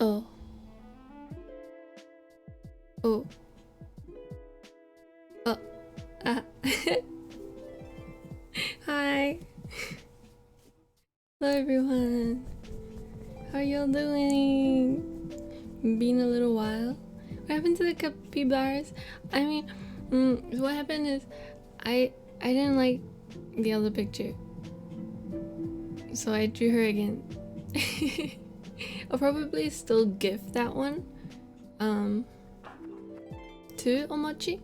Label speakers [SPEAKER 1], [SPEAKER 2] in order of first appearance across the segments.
[SPEAKER 1] Oh. Oh. Oh. Ah. Hi. Hello everyone. How are y'all doing? Been a little while. What happened to the capybaras? I mean, what happened is I didn't like the other picture, so I drew her again. I'll probably still gift that one to Omochi,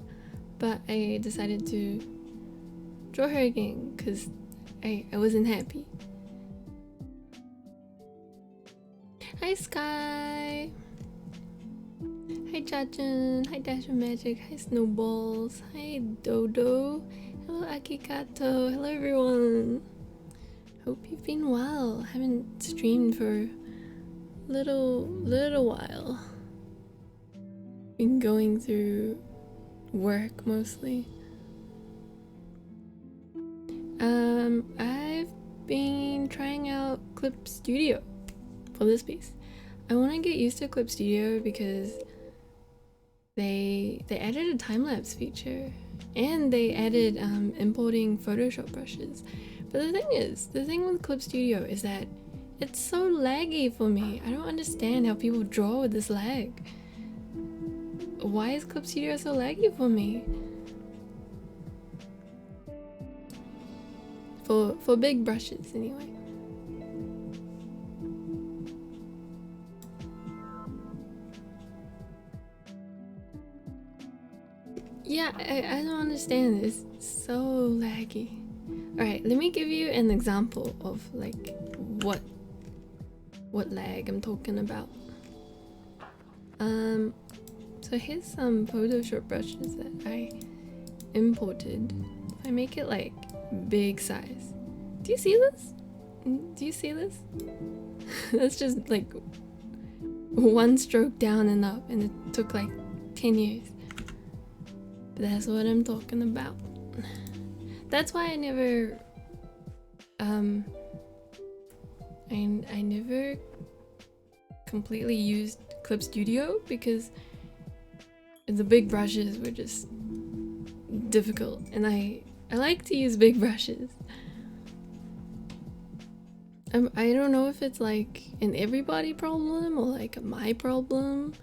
[SPEAKER 1] but I decided to draw her again because I wasn't happy. Hi Sky! Hi Jajun! Hi Dash of Magic! Hi Snowballs! Hi Dodo! Hello Akikato! Hello everyone! Hope you've been well. Haven't streamed for a little while. Been going through work mostly. I've been trying out Clip Studio for this piece. I want to get used to Clip Studio because they added a time-lapse feature and they added importing Photoshop brushes. But the thing with Clip Studio is that it's so laggy for me. I don't understand how people draw with this lag. Why is Clip Studio so laggy for me? For big brushes anyway. Yeah, I don't understand. It's so laggy. Alright, let me give you an example of like what lag I'm talking about. So here's some Photoshop brushes that I imported. If I make it like big size. Do you see this? Do you see this? That's just like one stroke down and up, and it took like 10 years. But that's what I'm talking about. That's why I never I never completely used Clip Studio, because the big brushes were just difficult, and I like to use big brushes. I don't know if it's like an everybody problem or like my problem.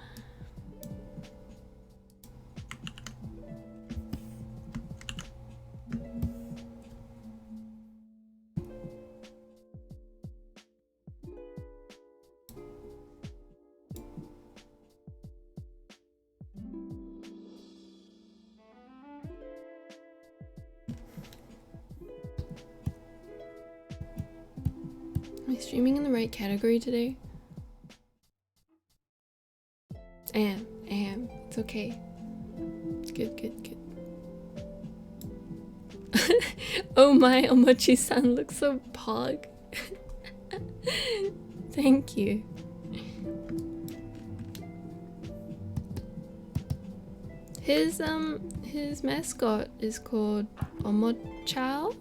[SPEAKER 1] Am I streaming in the right category today? I am. It's okay. Good. Oh my, Omochi-san looks so pog. Thank you. His mascot is called Omocha?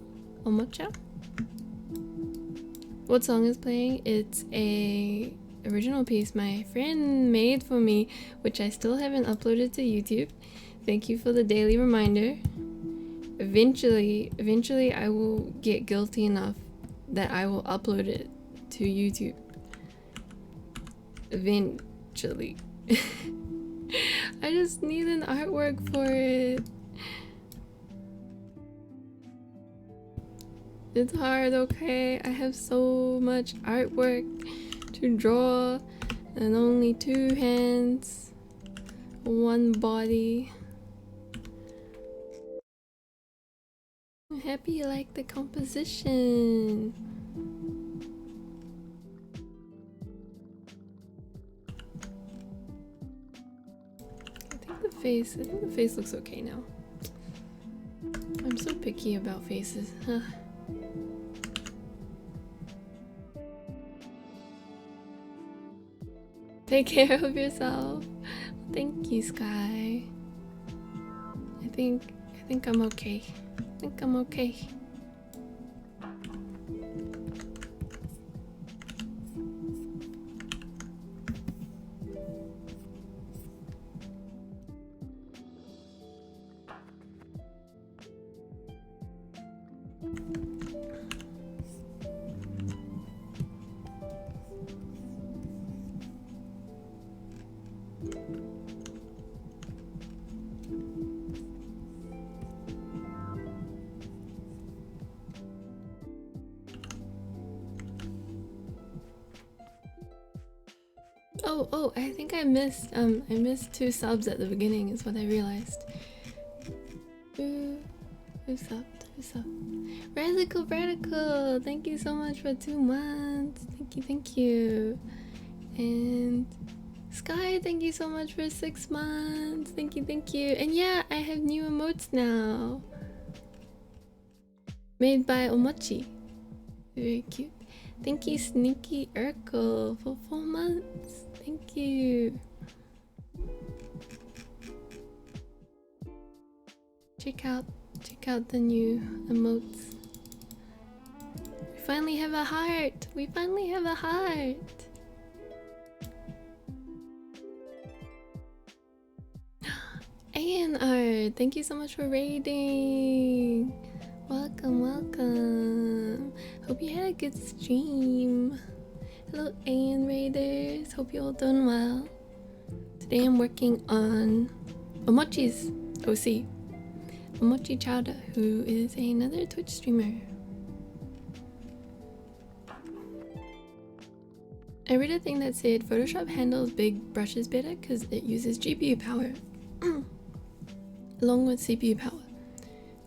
[SPEAKER 1] What song is playing? It's a original piece my friend made for me, which I still haven't uploaded to YouTube. Thank you for the daily reminder. Eventually I will get guilty enough that I will upload it to YouTube. Eventually. I just need an artwork for it. It's hard, okay? I have so much artwork to draw and only 2 hands, 1 body. I'm happy you like the composition. I think the face looks okay now. I'm so picky about faces. Take care of yourself. Thank you, Sky. I think I'm okay. I think I'm okay. Oh, I think I missed 2 subs at the beginning is what I realized. Who subbed? Radical, thank you so much for 2 months. Thank you. And Sky, thank you so much for 6 months. Thank you. And yeah, I have new emotes now. Made by Omochi. Very cute. Thank you, Sneaky Urkel, for 4 months. Thank you. Check out the new emotes. We finally have a heart. We finally have a heart. ANR, thank you so much for raiding. Welcome, welcome. Hope you had a good stream. Hello, AN Raiders. Hope you all doing well. Today I'm working on Omochi's OC. Omochi Chowda, who is another Twitch streamer. I read a thing that said Photoshop handles big brushes better because it uses GPU power along with CPU power,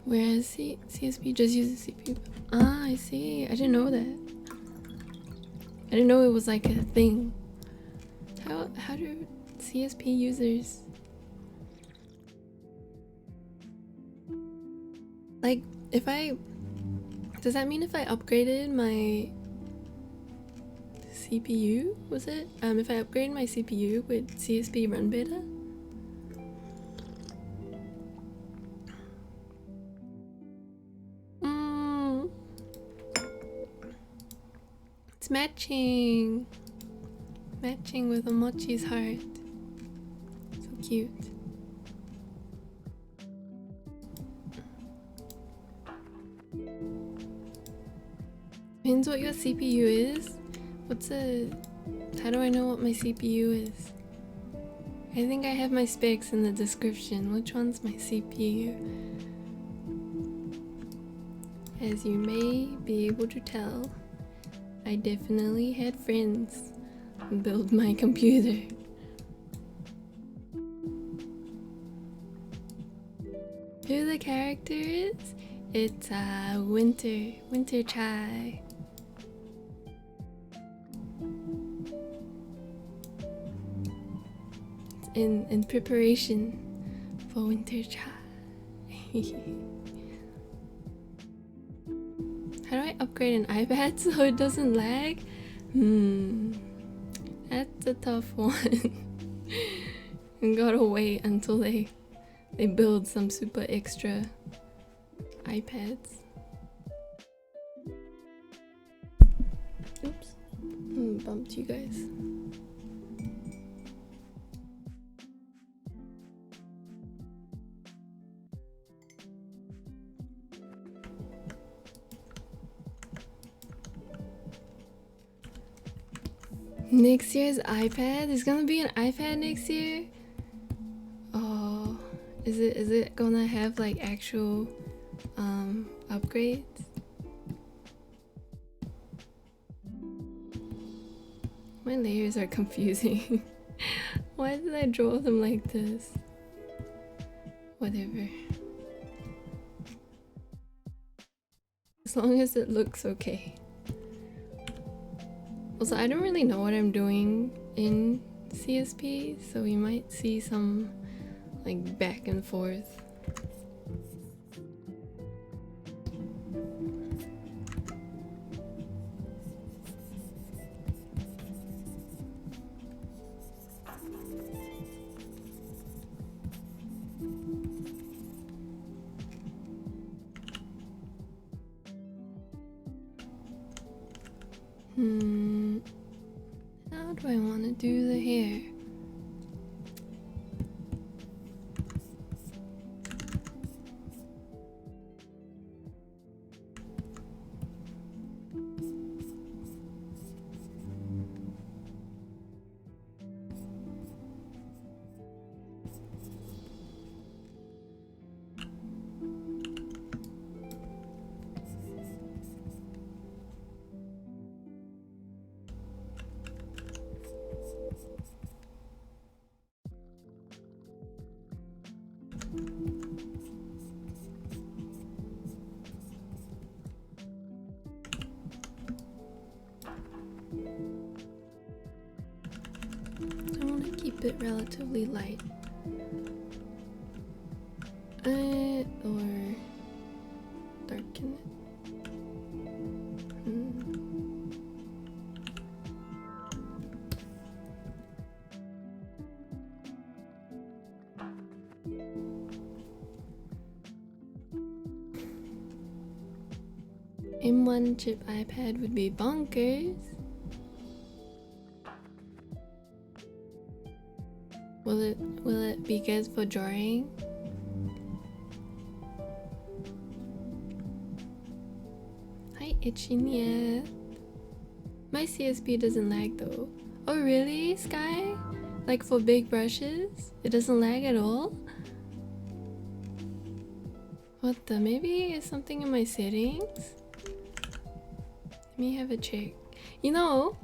[SPEAKER 1] whereas CSP just uses CPU. Ah, I see. I didn't know that. I didn't know it was like a thing. How do CSP users like does that mean if I upgraded my CPU, was it? If I upgraded my CPU, would CSP run better? It's matching with Omochi's heart. So cute. Depends what your CPU is. How do I know what my CPU is? I think I have my specs in the description. Which one's my CPU? As you may be able to tell, I definitely had friends build my computer. Who the character is? It's Winter Chai. In preparation for Winter Chai. How do I upgrade an iPad so it doesn't lag? That's a tough one. You gotta wait until they build some super extra iPads. Oops, bumped you guys. Next year's iPad? There's gonna be an iPad next year? Oh, is it gonna have like actual upgrades? My layers are confusing. Why did I draw them like this? Whatever. As long as it looks okay. Also, I don't really know what I'm doing in CSP, so we might see some like back and forth. How do I want to do the hair? I want to keep it relatively light. Or darken it. M1 chip iPad would be bonkers. Will it be good for drawing? Hi Itchinia. My CSP doesn't lag though. Oh really, Sky? Like for big brushes? It doesn't lag at all? What the? Maybe it's something in my settings? Let me have a check. You know,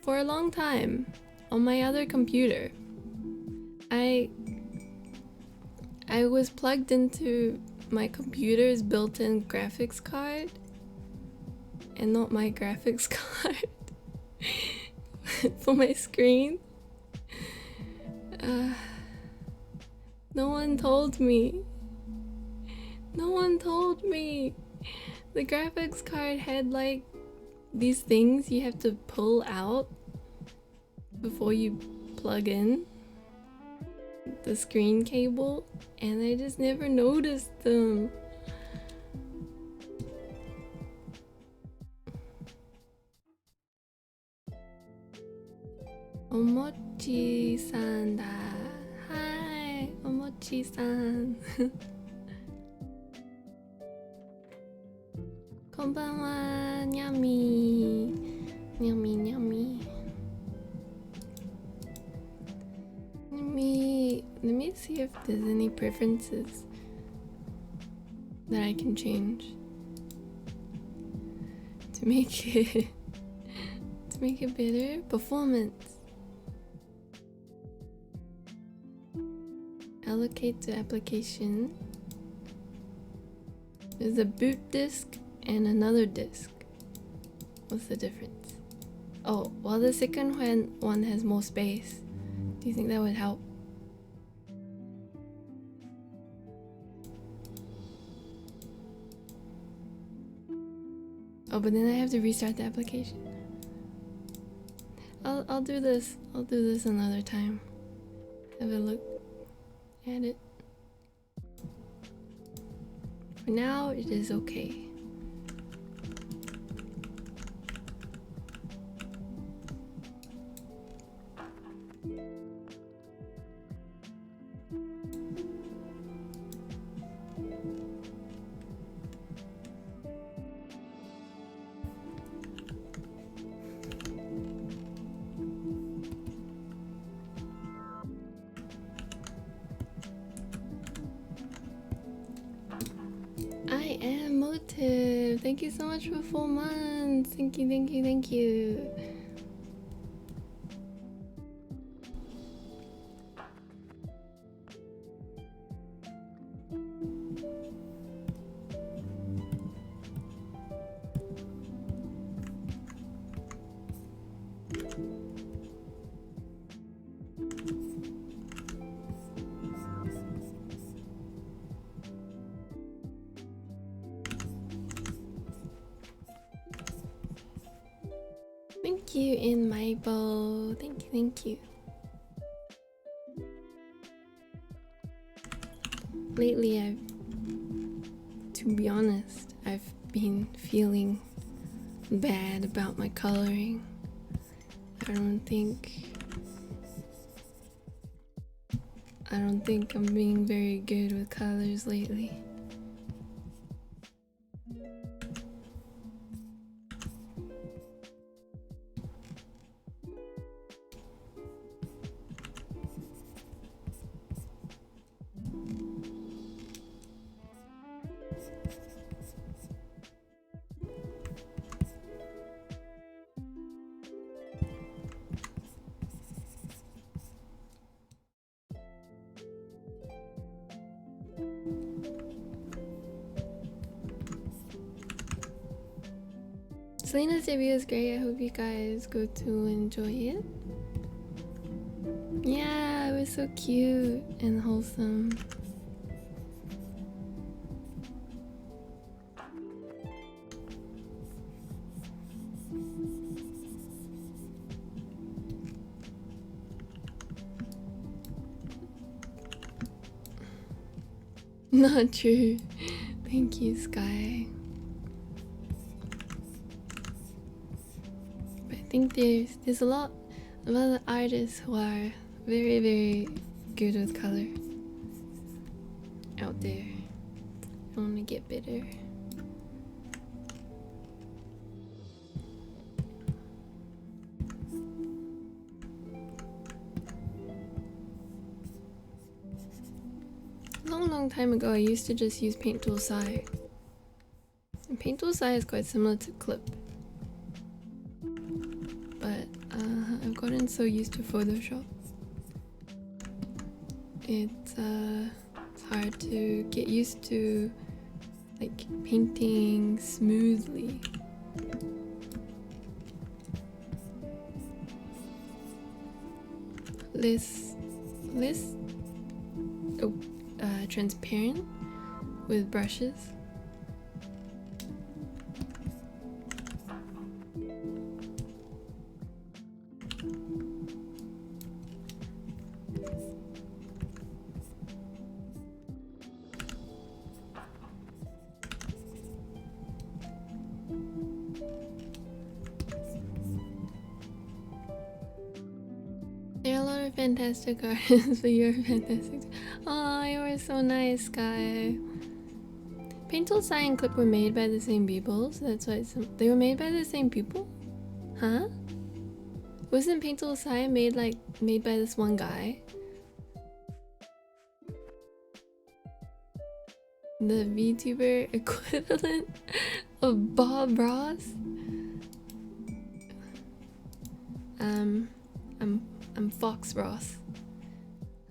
[SPEAKER 1] for a long time on my other computer, I was plugged into my computer's built-in graphics card and not my graphics card for my screen. No one told me. No one told me. The graphics card had like these things you have to pull out before you plug in the screen cable, and I just never noticed them. Omochi-san da. Hi, Omochi-san. Konbanwa, nyami. Nyami, nyami. Let me see if there's any preferences that I can change to make it better. Performance. Allocate to application. There's a boot disk and another disk. What's the difference? Oh, well, the second one has more space. Do you think that would help? Oh, but then I have to restart the application. I'll do this. I'll do this another time. Have a look at it. For now, it is okay. I am Motive. Thank you so much for 4 months. Thank you, thank you, thank you. Thank you, in my bowl. Thank you, thank you. Lately, to be honest, I've been feeling bad about my coloring. I don't think I'm being very good with colors lately. Selena's debut is great. I hope you guys go to enjoy it. Yeah, it was so cute and wholesome. Not true. Thank you, Sky. think there's a lot of other artists who are very, very good with color out there. I want to get better. Long time ago, I used to just use Paint Tool Sai. And Paint Tool Sai is quite similar to Clip. But I've gotten so used to Photoshop. It's hard to get used to like painting smoothly. Less transparent with brushes. There are a lot of fantastic artists, but you're fantastic. Oh, you were so nice, Sky. Paint Tool Sai and Clip were made by the same people, so that's why they were made by the same people? Huh? Wasn't Paint Tool Sai made by this one guy? The VTuber equivalent of Bob Ross? I'm Fox Ross.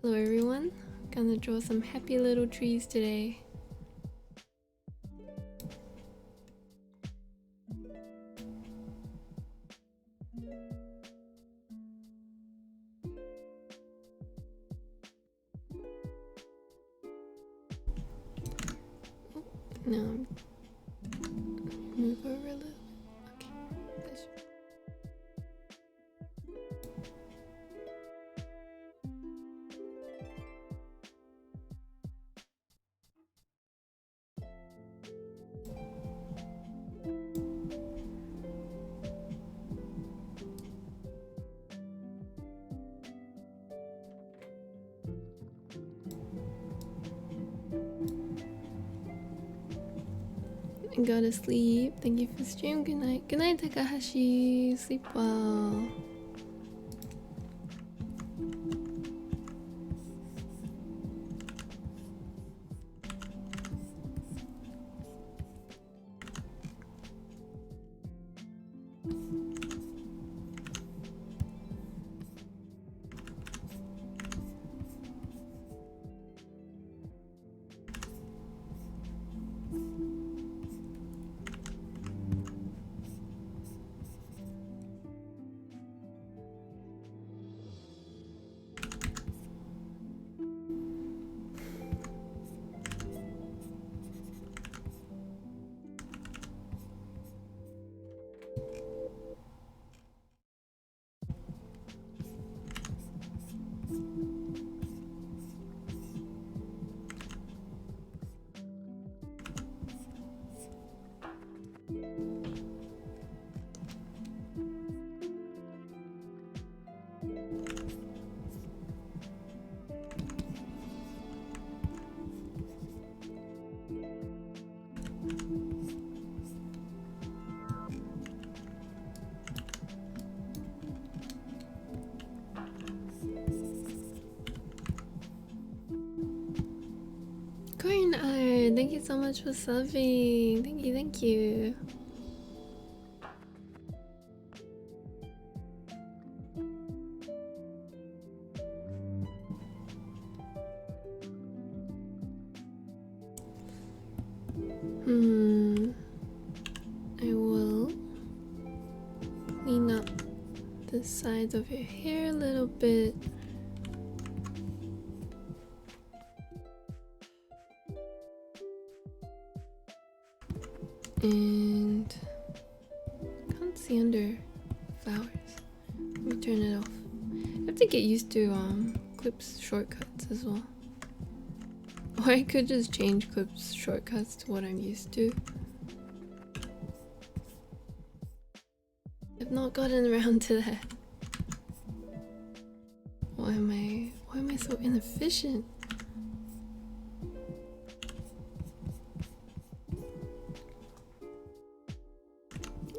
[SPEAKER 1] Hello everyone. Gonna draw some happy little trees today. No, move over a little. Okay. I gotta sleep. Thank you for stream. Good night. Good night, Takahashi. Sleep well. Corn Iron, thank you so much for subbing. Thank you, thank you. I will clean up the sides of your hair a little bit. And can't see under flowers. Let me turn it off. I have to get used to Clip's shortcuts as well. Or I could just change Clip's shortcuts to what I'm used to. not gotten around to that. Why am I so inefficient?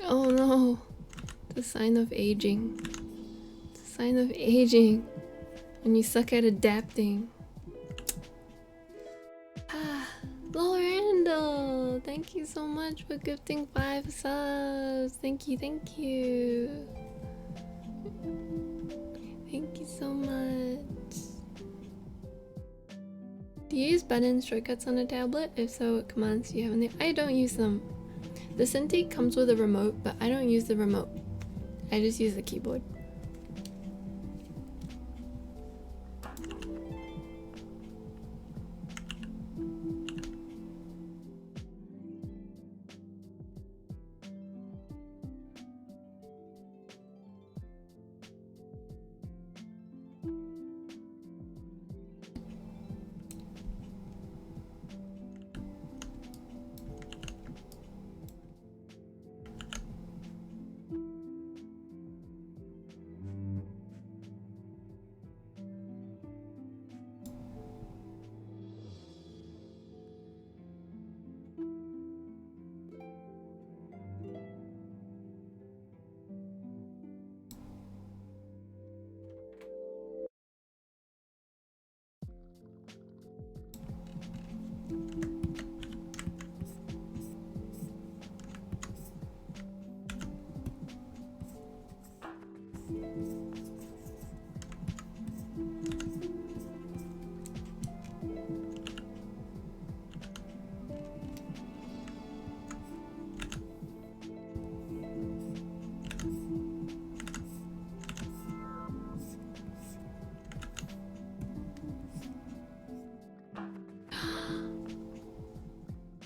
[SPEAKER 1] Oh no, the sign of aging. It's a sign of aging when you suck at adapting. Ah, Lorando, thank you so much for gifting 5 subs. Thank you, thank you. Thank you so much. Do you use button shortcuts on a tablet? If so, what commands do you have in there? I don't use them. The Cintiq comes with a remote, but I don't use the remote. I just use the keyboard.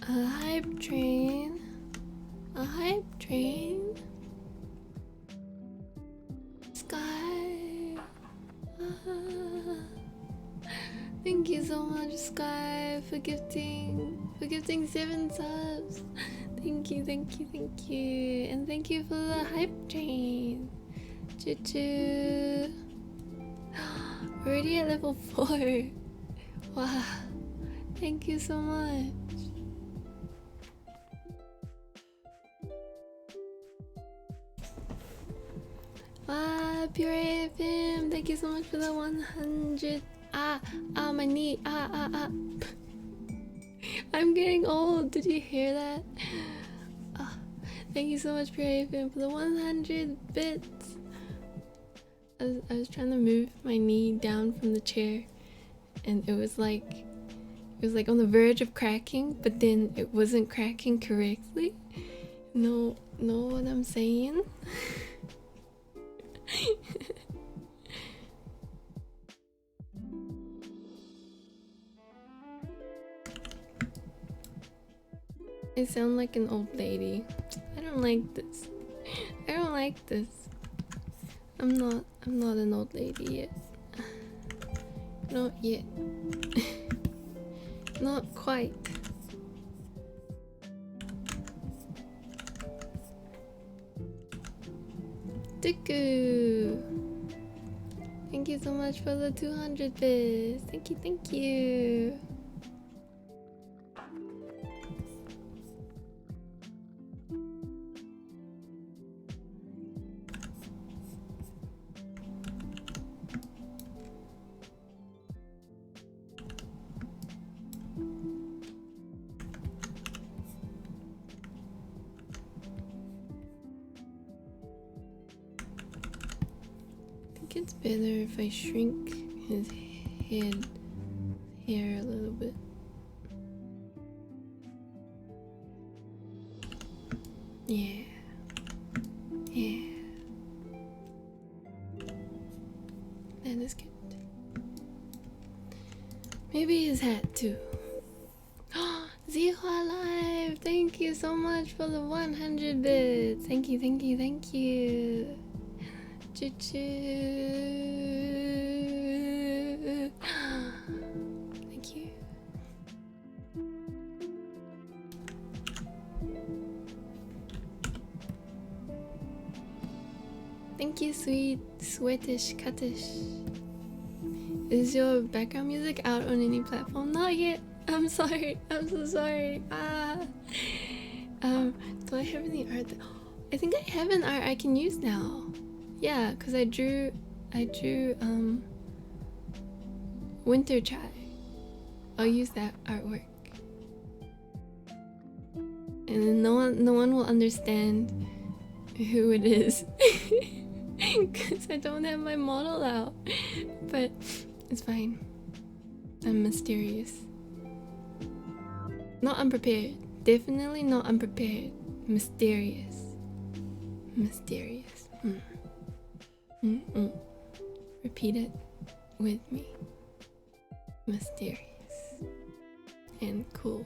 [SPEAKER 1] A hype train. A hype train. Sky. Thank you so much, Sky, for gifting 7 subs. Thank you, thank you, thank you. And thank you for the hype train. Choo-choo. We're already at level 4. Wow. Thank you so much. Pure AFM, thank you so much for the 100. My knee. I'm getting old. Did you hear that? Thank you so much, Pure AFM, for the 100 bits. I was trying to move my knee down from the chair, and it was like on the verge of cracking, but then it wasn't cracking correctly. Know what I'm saying? I sound like an old lady. I don't like this. I don't like this. I'm not an old lady yet. Not yet. Not quite. Tuku! Thank you so much for the 200 bits. Thank you, thank you. It's better if I shrink his hair a little bit. Yeah. That is good. Maybe his hat too. Zihua Live! Thank you so much for the 100 bits. Thank you, thank you, thank you. Choo-choo. Thank you. Thank you, sweet Swedish Cuttish. Is your background music out on any platform? Not yet. I'm sorry. I'm so sorry. Do I have any art? I think I have an art I can use now. Yeah, because I drew Winter Chai. I'll use that artwork. And then no one will understand who it is. Because I don't have my model out. But it's fine. I'm mysterious. Not unprepared. Definitely not unprepared. Mysterious. Mysterious. Repeat it with me. Mysterious. And cool.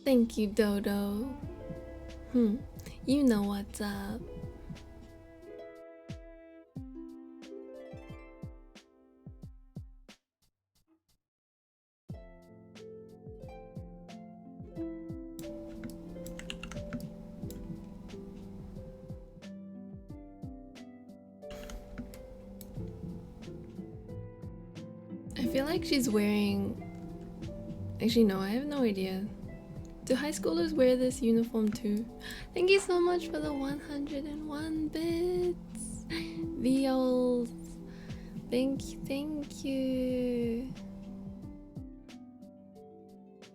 [SPEAKER 1] Thank you, Dodo. You know what's up. I feel like she's wearing... Actually, no, I have no idea. Do high schoolers wear this uniform too? Thank you so much for the 101 bits. Viols. Thank you.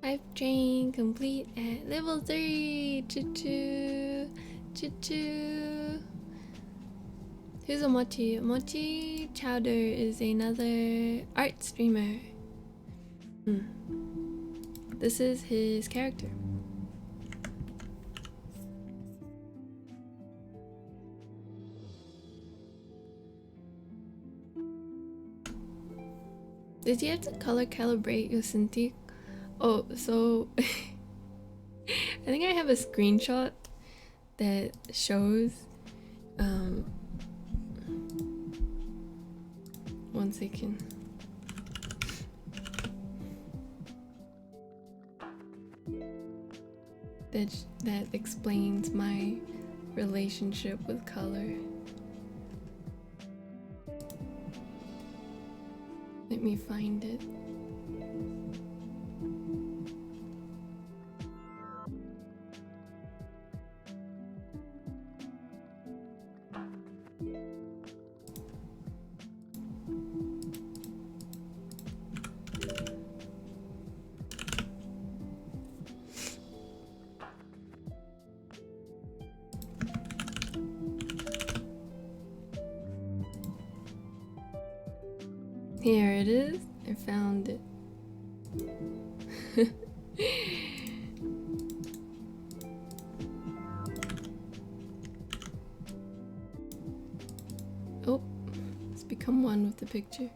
[SPEAKER 1] Hype train complete at level 3. Choo-choo. Choo-choo. Who's a Mochi? Mochi Chowder is another art streamer. This is his character. Did you have to color calibrate your Cintiq? Oh, so I think I have a screenshot that shows one second. That explains my relationship with color. Let me find it. Here it is. I found it. Oh, let's become one with the picture.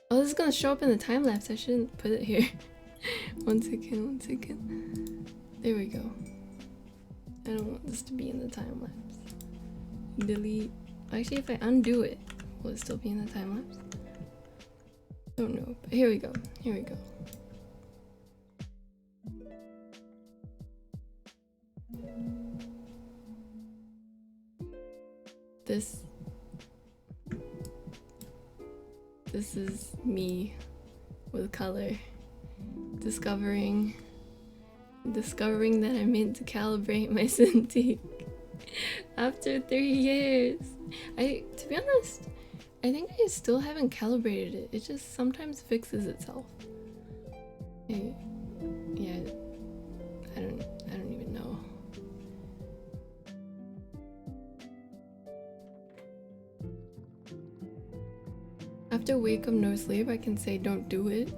[SPEAKER 1] Oh, this is gonna show up in the time lapse. I shouldn't put it here. One second. There we go. I don't want this to be in the time lapse. Delete. Actually, if I undo it, will it still be in the time lapse? Don't know, but here we go. This is me with color, discovering that I meant to calibrate my Cintiq after 3 years. To be honest, I think I still haven't calibrated it. It just sometimes fixes itself. Yeah, I don't even know. After a week of no sleep, I can say don't do it.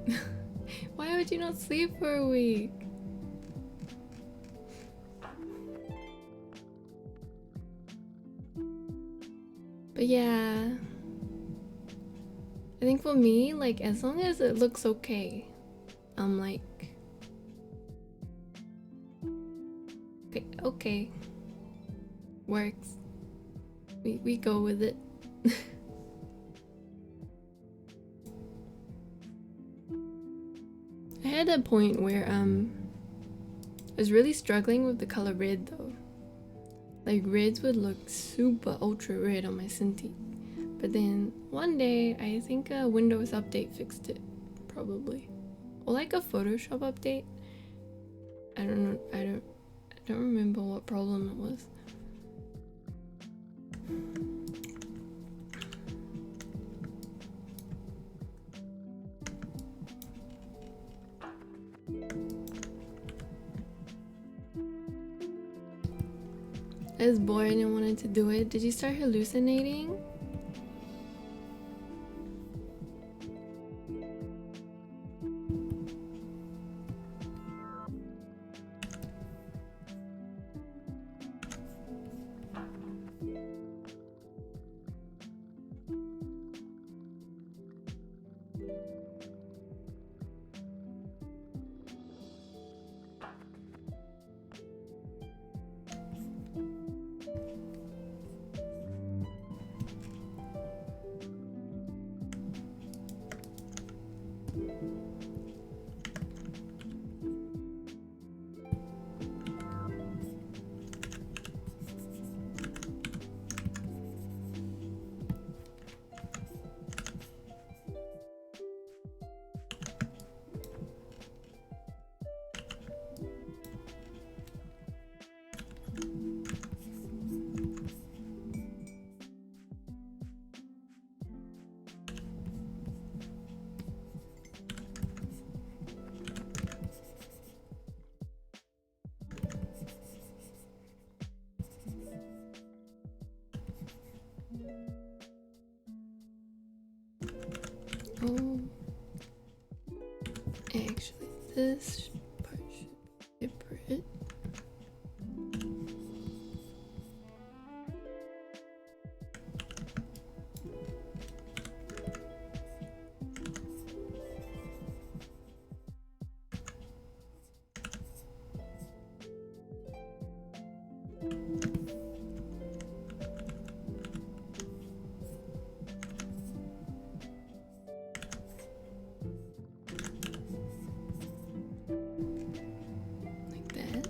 [SPEAKER 1] Why would you not sleep for a week? But yeah, I think for me, like, as long as it looks okay, I'm like, okay, works. We go with it. I had a point where I was really struggling with the color red though. Like reds would look super ultra red on my Cintiq. But then one day I think a Windows update fixed it, probably. Or like a Photoshop update. I don't know, I don't remember what problem it was. I was bored and wanted to do it. Did you start hallucinating? Oh, actually, this part should be separate. Like that.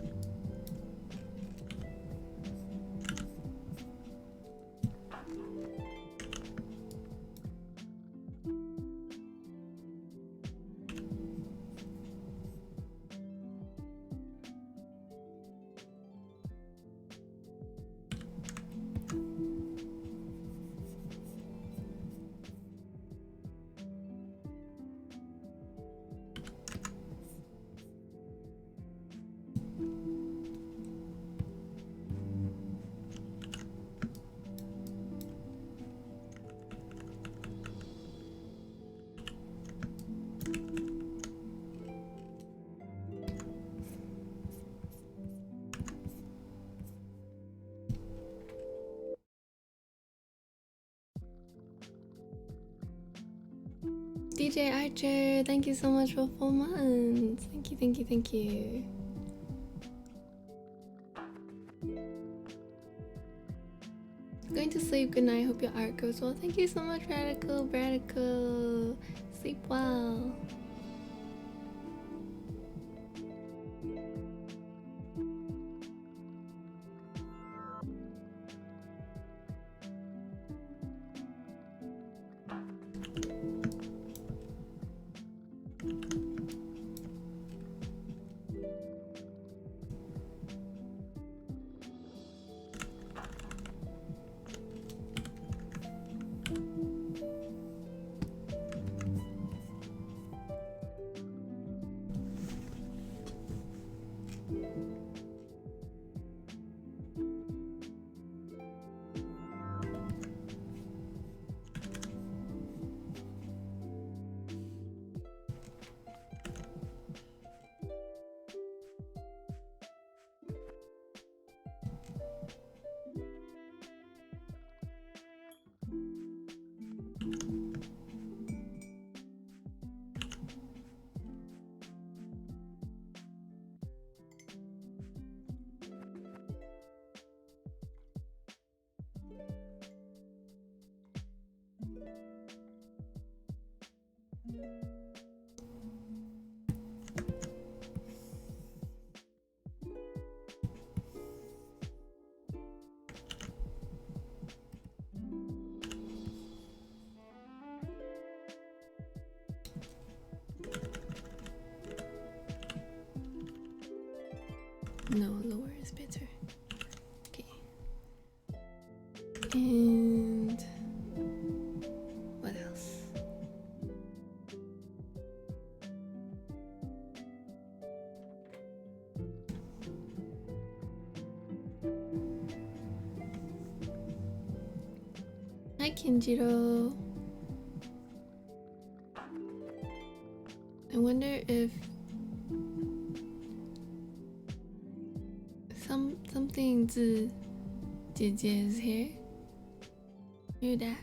[SPEAKER 1] DJ Archer, thank you so much for 4 months. Thank you, thank you, thank you. Going to sleep. Good night. Hope your art goes well. Thank you so much, Radical. Sleep well. No, lower is better. Okay. And what else? Hi, Kinjiro. I wonder if something to Jiji's here. Hear that?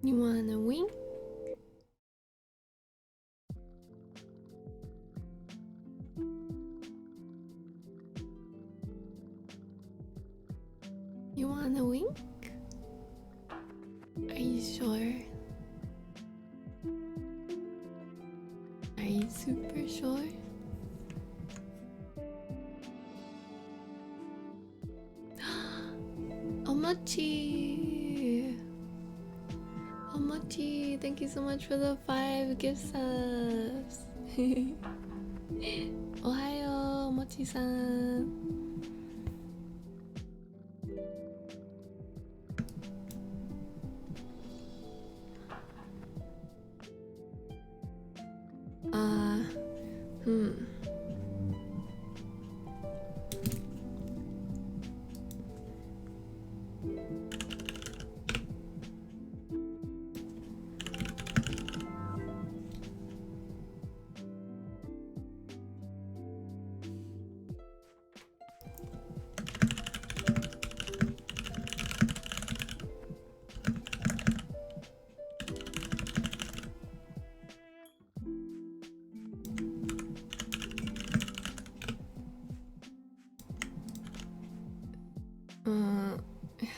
[SPEAKER 1] You wanna wink? You wanna wink? Are you sure? Are you super sure? Omochi! Omochi, thank you so much for the 5 gift subs. Ohayo, Mochi-san.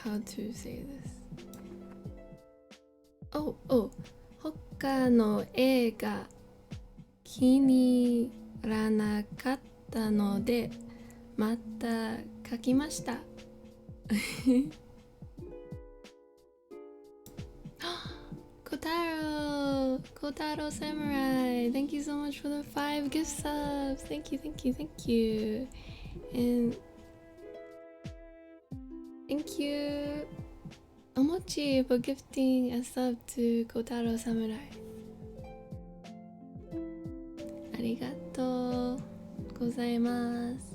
[SPEAKER 1] How to say this? Oh, 他の絵が気に入らなかったのでまた描きました。Kotaro Samurai, thank you so much for the 5 gift subs. Thank you. And thank you, Omochi, for gifting a sub to Kotaro Samurai. Arigatou gozaimasu.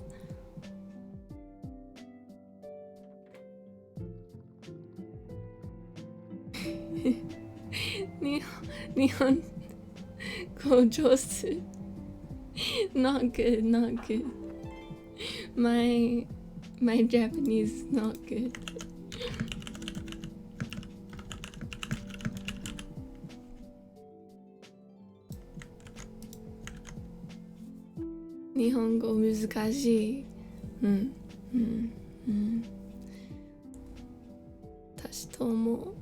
[SPEAKER 1] Nihon go josu. Not good. My Japanese is not good. Nihongo 難しい。私と思う。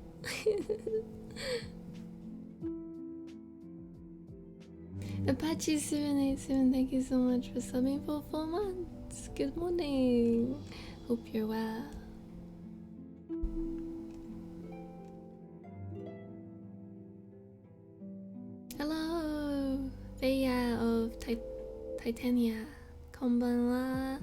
[SPEAKER 1] Apache787, thank you so much for subbing for 4 months. Good morning. Hope you're well. Hello, Thea of Titania. Konbanwa.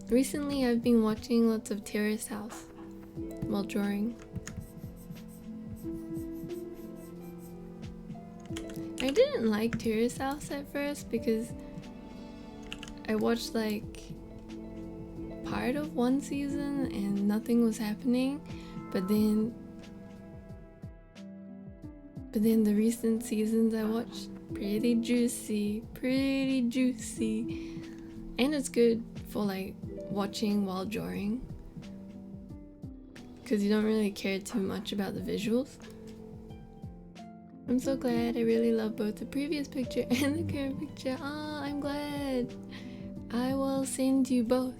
[SPEAKER 1] Recently, I've been watching lots of Terrace House while drawing. I didn't like Terrace House at first because I watched like part of one season and nothing was happening, but then the recent seasons I watched, pretty juicy, and it's good for like watching while drawing, because you don't really care too much about the visuals. I'm so glad. I really love both the previous picture and the current picture. Ah, I'm glad. I will send you both.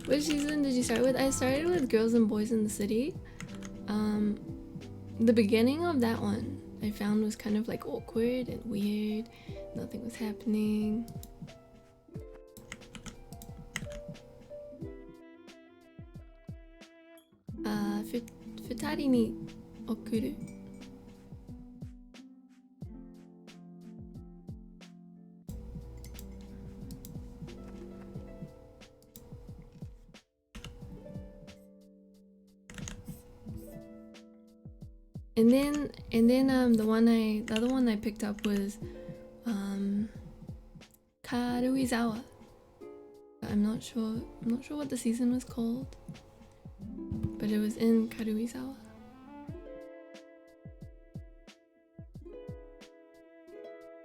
[SPEAKER 1] Which season did you start with? I started with Girls and Boys in the City. The beginning of that one I found was kind of like awkward and weird. Nothing was happening. Futari ni okuru. And then the other one I picked up was Karuizawa. I'm not sure what the season was called, but it was in Karuizawa.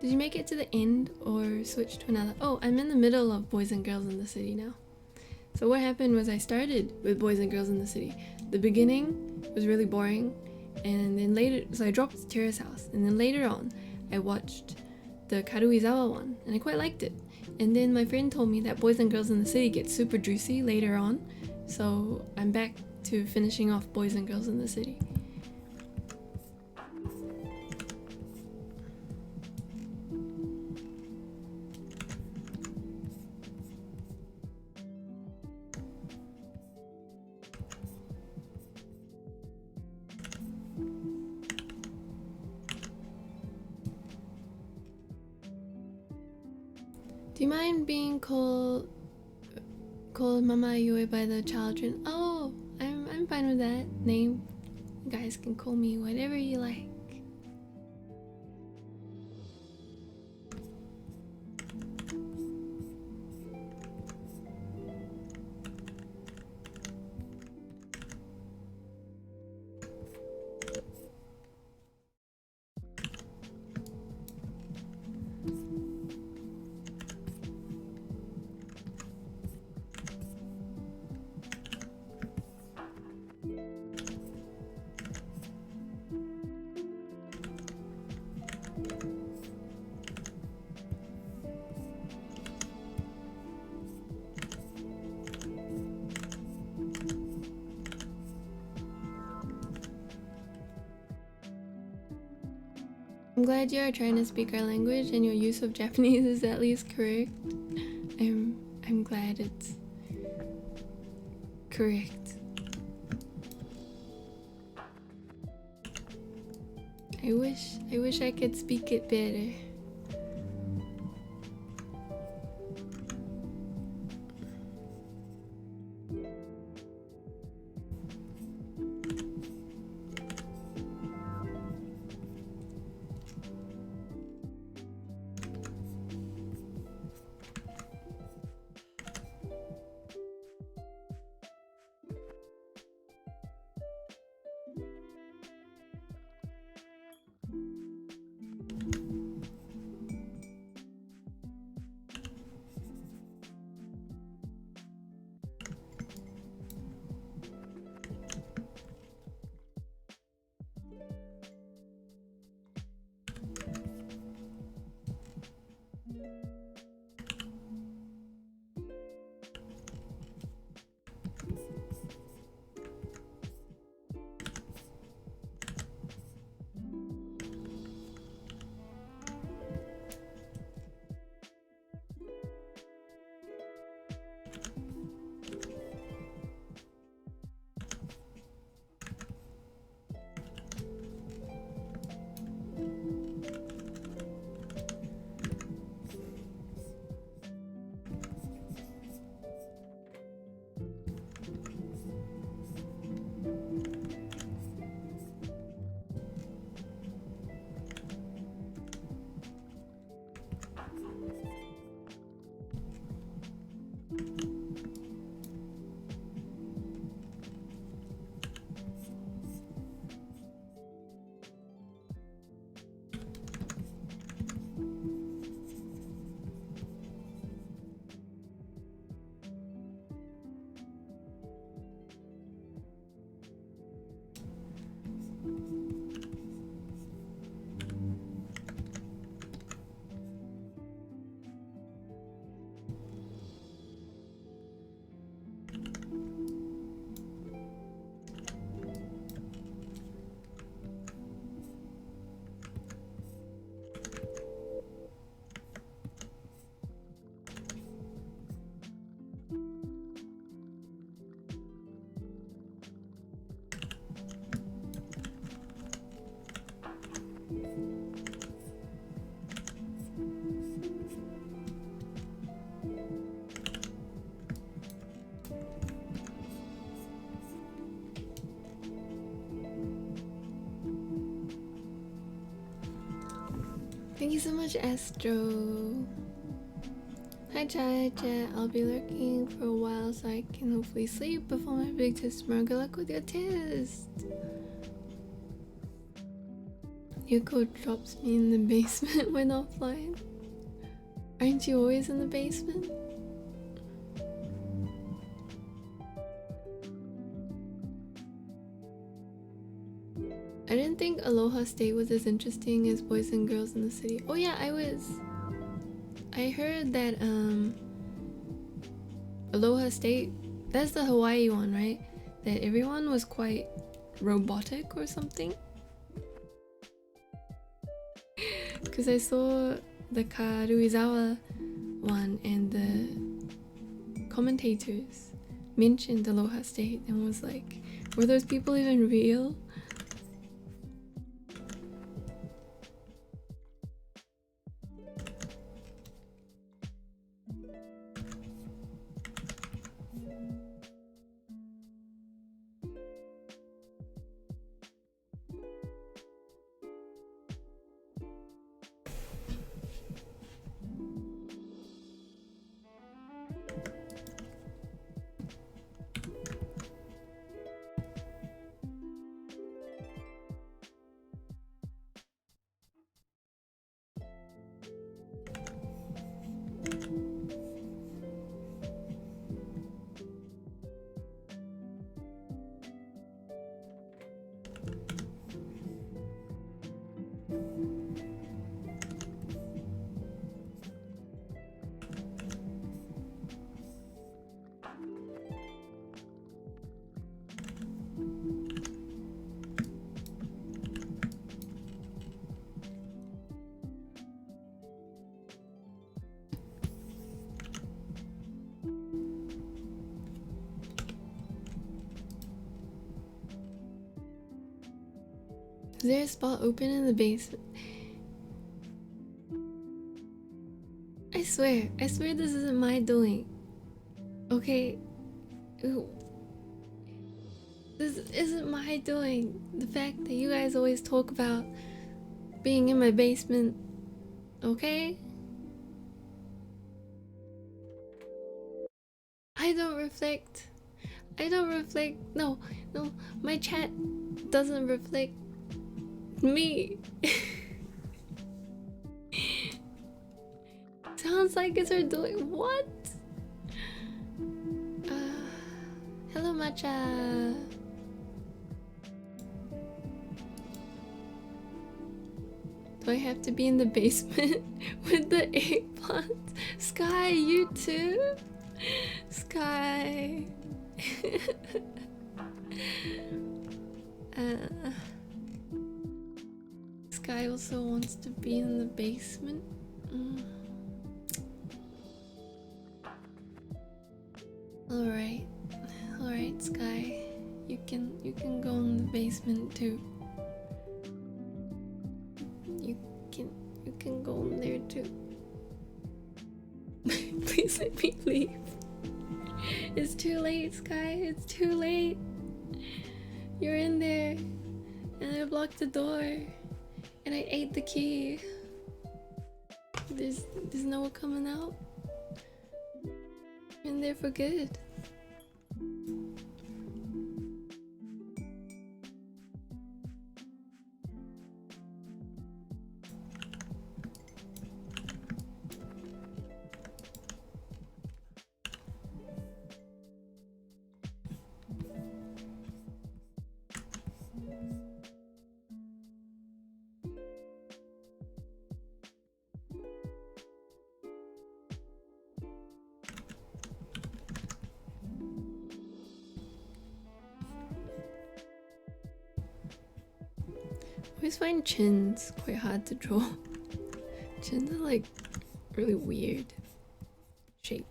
[SPEAKER 1] Did you make it to the end or switch to another? Oh, I'm in the middle of Boys and Girls in the City now. So what happened was I started with Boys and Girls in the City. The beginning was really boring, and then later, so I dropped Terrace House, and then later on I watched the Karuizawa one, and I quite liked it. And then my friend told me that Boys and Girls in the City gets super juicy later on, so I'm back to finishing off Boys and Girls in the City. Do you mind being called Mama Yue by the children? Oh, I'm fine with that name. You guys can call me whatever you like. I'm glad you are trying to speak our language and your use of Japanese is at least correct. I'm glad it's correct. I wish I could speak it better. Thank you so much, Astro. Hi chat, I'll be lurking for a while so I can hopefully sleep before my big test tomorrow. Good luck with your test. Yuko drops me in the basement when offline. Aren't you always in the basement? I didn't think Aloha State was as interesting as Boys and Girls in the City. Oh yeah, I heard that Aloha State, that's the Hawaii one, right? That everyone was quite robotic or something. Because I saw the Karuizawa one and the commentators mentioned Aloha State and was like, were those people even real? Is there a spot open in the basement? I swear this isn't my doing. Okay? This isn't my doing. The fact that you guys always talk about being in my basement. Okay? I don't reflect. No, my chat doesn't reflect me. Sounds like it's her doing what? Hello Matcha. Do I have to be in the basement with the eggplant? Sky, you too? Sky. Sky also wants to be in the basement. Alright, Sky. You can go in the basement too. You can go in there too. Please let me leave. It's too late, Sky. It's too late. You're in there, and I blocked the door, and I ate the key. There's no one coming out. I'm in there for good. I always find chins quite hard to draw. Chins are like really weird shape.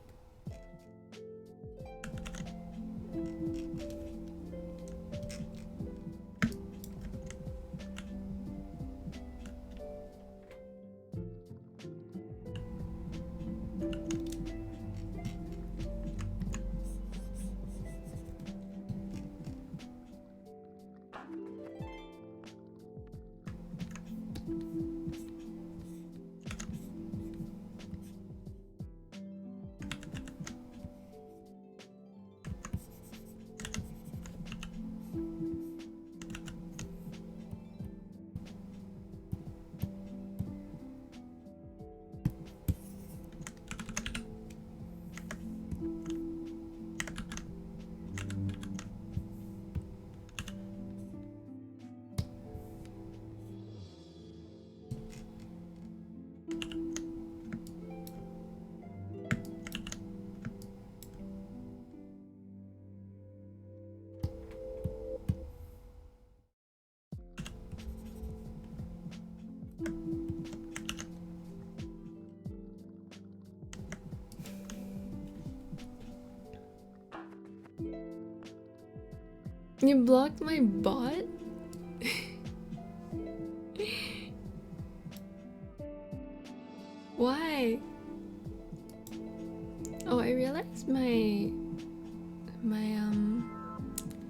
[SPEAKER 1] You blocked my bot? Why? Oh, I realized my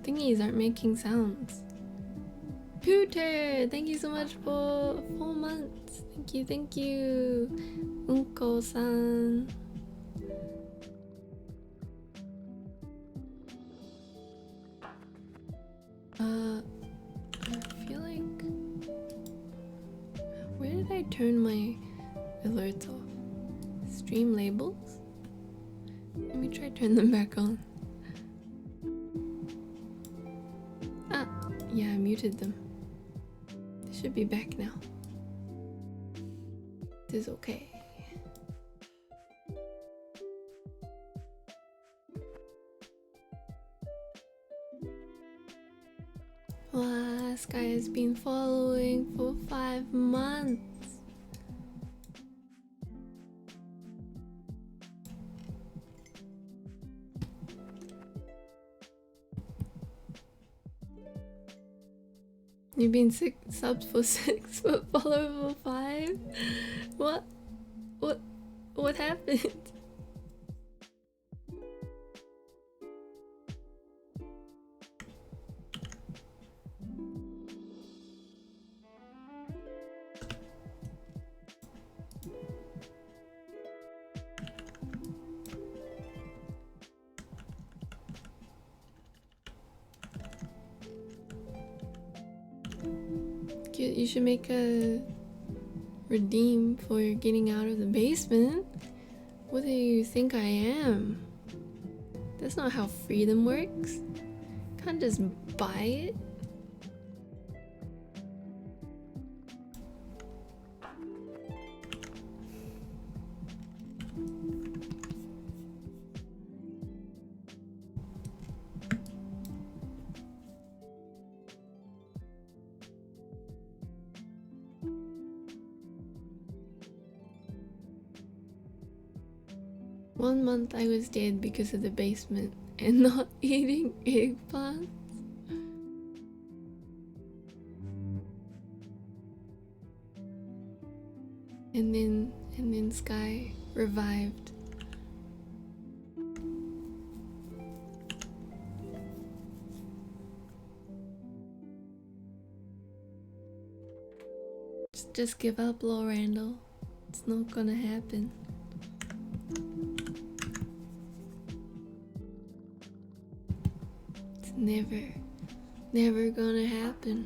[SPEAKER 1] thingies aren't making sounds. Pooter, thank you so much for 4 months. Thank you. Unko-san. I feel like... Where did I turn my alerts off? Stream labels? Let me try turn them back on. Ah, yeah, I muted them. They should be back now. This is okay. Wow, this guy has been following for 5 months. You've been subbed for 6 but followed for 5? What happened? You should make a redeem for getting out of the basement. What do you think I am? That's not how freedom works. Can't just buy it. One month I was dead because of the basement and not eating eggplants. And then Sky revived. Just give up, Lil Randall. It's not gonna happen. It's never gonna happen.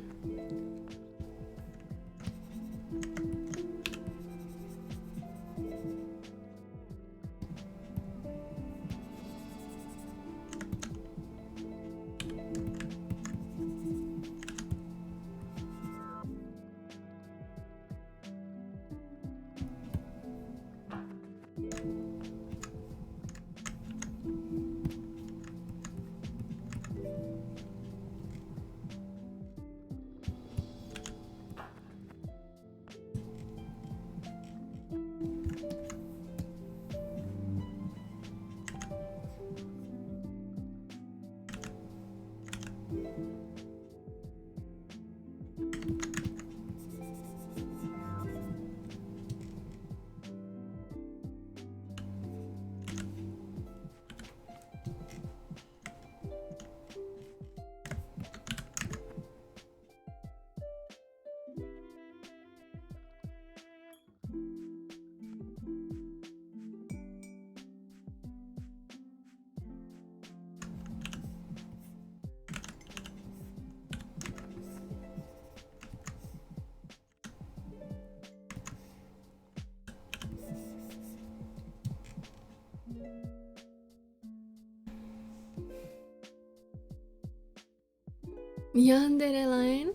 [SPEAKER 1] Yandere line?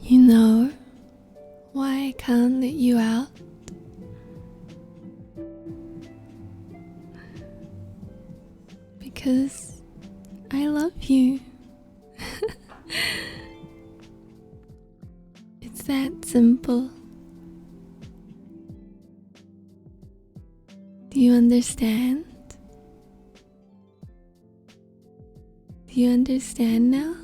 [SPEAKER 1] You know why I can't let you out? Because I love you. It's that simple. Do you understand? Do you understand now?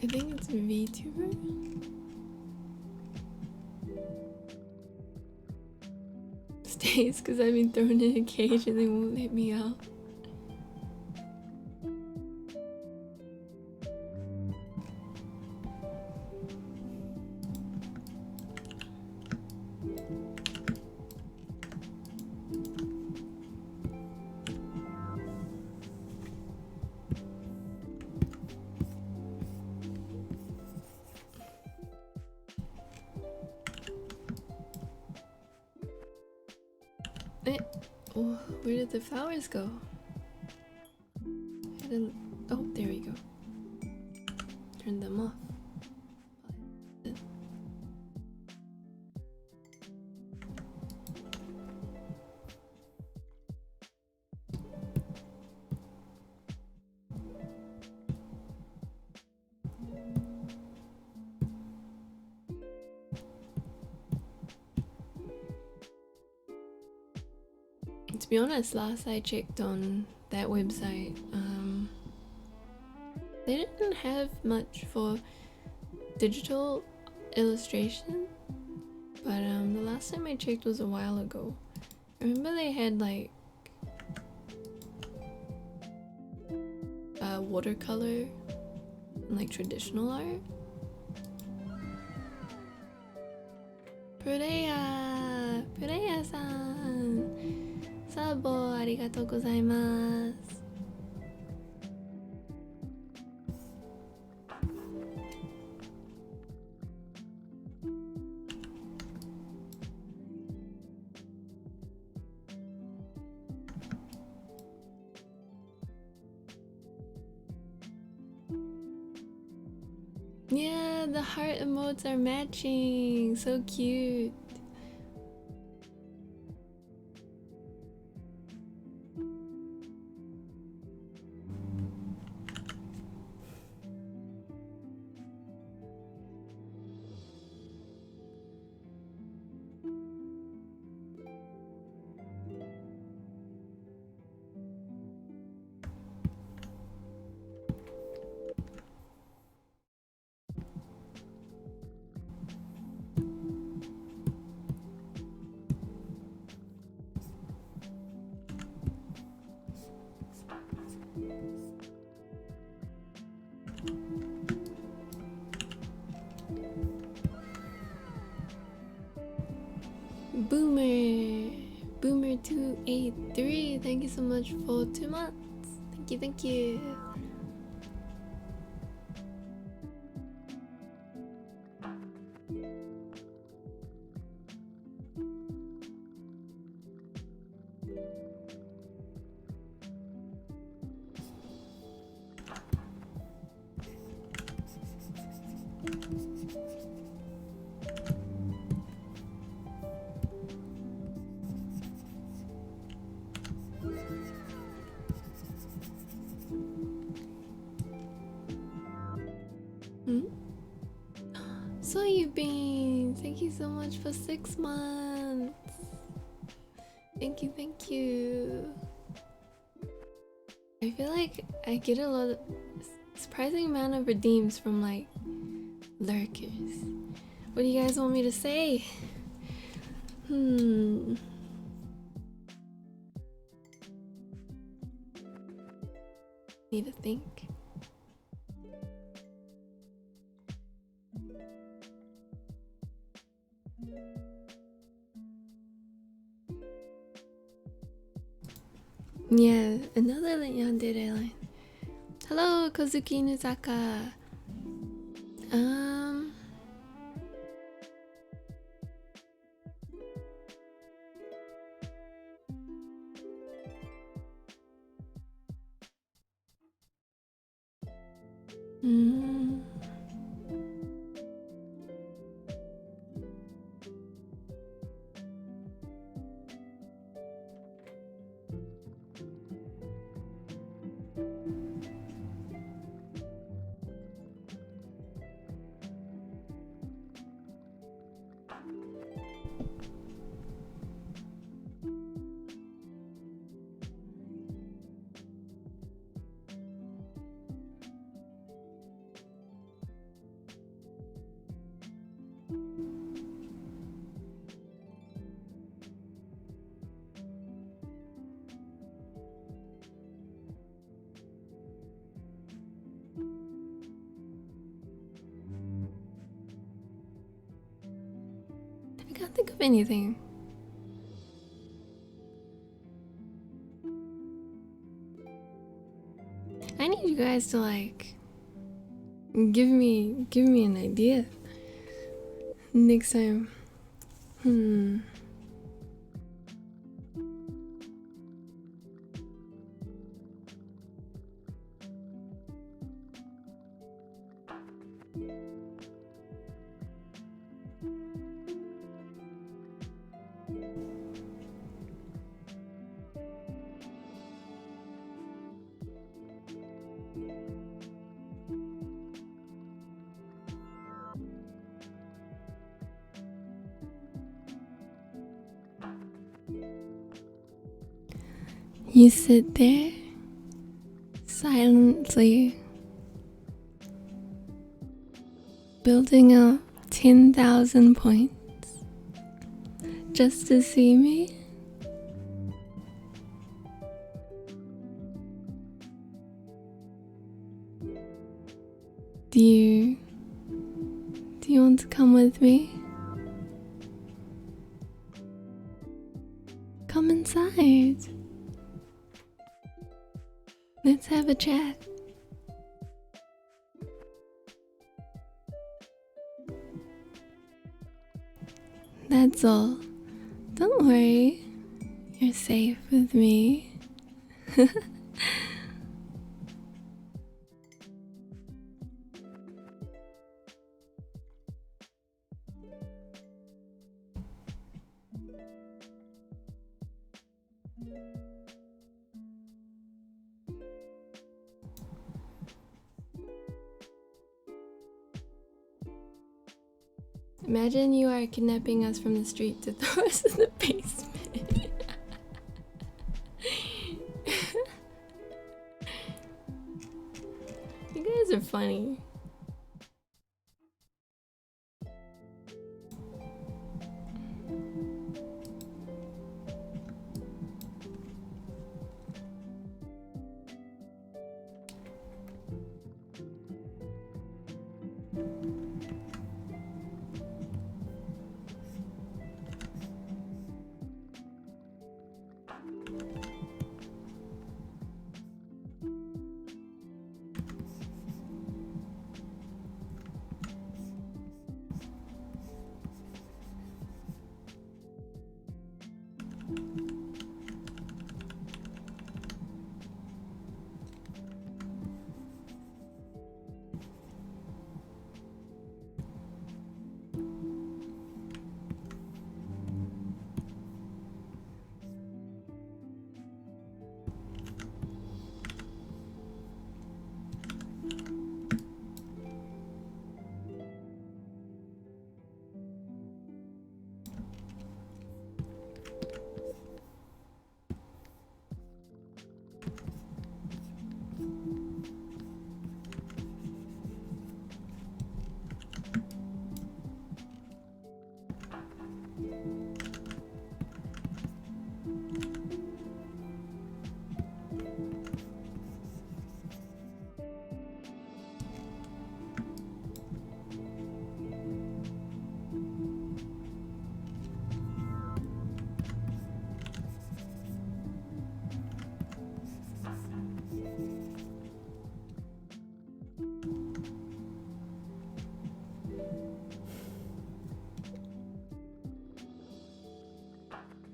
[SPEAKER 1] I think it's VTuber. Stays because I've been thrown in a cage and they won't let me out. Oh, where did the flowers go? Oh, there we go. Turn them off. To be honest, last I checked on that website, they didn't have much for digital illustration, but the last time I checked was a while ago. I remember they had like watercolor and like traditional art. Pureya-san! Sabo, arigatou gozaimasu. Yeah, the heart emotes are matching. So cute. Boomer 283, thank you so much for 2 months. Thank you. Hmm? Soybean, thank you so much for 6 months. Thank you, thank you. I feel like I get a lot of surprising amount of redeems from like lurkers. What do you guys want me to say? Need to think. Yeah, another yandere line. Hello, Kozuki Nuzaka. I can't think of anything. I need you guys to like give me an idea next time. You sit there silently building up 10,000 points just to see me. Do you want to come with me? Come inside. Let's have a chat. That's all. Don't worry. You're safe with me. Imagine you are kidnapping us from the street to throw us in the basement. You guys are funny.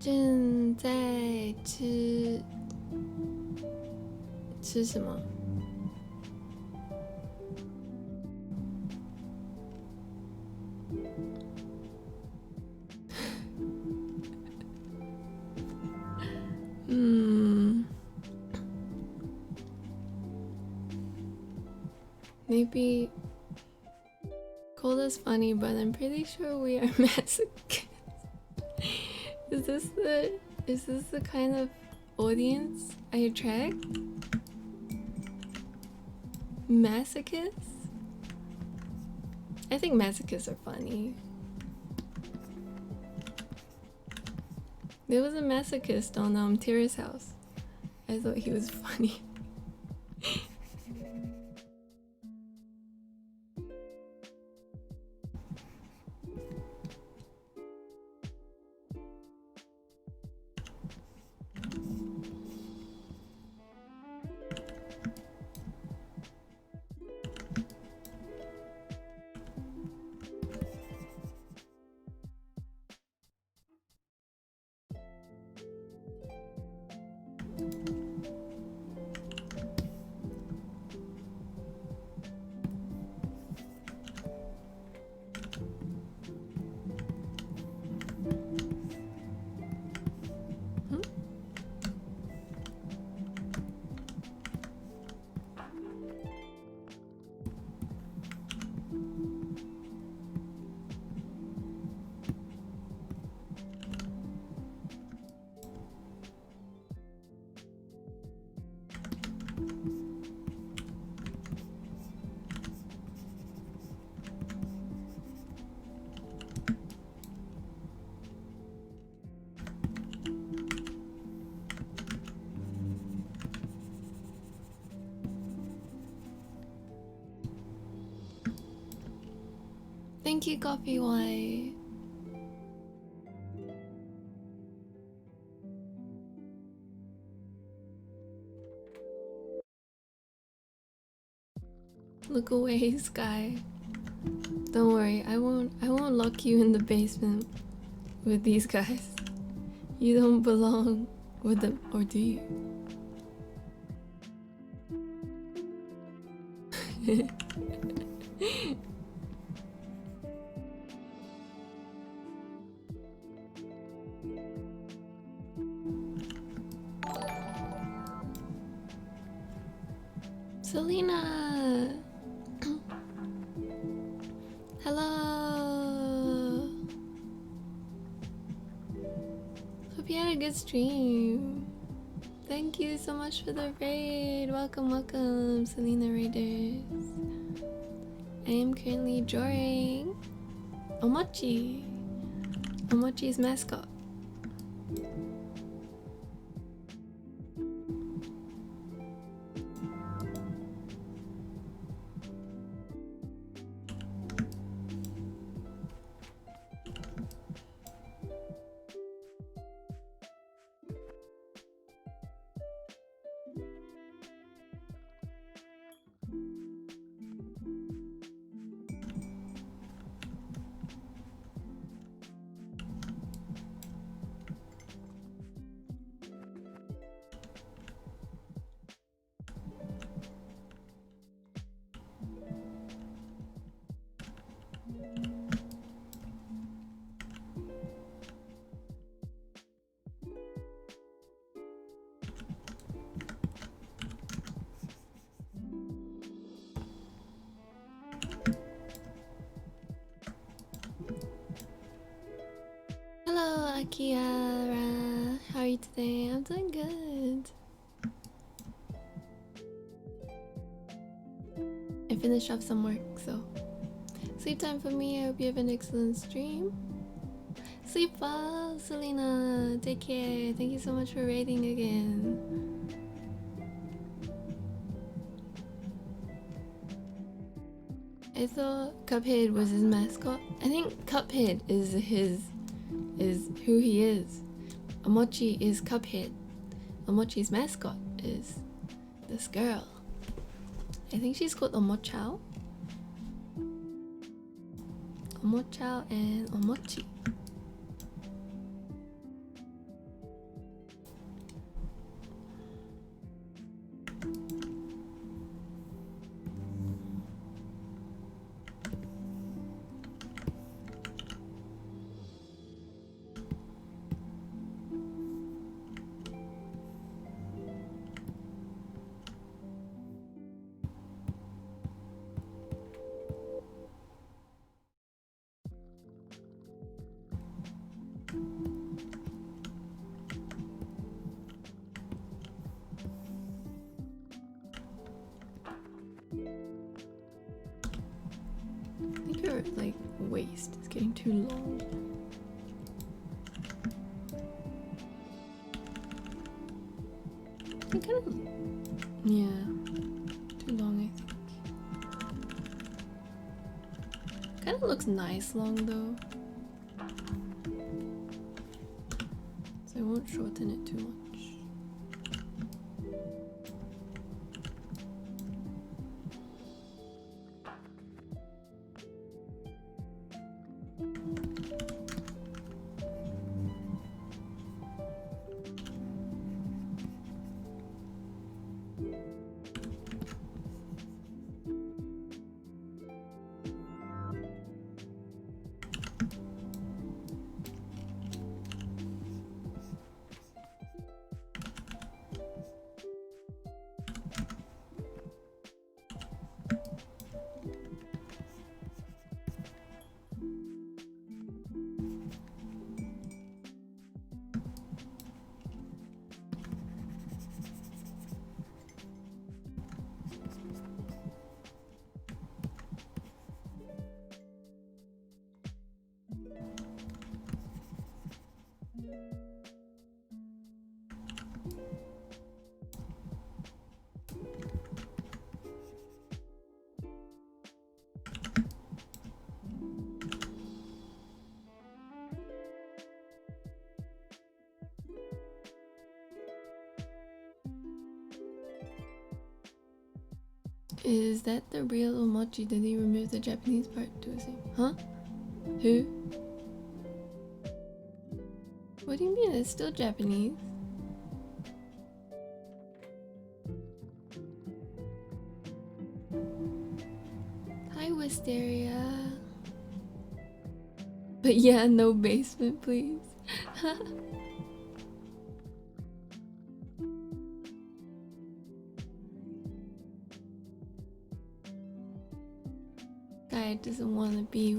[SPEAKER 1] 正在吃什么？Maybe cold is funny, but I'm pretty sure we are masochists. Is this the kind of audience I attract? Masochists? I think masochists are funny. There was a masochist on Tira's house. I thought he was funny. Thank you, Coffee White. Look away, Sky. Don't worry, I won't lock you in the basement with these guys. You don't belong with them, or do you? Selena! Hello! Hope you had a good stream. Thank you so much for the raid. Welcome, welcome, Selena Raiders. I am currently drawing Omochi. Omochi's mascot. Hello, Akiara. How are you today? I'm doing good. I finished off some work, so sleep time for me. I hope you have an excellent stream. Sleep well, Selena. Take care. Thank you so much for raiding again. I thought Cuphead was his mascot. I think Cuphead is who he is. Omochi is Cuphead. Omochi's mascot is this girl. I think she's called Omochao. Omochao and Omochi. like waist. It's getting too long. I kind of, yeah, too long I think. Kind of looks nice long though, so I won't shorten it too much. Is that the real Omochi? Did he remove the Japanese part to his name? Huh? Who? What do you mean? It's still Japanese. Hi, Wisteria. But yeah, no basement, please. Guy doesn't want to be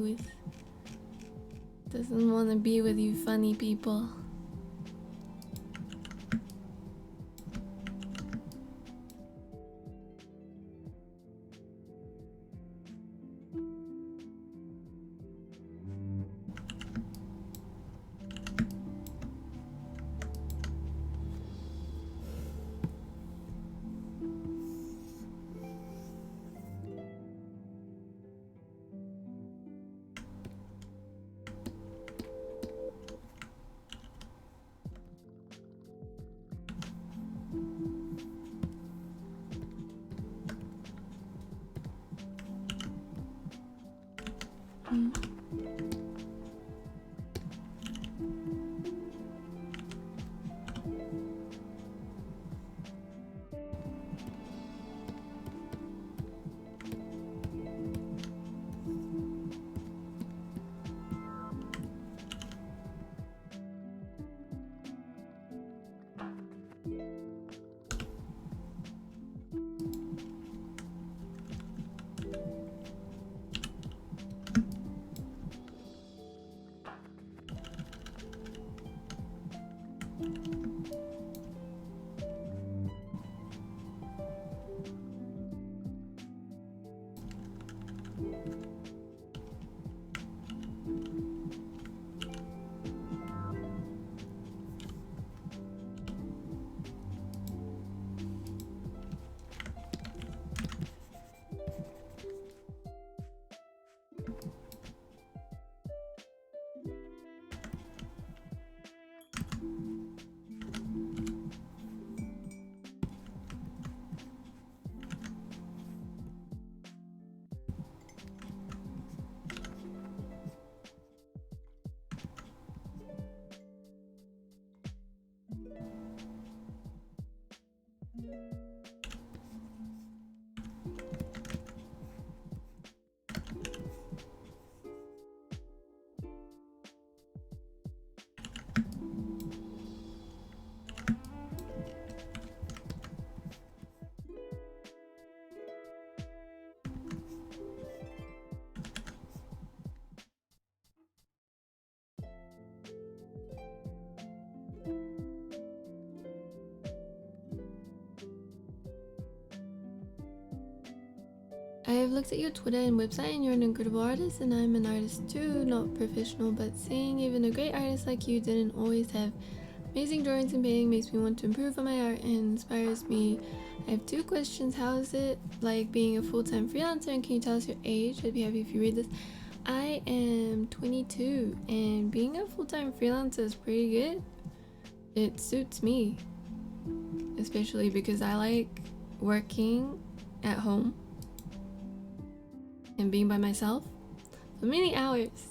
[SPEAKER 1] with you funny people. I have looked at your Twitter and website, and you're an incredible artist, and I'm an artist too, not professional, but seeing even a great artist like you didn't always have amazing drawings and painting makes me want to improve on my art and inspires me. I have 2 questions. How is it like being a full-time freelancer, and can you tell us your age? I'd be happy if you read this. I am 22, and being a full-time freelancer is pretty good. It suits me, especially because I like working at home and being by myself for many hours.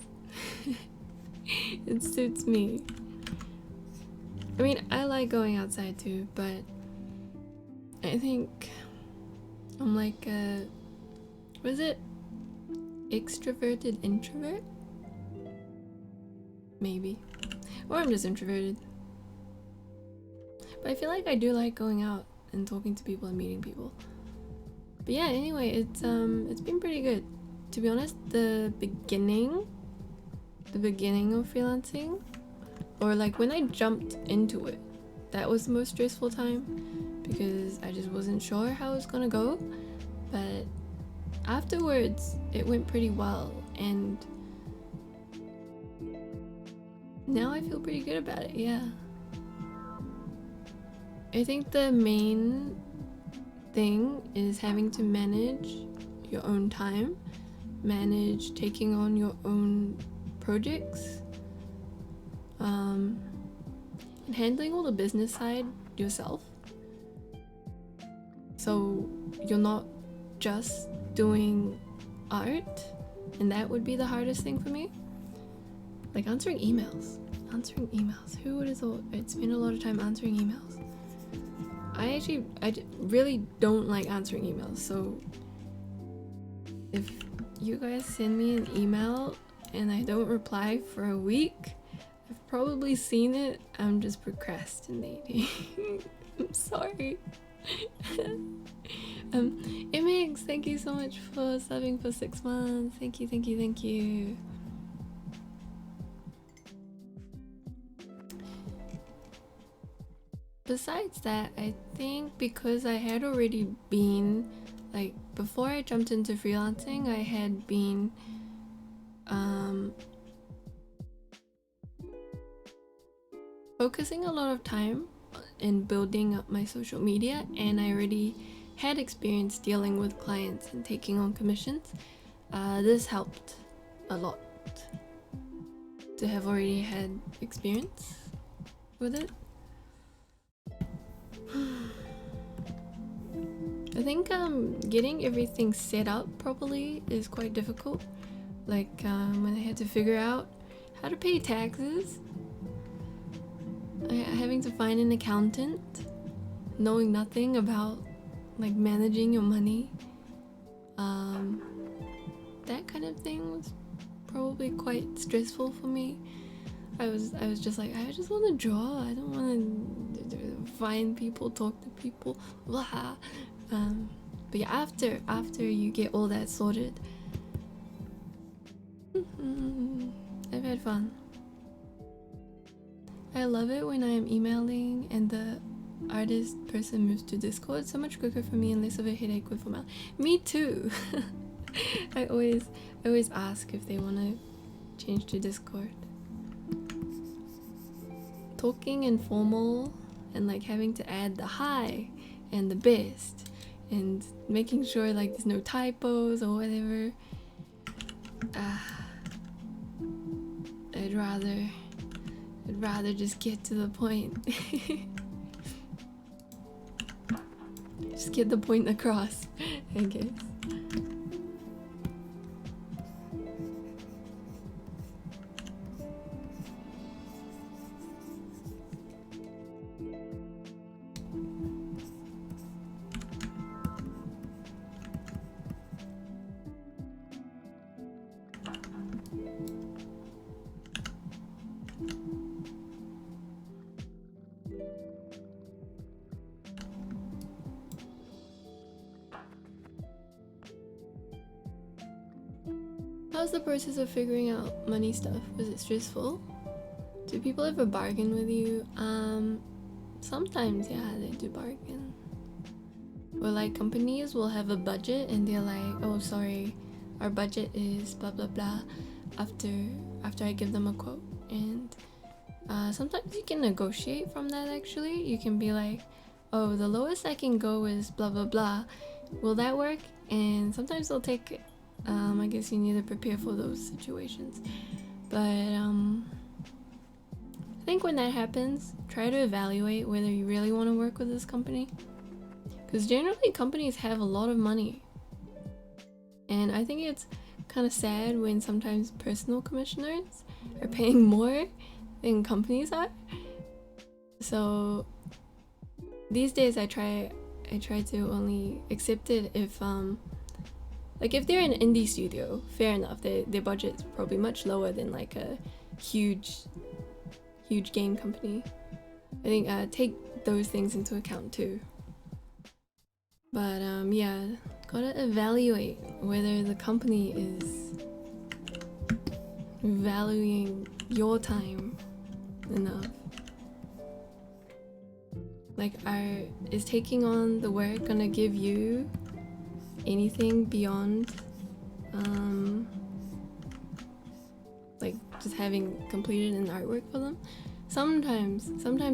[SPEAKER 1] It suits me. I mean, I like going outside too, but I think I'm like a, what is it? Extroverted introvert? Maybe. Or I'm just introverted. But I feel like I do like going out and talking to people and meeting people. But yeah, anyway, it's been pretty good. To be honest, the beginning of freelancing, or like when I jumped into it, that was the most stressful time because I just wasn't sure how it was gonna go. But afterwards, it went pretty well, and now I feel pretty good about it. Yeah, I think the main thing is having to manage your own time, manage taking on your own projects, and handling all the business side yourself, so you're not just doing art. And that would be the hardest thing for me, like answering emails. Who would have thought I'd spend a lot of time answering emails? I really don't like answering emails, so if you guys send me an email and I don't reply for a week, I've probably seen it. I'm just procrastinating. I'm sorry. MX, thank you so much for subbing for 6 months. Thank you. Besides that, I think because I had already been, like, before I jumped into freelancing, I had been focusing a lot of time in building up my social media, and I already had experience dealing with clients and taking on commissions. This helped a lot to have already had experience with it. I think getting everything set up properly is quite difficult. Like when I had to figure out how to pay taxes, having to find an accountant, knowing nothing about like managing your money, that kind of thing was probably quite stressful for me. I was just like, I just want to draw. I don't want to find people, talk to people, blah. But yeah, after you get all that sorted, I've had fun. I love it when I am emailing and the artist person moves to Discord. So much quicker for me and less of a headache with formality. Me too. I always ask if they want to change to Discord. Talking informal and like having to add the hi and the best and making sure like there's no typos or whatever. I'd rather just get to the point. Just get the point across, I guess. How's the process of figuring out money stuff? Was it stressful? Do people ever bargain with you? Sometimes, yeah, they do bargain. Or like companies will have a budget and they're like, oh sorry, our budget is blah blah blah, after I give them a quote. And sometimes you can negotiate from that. Actually, you can be like, oh, the lowest I can go is blah blah blah, will that work? And sometimes they'll take it. I guess you need to prepare for those situations. But I think when that happens, try to evaluate whether you really want to work with this company, because generally companies have a lot of money, and I think it's kind of sad when sometimes personal commissioners are paying more than companies are. So these days I try to only accept it if like if they're an indie studio, fair enough, their budget's probably much lower than like a huge game company. I think take those things into account too. But yeah, gotta evaluate whether the company is valuing your time enough. Like, is taking on the work gonna give you anything beyond like just having completed an artwork for them? Sometimes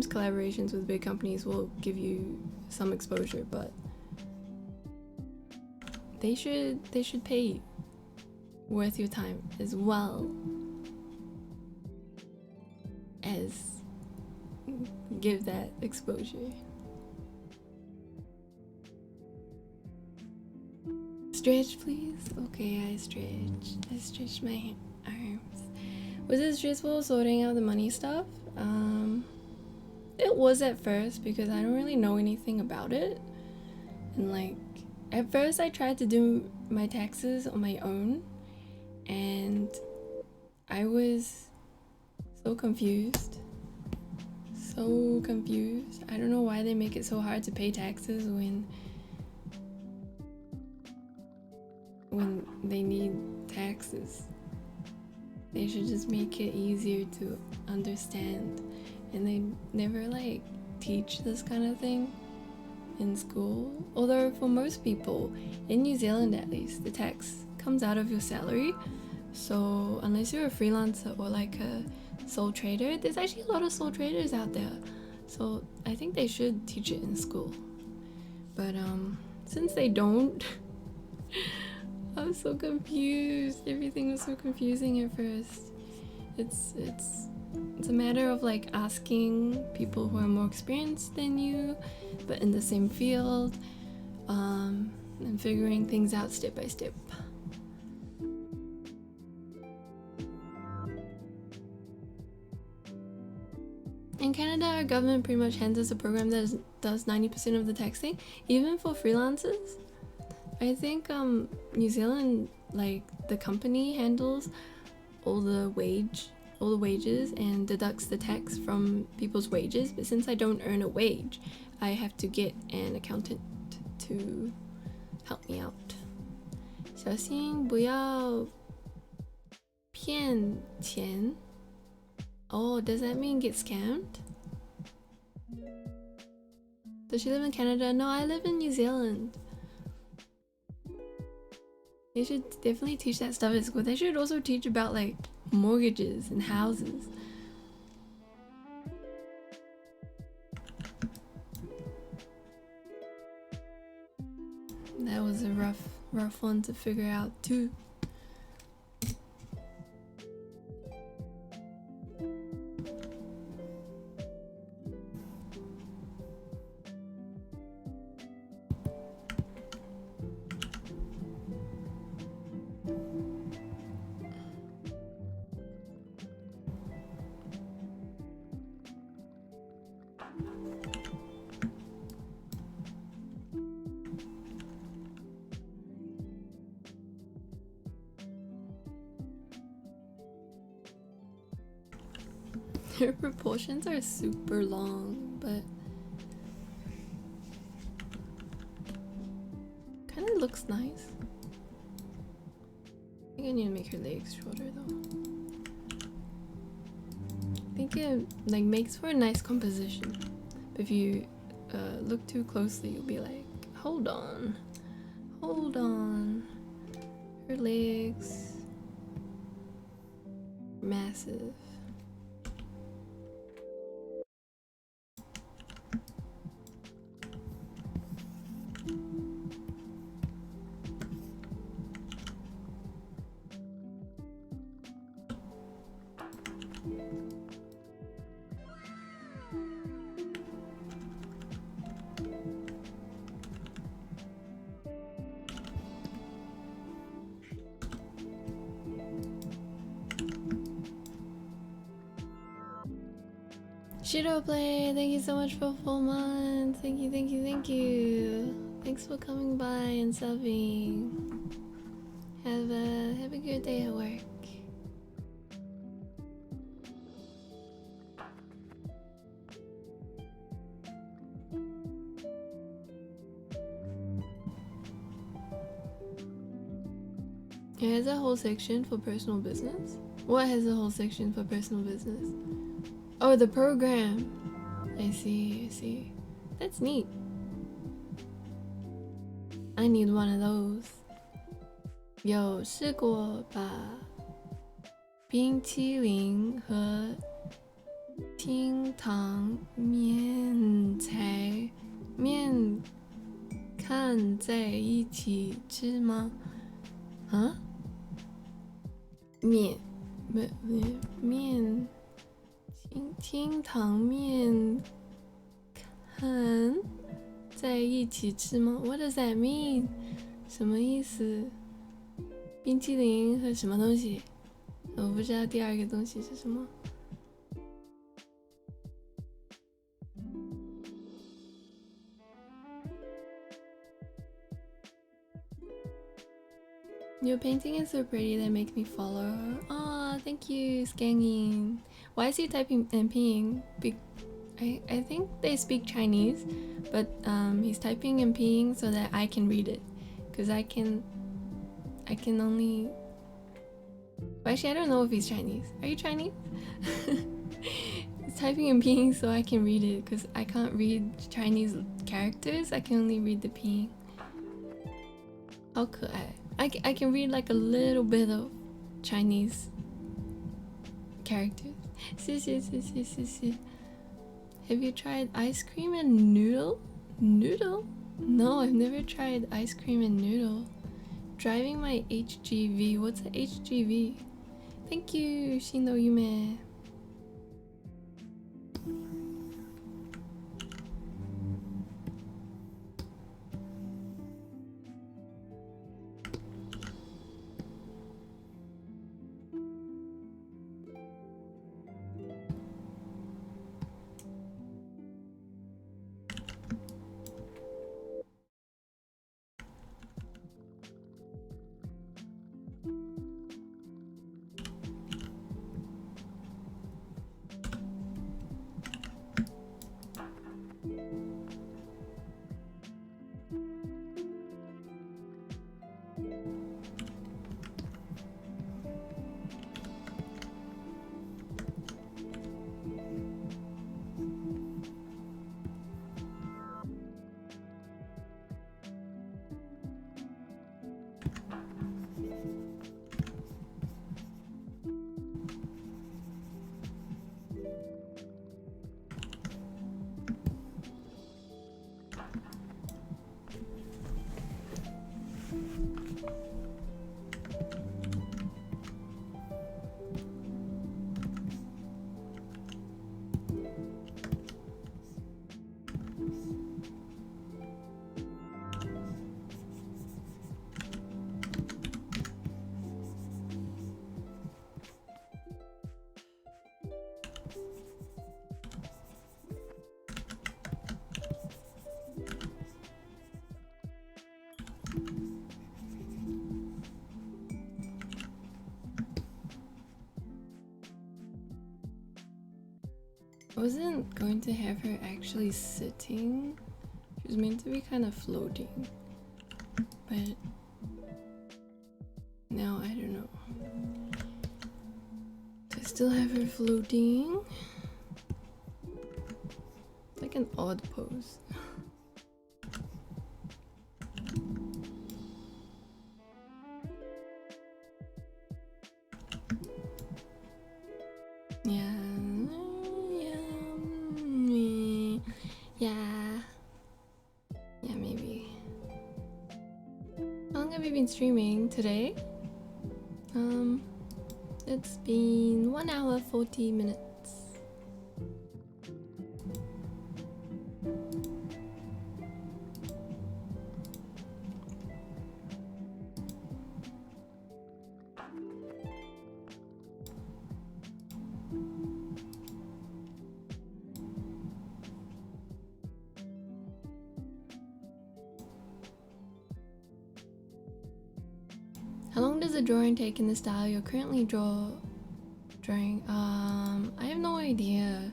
[SPEAKER 1] collaborations with big companies will give you some exposure, but they should pay you worth your time as well as give that exposure. Stretch, please. Okay, I stretched my arms. Was it stressful sorting out the money stuff? It was at first, because I don't really know anything about it, and like at first I tried to do my taxes on my own, and I was so confused. I don't know why they make it so hard to pay taxes when they need taxes. They should just make it easier to understand, and they never like teach this kind of thing in school. Although for most people, in New Zealand at least, the tax comes out of your salary. So unless you're a freelancer or like a sole trader, there's actually a lot of sole traders out there. So I think they should teach it in school. But since they don't, I was so confused. Everything was so confusing at first. It's a matter of like asking people who are more experienced than you, but in the same field, and figuring things out step by step. In Canada, our government pretty much hands us a program that does 90% of the taxing, even for freelancers. I think New Zealand, like the company handles all the wages and deducts the tax from people's wages, but since I don't earn a wage, I have to get an accountant to help me out. 小心不要骗钱. Oh, does that mean get scammed? Does she live in Canada? No, I live in New Zealand. They should definitely teach that stuff at school. They should also teach about like mortgages and houses. That was a rough one to figure out too. Their proportions are super long, but kind of looks nice. I think I need to make her legs shorter though. I think it makes for a nice composition. But if you look too closely, you'll be like, Hold on. Hold on. Her legs. Massive. Shido Play, thank you so much for 4 months. Thank you, thank you, thank you. Thanks for coming by and subbing. Have a good day at work. It has a whole section for personal business. What has a whole section for personal business? Oh, the program. I see, I see. That's neat. I need one of those. 有试过把冰淇淋和厅堂面看在一起吃吗？啊？面厅堂面看在一起吃吗 ？What does that mean？ 什么意思？冰淇淋和什么东西？我不知道第二个东西是什么。Your painting is so pretty that makes me follow. Aw, thank you, Skangin. Why is he typing and peeing? I think they speak Chinese, but he's typing and peeing so that I can read it. Cause I can only... Actually, I don't know if he's Chinese. Are you Chinese? He's typing and peeing so I can read it. Cause I can't read Chinese characters. I can only read the peeing. How could I can read like a little bit of Chinese characters. Have you tried ice cream and noodle? Noodle? No, I've never tried ice cream and noodle. Driving my HGV. What's a HGV? Thank you, Shino Yume. I wasn't going to have her actually sitting. She was meant to be kind of floating. But now I don't know. Do I still have her floating? It's like an odd pose. long have you been streaming today? It's been 1 hour 40 minutes. How long does a drawing take in the style you're currently drawing? I have no idea.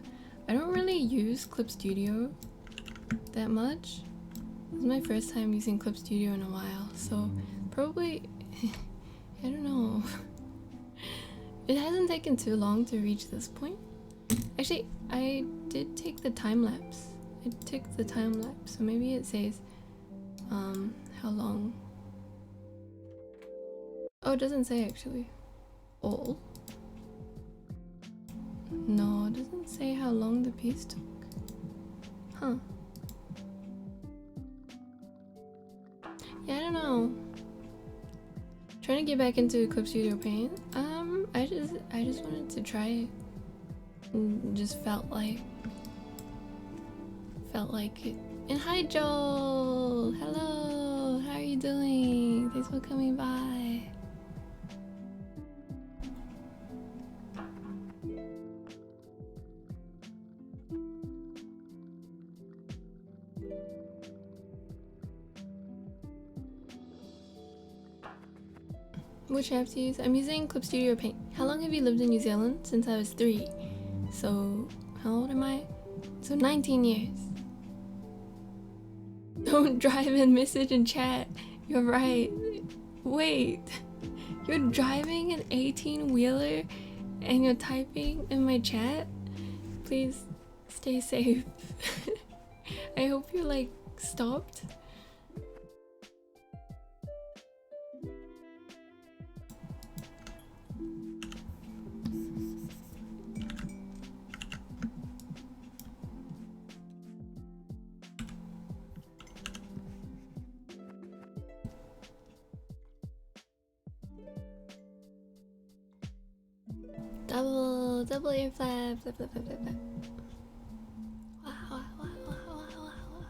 [SPEAKER 1] I don't really use Clip Studio that much. This is my first time using Clip Studio in a while, so probably I don't know. It hasn't taken too long to reach this point. Actually, I did take the time lapse. I took the time lapse, so maybe it says how long. Oh, it doesn't say actually. All? No, it doesn't say how long the piece took. Huh. Yeah, I don't know. Trying to get back into Clip Studio Paint. I just wanted to try it. And just felt like it. And hi Joel! Hello! How are you doing? Thanks for coming by. Which app to use? I'm using Clip Studio Paint. How long have you lived in New Zealand? Since I was 3. So, how old am I? So 19 years. Don't drive and message and chat. You're right. Wait. You're driving an 18-wheeler and you're typing in my chat? Please stay safe. I hope you're like stopped. Double ear flap, flap, flap, flap, flap, flap. Wow, wow, wow, wow, wow, wow.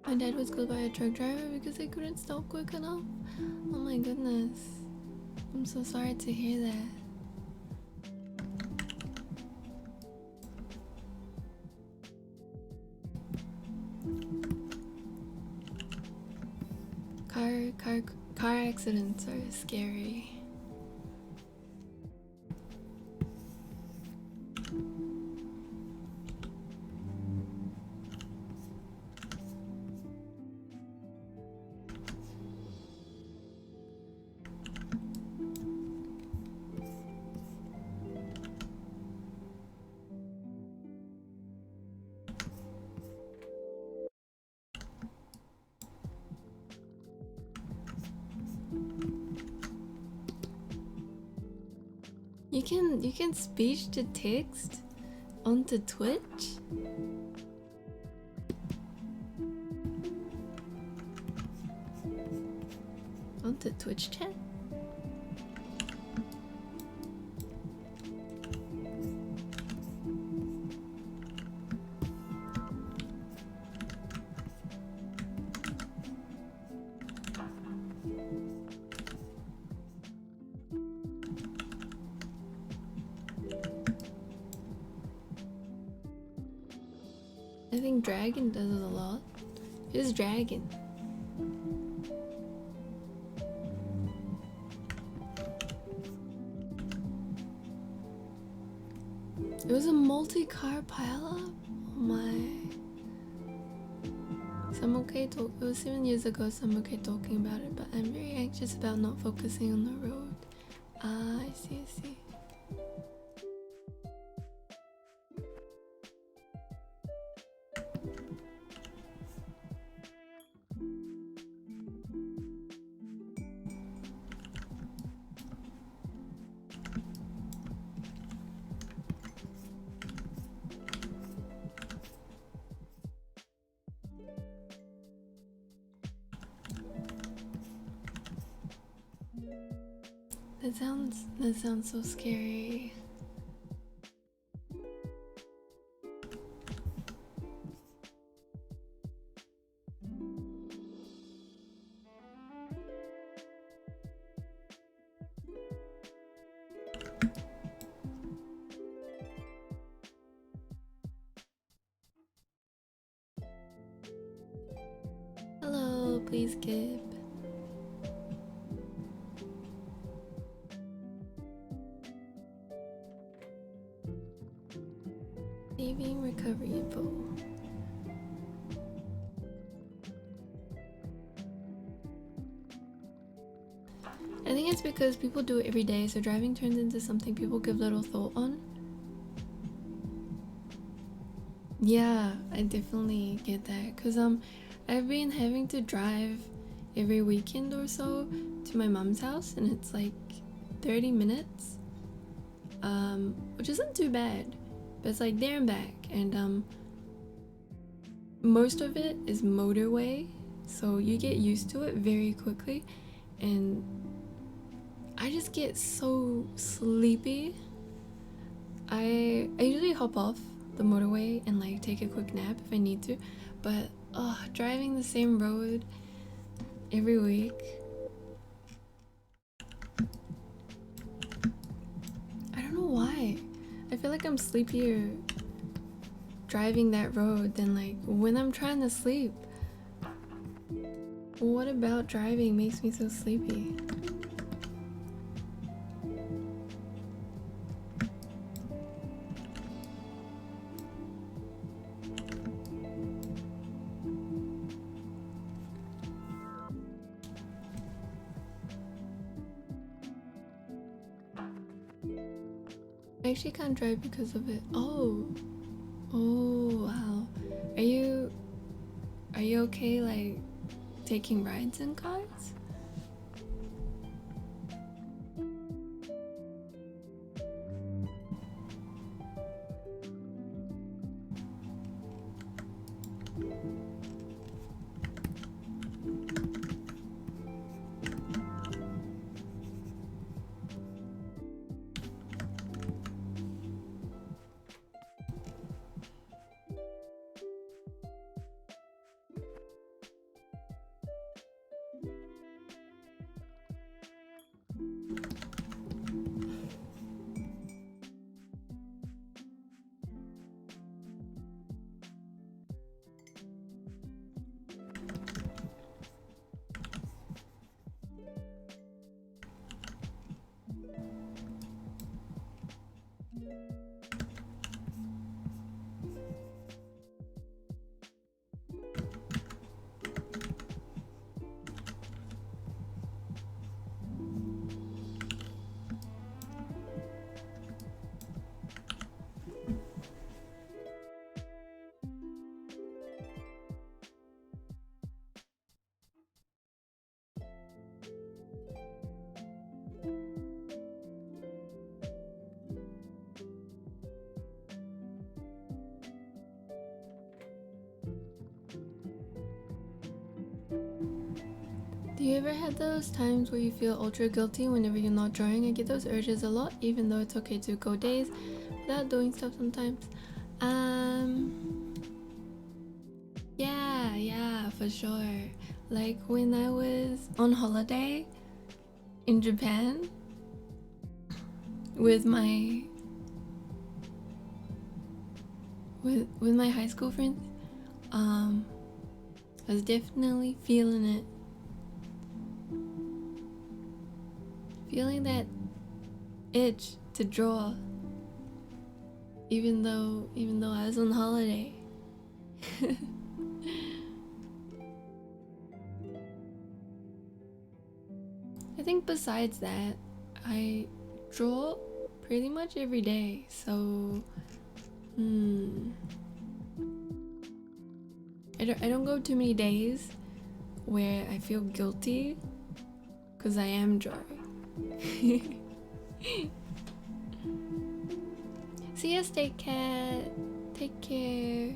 [SPEAKER 1] My dad was killed by a truck driver because they couldn't stop quick enough. Oh my goodness. I'm so sorry to hear that. Car accidents are scary. You can speech to text onto Twitch? Onto Twitch chat? I think Dragon does it a lot. Who's Dragon? It was a multi-car pileup. Oh my. So I'm okay it was 7 years ago, so I'm okay talking about it, but I'm very anxious about not focusing on the road. Ah, I see, I see. That sounds so scary. Hello, please skip. Saving recovery info. I think it's because people do it every day, so driving turns into something people give little thought on. Yeah, I definitely get that, because I've been having to drive every weekend or so to my mom's house, and it's like 30 minutes, which isn't too bad, but it's like there and back, and most of it is motorway, so you get used to it very quickly, and I just get so sleepy. I usually hop off the motorway and like take a quick nap if I need to, but driving the same road every week, I don't know why. I feel like I'm sleepier driving that road than like when I'm trying to sleep. What about driving makes me so sleepy? I actually can't drive because of it. Oh wow. Are you okay like taking rides in cars? Do you ever have those times where you feel ultra guilty whenever you're not drawing? I get those urges a lot, even though it's okay to go days without doing stuff sometimes. Yeah, for sure. Like when I was on holiday in Japan with my high school friends, I was definitely feeling it. Feeling that itch to draw. even though I was on holiday. I think besides that, I draw pretty much every day, so I don't go too many days where I feel guilty because I am drawing. See ya, Stay Cat. Take care.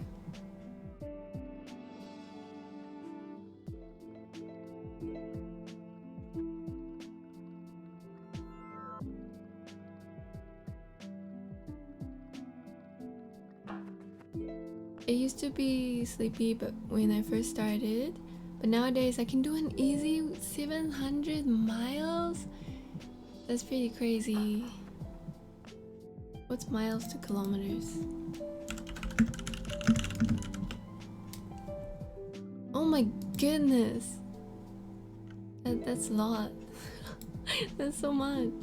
[SPEAKER 1] I used to be sleepy but when I first started, but nowadays I can do an easy 700 miles. That's pretty crazy. What's miles to kilometers? Oh my goodness. That's a lot. That's so much.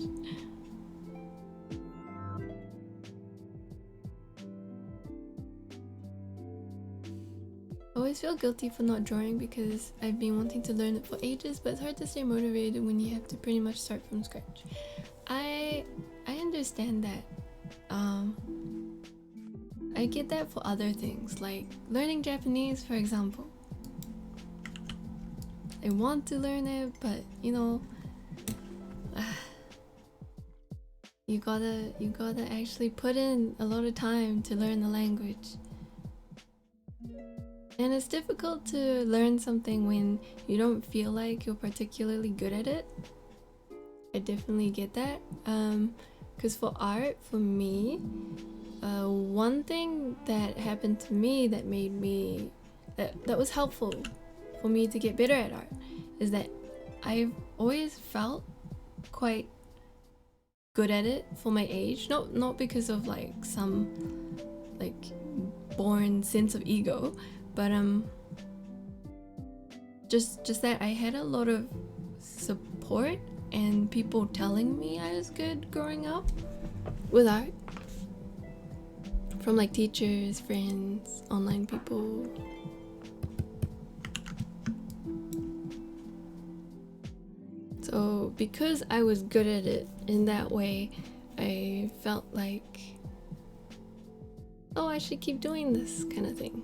[SPEAKER 1] I always feel guilty for not drawing because I've been wanting to learn it for ages, but it's hard to stay motivated when you have to pretty much start from scratch. I understand that. I get that for other things, like learning Japanese, for example. I want to learn it, but you know, you gotta actually put in a lot of time to learn the language. And it's difficult to learn something when you don't feel like you're particularly good at it. I definitely get that. Because for art, for me, one thing that happened to me that made me that was helpful for me to get better at art is that I've always felt quite good at it for my age. Not because of like some like born sense of ego, but just that I had a lot of support and people telling me I was good growing up with art, from like teachers, friends, online people. So because I was good at it in that way, I felt like, oh, I should keep doing this kind of thing.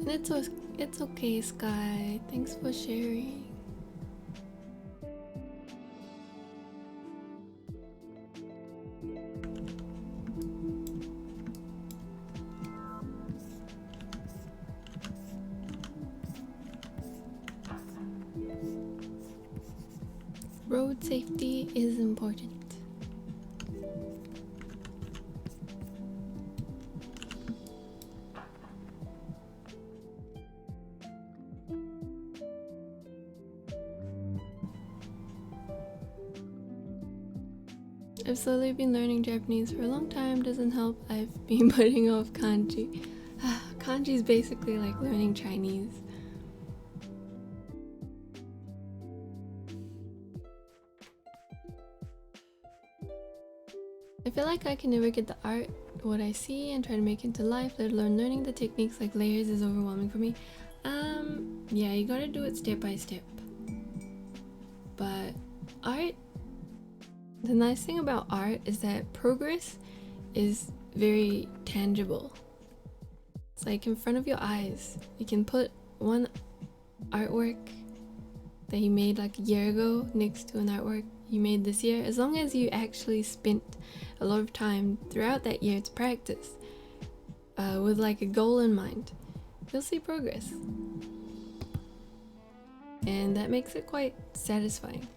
[SPEAKER 1] And it's okay, Sky. Thanks for sharing. Road safety is important. I've slowly been learning Japanese for a long time. Doesn't help I've been putting off kanji. Kanji is basically like learning Chinese. I feel like I can never get the art, what I see, and try to make it into life, let alone learning the techniques like layers is overwhelming for me. Yeah, you gotta do it step by step. But art, the nice thing about art is that progress is very tangible. It's like in front of your eyes. You can put one artwork that you made like a year ago next to an artwork you made this year, as long as you actually spent a lot of time throughout that year to practice. with like a goal in mind, you'll see progress. And that makes it quite satisfying.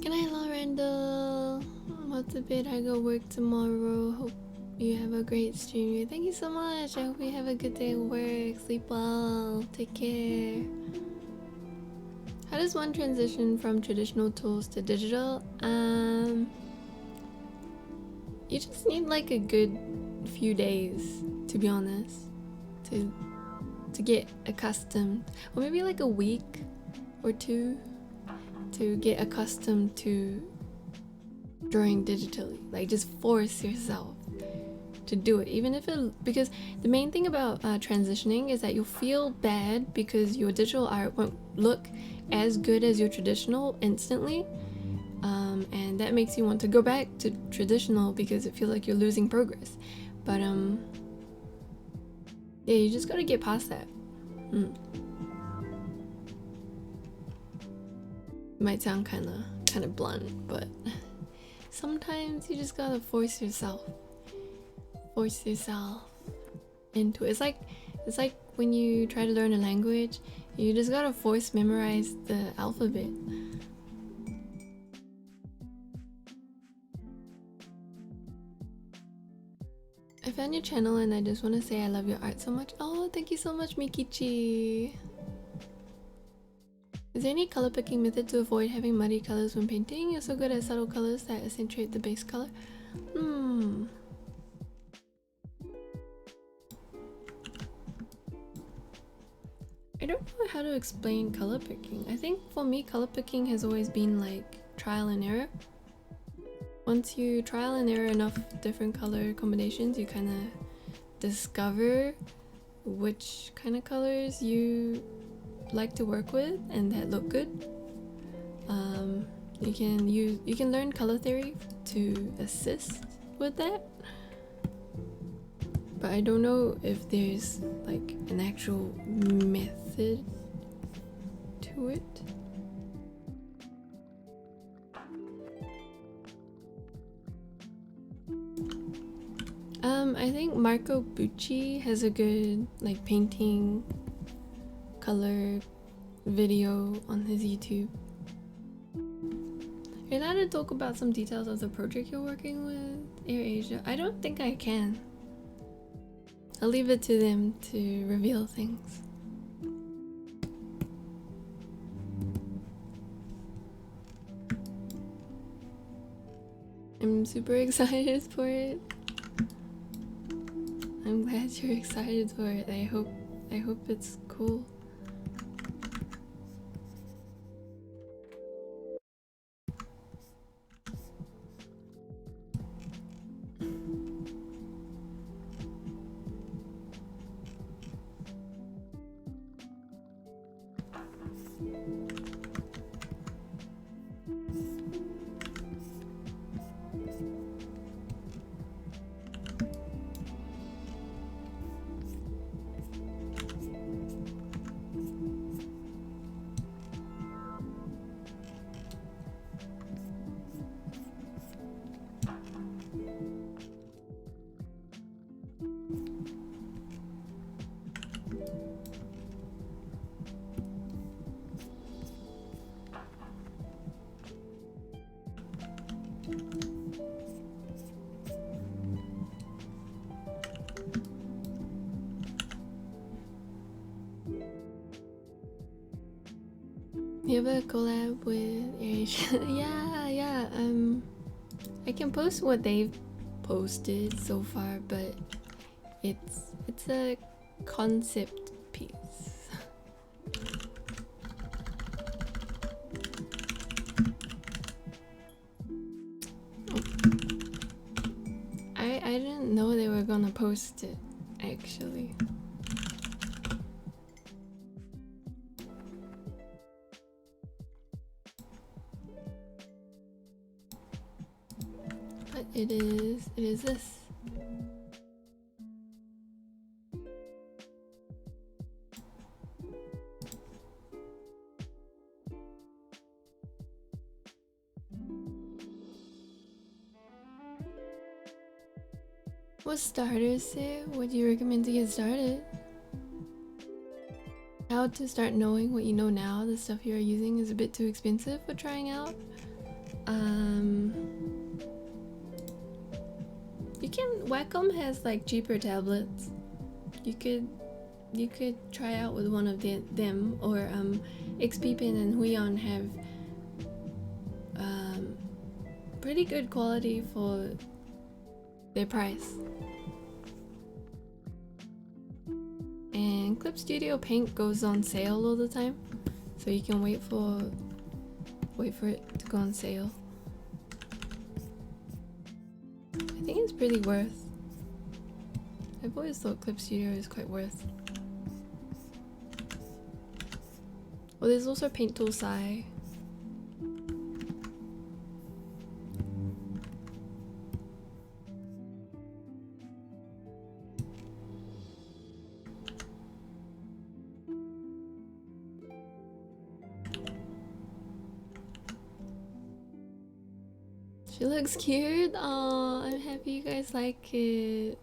[SPEAKER 1] Good night, Lorendo. I'm about to bed. I go work tomorrow. Hope you have a great stream. Thank you so much. I hope you have a good day at work. Sleep well. Take care. How does one transition from traditional tools to digital? You just need like a good few days, to be honest, to get accustomed, or maybe like a week or two to get accustomed to drawing digitally. Like, just force yourself to do it, even if it, because the main thing about transitioning is that you'll feel bad because your digital art won't look as good as your traditional instantly, and that makes you want to go back to traditional because it feels like you're losing progress. But yeah, you just gotta get past that. Might sound kind of blunt, but sometimes you just gotta force yourself into it. It's like when you try to learn a language, you just gotta force memorize the alphabet. I found your channel and I just want to say I love your art so much. Oh, thank you so much, Mikichi. Is there any color picking method to avoid having muddy colors when painting? You're so good at subtle colors that accentuate the base color. I don't know how to explain color picking. I think for me, color picking has always been like trial and error. Once you trial and error enough different color combinations, you kind of discover which kind of colors you like to work with and that look good. You can learn color theory to assist with that, but I don't know if there's like an actual method to it. I think Marco Bucci has a good like painting color video on his YouTube. Are you allowed to talk about some details of the project you're working with, AirAsia? I don't think I can. I'll leave it to them to reveal things. I'm super excited for it. I'm glad you're excited for it. I hope it's cool. You have a collab with Asia? yeah. I can post what they've posted so far, but it's a concept piece. I didn't know they were gonna post it, actually. But it is this. What starters say? What do you recommend to get started? How to start knowing what you know now. The stuff you are using is a bit too expensive for trying out. You can Wacom has like cheaper tablets. You could try out with one of them, or XPPen and Huion have pretty good quality for their price. And Clip Studio Paint goes on sale all the time, so you can wait for it to go on sale. I think it's pretty worth. I've always thought Clip Studio is quite worth. Well, there's also Paint Tool Sai. She looks cute. Oh, I'm happy you guys like it.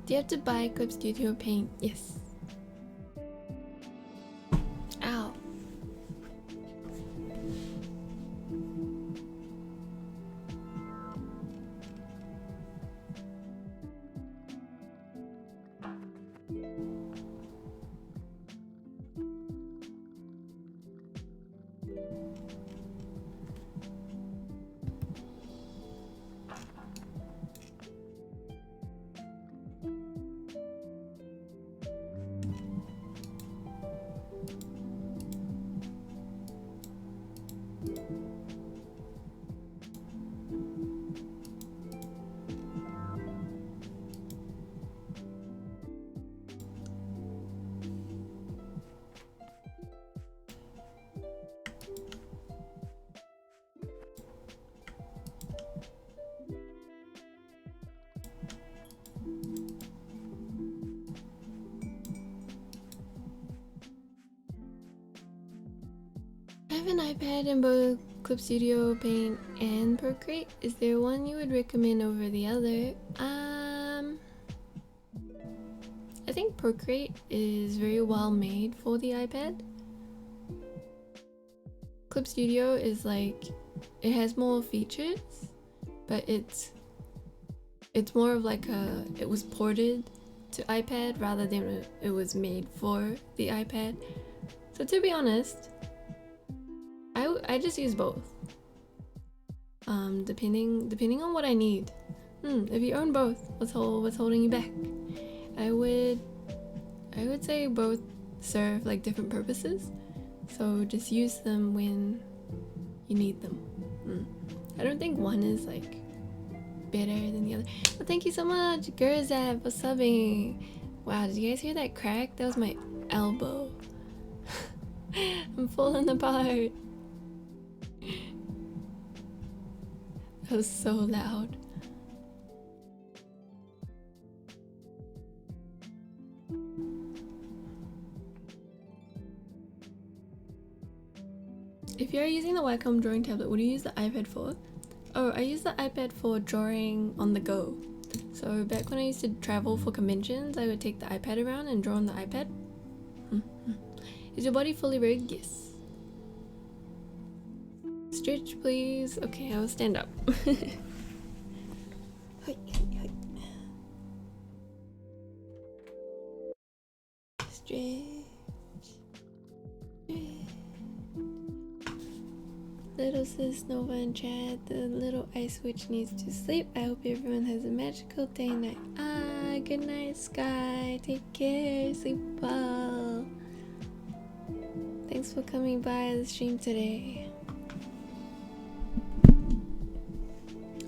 [SPEAKER 1] Do you have to buy Clip Studio Paint? Yes. Ow. I have an iPad in both Clip Studio Paint and Procreate. Is there one you would recommend over the other? I think Procreate is very well made for the iPad. Clip Studio is like, it has more features, but it's more of like it was ported to iPad rather than it was made for the iPad. So to be honest, I just use both. Depending on what I need. If you own both, what's holding you back? I would say both serve like different purposes, so just use them when you need them. I don't think one is like better than the other. But thank you so much, Gurzab, for subbing. Wow, did you guys hear that crack? That was my elbow. I'm falling apart. That was so loud. If you're using the Wacom drawing tablet, what do you use the iPad for? Oh, I use the iPad for drawing on the go. So back when I used to travel for conventions, I would take the iPad around and draw on the iPad. Is your body fully rigged? Yes. Stretch, please. Okay, I will stand up. Stretch. Little sis Nova and Chad, the little ice witch needs to sleep. I hope everyone has a magical day night. Good night, Sky. Take care. Sleep well. Thanks for coming by the stream today.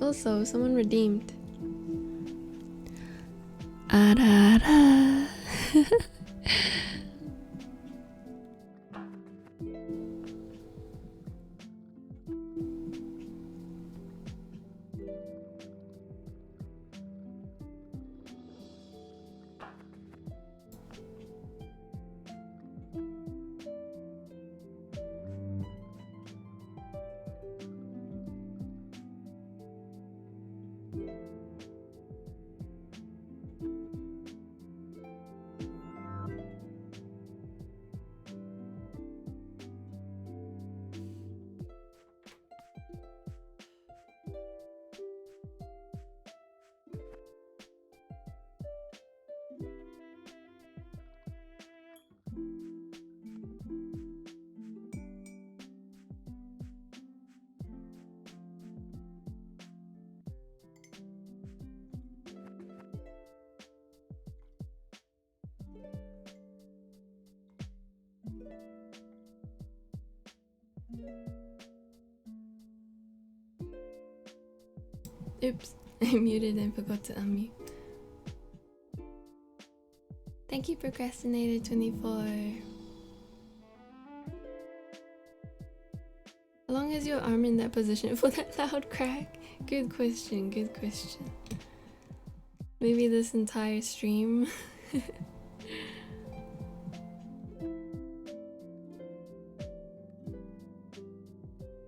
[SPEAKER 1] Also, someone redeemed. Da. Oops, I muted and forgot to unmute. Thank you, Procrastinator24. How long is your arm in that position for that loud crack? Good question, good question. Maybe this entire stream.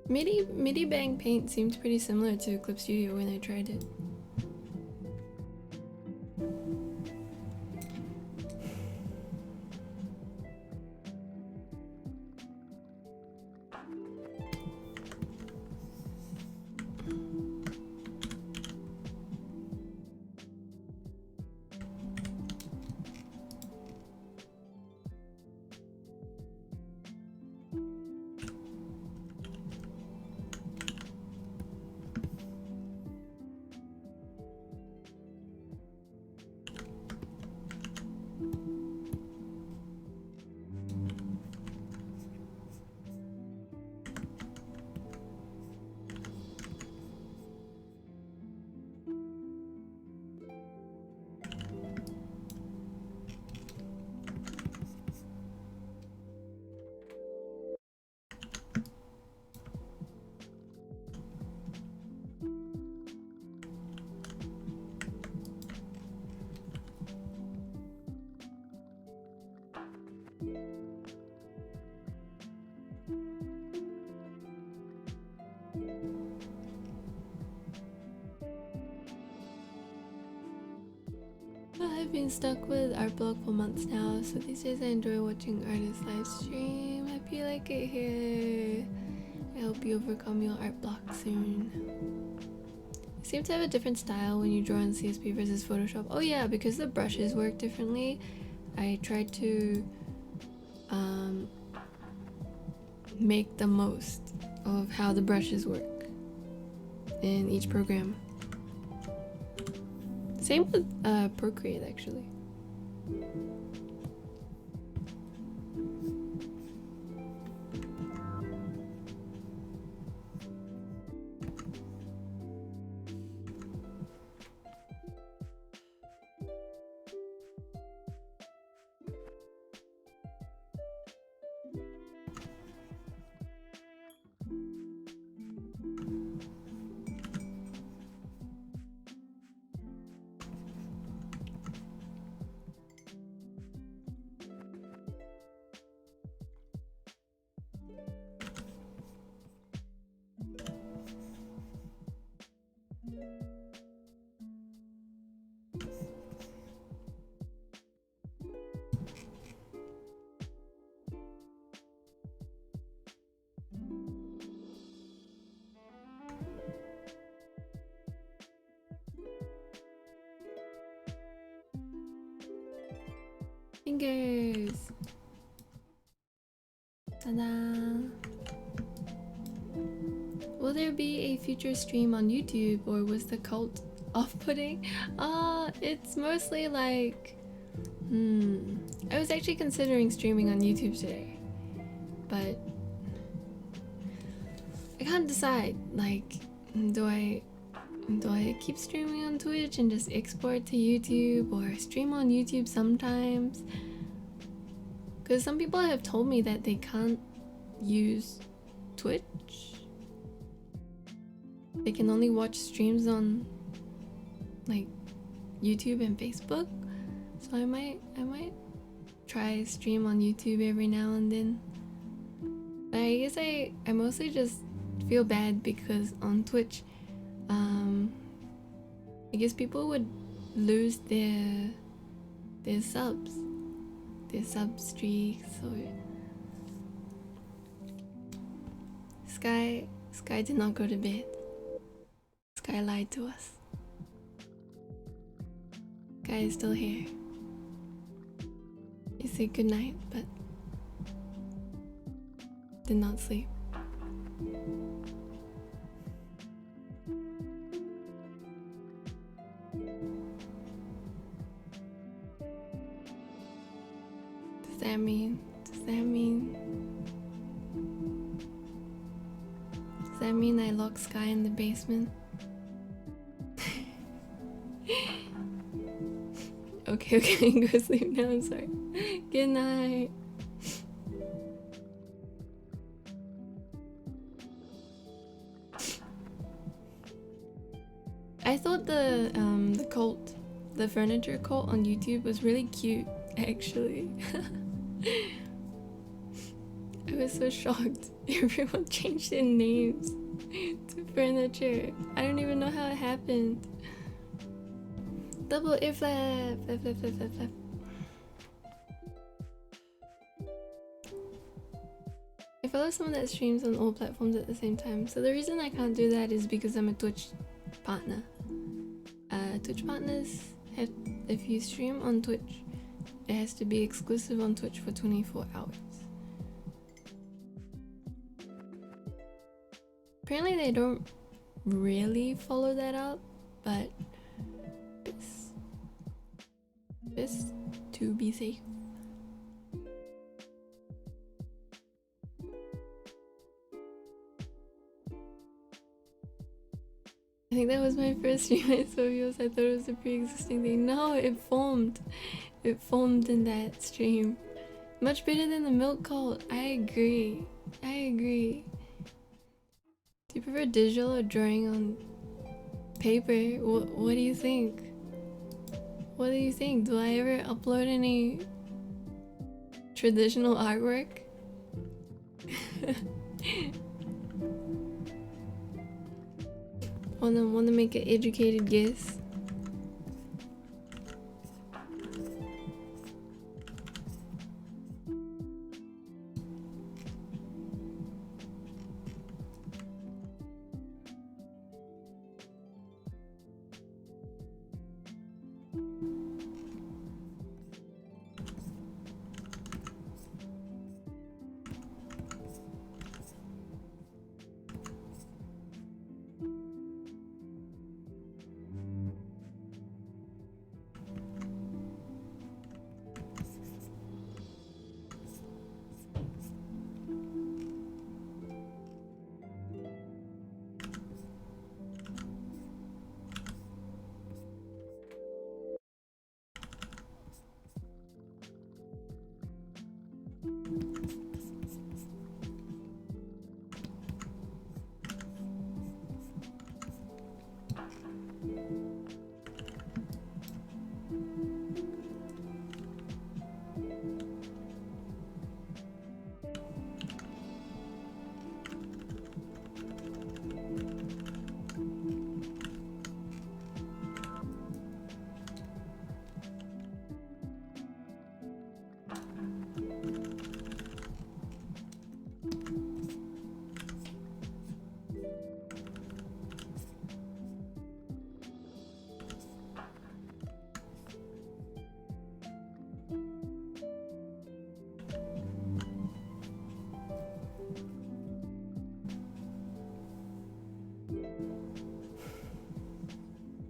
[SPEAKER 1] MIDI Bang Paint seemed pretty similar to Clip Studio when I tried it. I've been stuck with art block for months now, so these days I enjoy watching artists live stream. Happy you like it here. I hope you overcome your art block soon. You seem to have a different style when you draw in CSP versus Photoshop. Oh yeah, because the brushes work differently. I tried to make the most of how the brushes work in each program. Same with Procreate actually. Fingers. Ta-da! Will there be a future stream on YouTube, or was the cult off-putting? It's mostly like... I was actually considering streaming on YouTube today, but I can't decide. Like, do I keep streaming on Twitch and just export to YouTube, or stream on YouTube sometimes? Because some people have told me that they can't use Twitch. They can only watch streams on like YouTube and Facebook. So I might try stream on YouTube every now and then. But I guess I mostly just feel bad because on Twitch, I guess people would lose their subs, their sub streaks, or Sky did not go to bed. Sky lied to us. Sky is still here. He said goodnight, but did not sleep. Does that mean? Does that mean I locked Sky in the basement? Okay, go sleep now, I'm sorry. Good night. I thought the cult, the furniture cult on YouTube was really cute, actually. I was so shocked. Everyone changed their names to furniture. I don't even know how it happened. Double air flap, flap, flap, flap, flap, flap. I follow someone that streams on all platforms at the same time. So the reason I can't do that is because I'm a Twitch partner. Twitch partners have, if you stream on Twitch, it has to be exclusive on Twitch for 24 hours. Apparently they don't really follow that up, but this to be safe. I think that was my first stream I saw yours. I thought it was a pre-existing thing. No, it formed. It formed in that stream. Much better than the milk cult. I agree. Do you prefer digital or drawing on paper? What do you think? What do you think? Do I ever upload any traditional artwork? Wanna make an educated guess?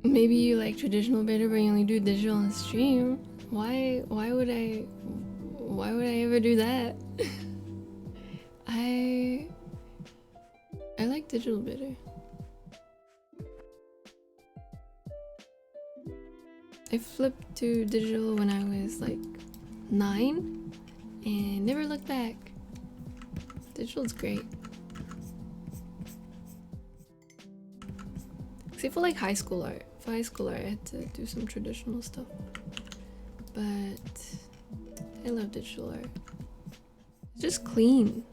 [SPEAKER 1] maybe you like traditional better, but you only do digital on stream. Why would I ever do that? I like digital better. I flipped to digital when I was like 9 and never looked back. Digital's great. Except for like high school art. For high school art I had to do some traditional stuff. But I love digital art. It's just clean.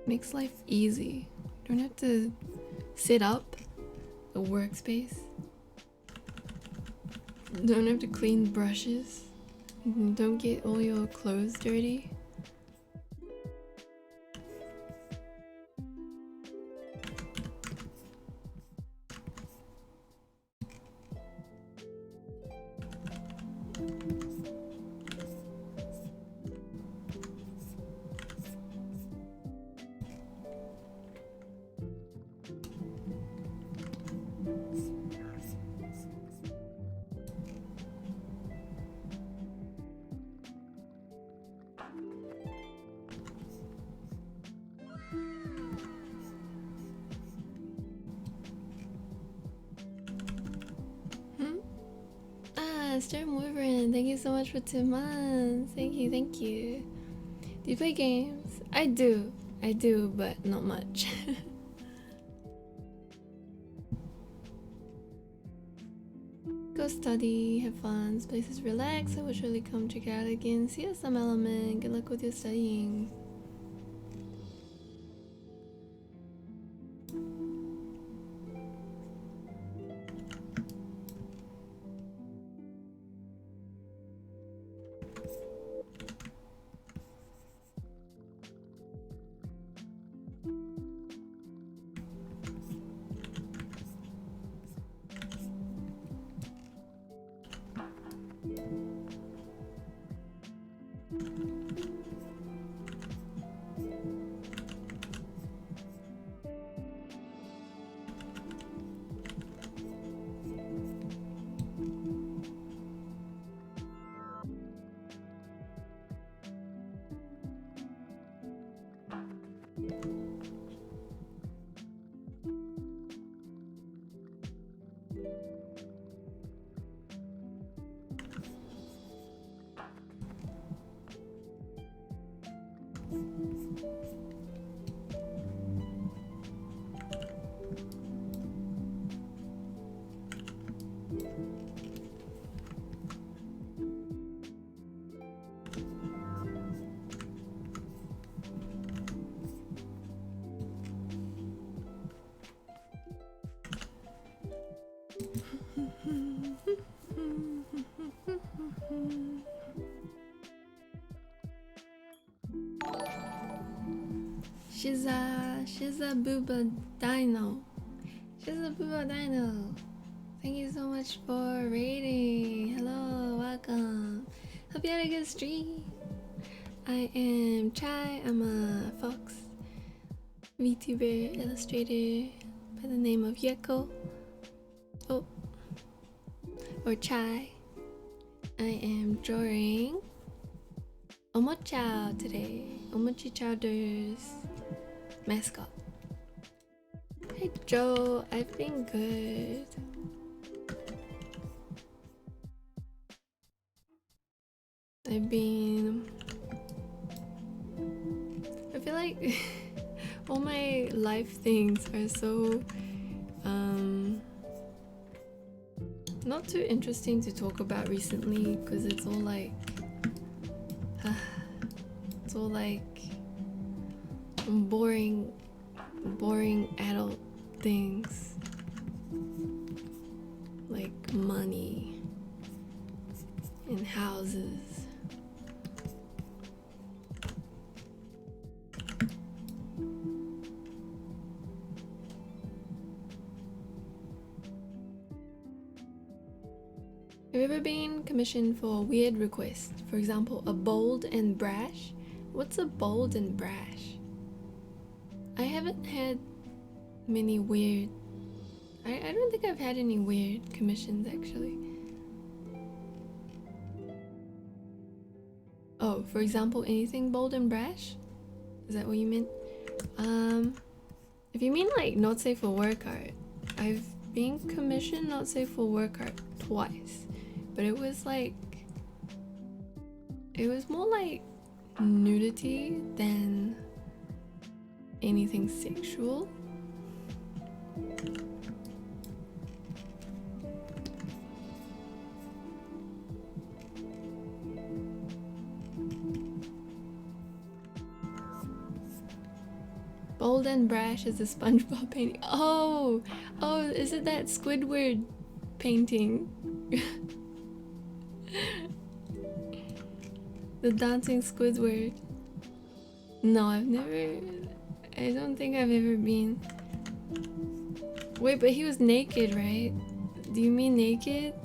[SPEAKER 1] Makes life easy. Don't have to sit up a workspace. Don't have to clean brushes. Don't get all your clothes dirty. Storm Wyvern, thank you so much for 2 months. Thank you. Do you play games? I do, but not much. Go study, have fun, this place is relaxed. I will surely come check it out again. See you at some element. Good luck with your studying. Shiza Booba Dino. Shiza Booba Dino. Thank you so much for raiding. Hello, welcome. Hope you had a good stream. I am Chai. I'm a Fox VTuber illustrator by the name of Yeko. Oh, or Chai. I am drawing Omochao today. Omochi Chowder's mascot. Hey Joe, I've been good. I feel like all my life things are so not too interesting to talk about recently because it's all like boring adult things like money and houses. Have you ever been commissioned for a weird request? For example, a bold and brash? What's a bold and brash? I haven't had many weird I don't think I've had any weird commissions actually. Oh, for example, anything bold and brash? Is that what you meant? If you mean like not safe for work art, I've been commissioned not safe for work art twice, but it was more like nudity than anything sexual. Bold and brash is a SpongeBob painting. Oh, is it that Squidward painting? The dancing Squidward. No, I don't think I've ever been. Wait, but he was naked, right? Do you mean naked?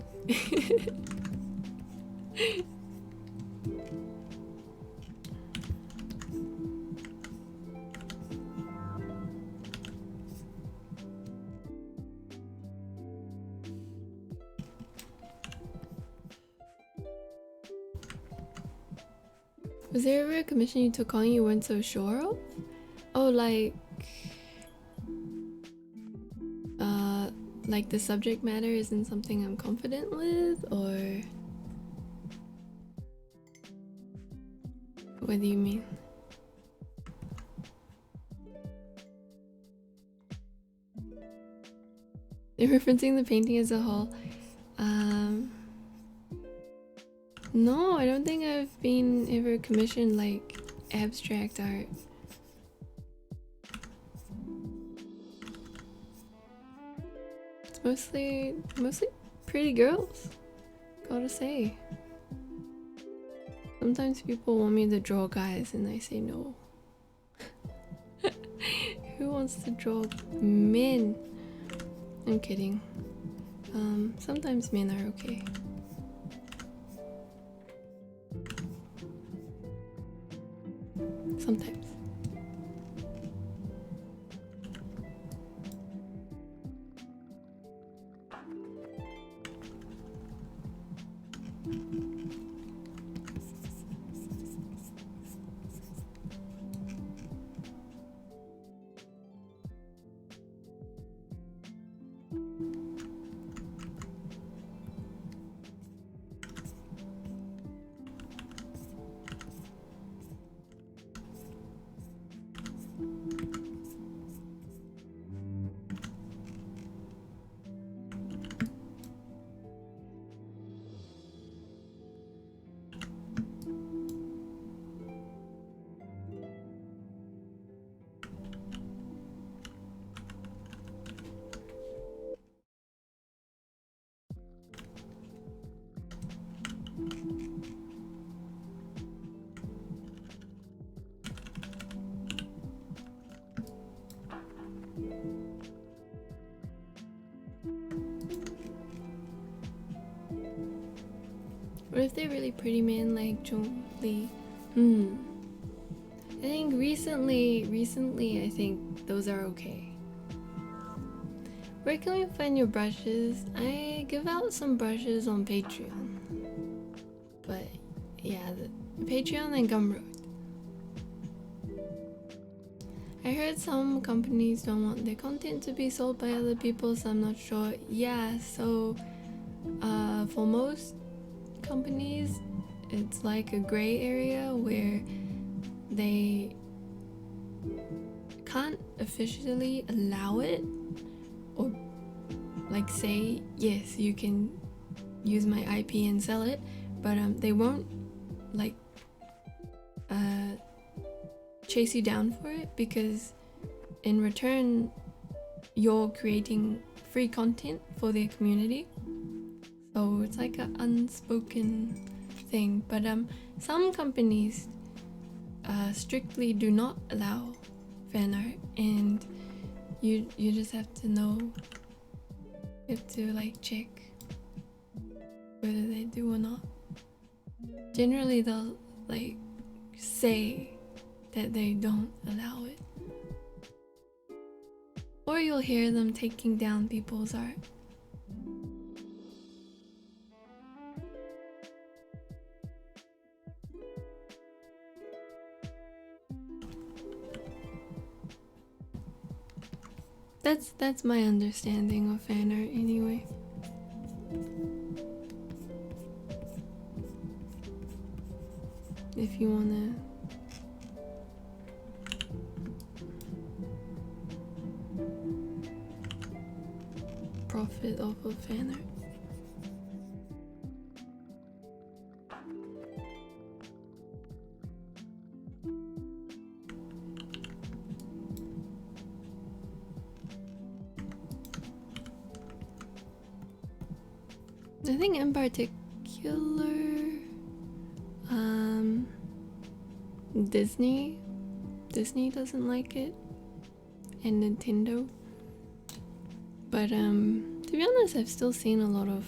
[SPEAKER 1] Was there ever a commission you took on you weren't so sure of? Oh, like the subject matter isn't something I'm confident with, or what do you mean? They're referencing the painting as a whole. No, I don't think I've been ever commissioned like abstract art. It's mostly pretty girls, gotta say. Sometimes people want me to draw guys and I say no. Who wants to draw men? I'm kidding. Sometimes men are okay. Sometimes. What if they're really pretty men like Jung Lee? I think recently I think those are okay. Where can we find your brushes? I give out some brushes on Patreon. But yeah, Patreon and Gumroad. I heard some companies don't want their content to be sold by other people, so I'm not sure. Yeah, so for most companies, it's like a gray area where they can't officially allow it or like say, yes, you can use my IP and sell it, but they won't like chase you down for it, because in return you're creating free content for their community. So it's like an unspoken thing. But some companies strictly do not allow fan art, and you just have to know, you have to like check whether they do or not. Generally they'll like say that they don't allow it, or Or you'll hear them taking down people's art. That's my understanding of fan art anyway. If you wanna profit off of fan art. I think in particular, Disney doesn't like it, and Nintendo. But to be honest, I've still seen a lot of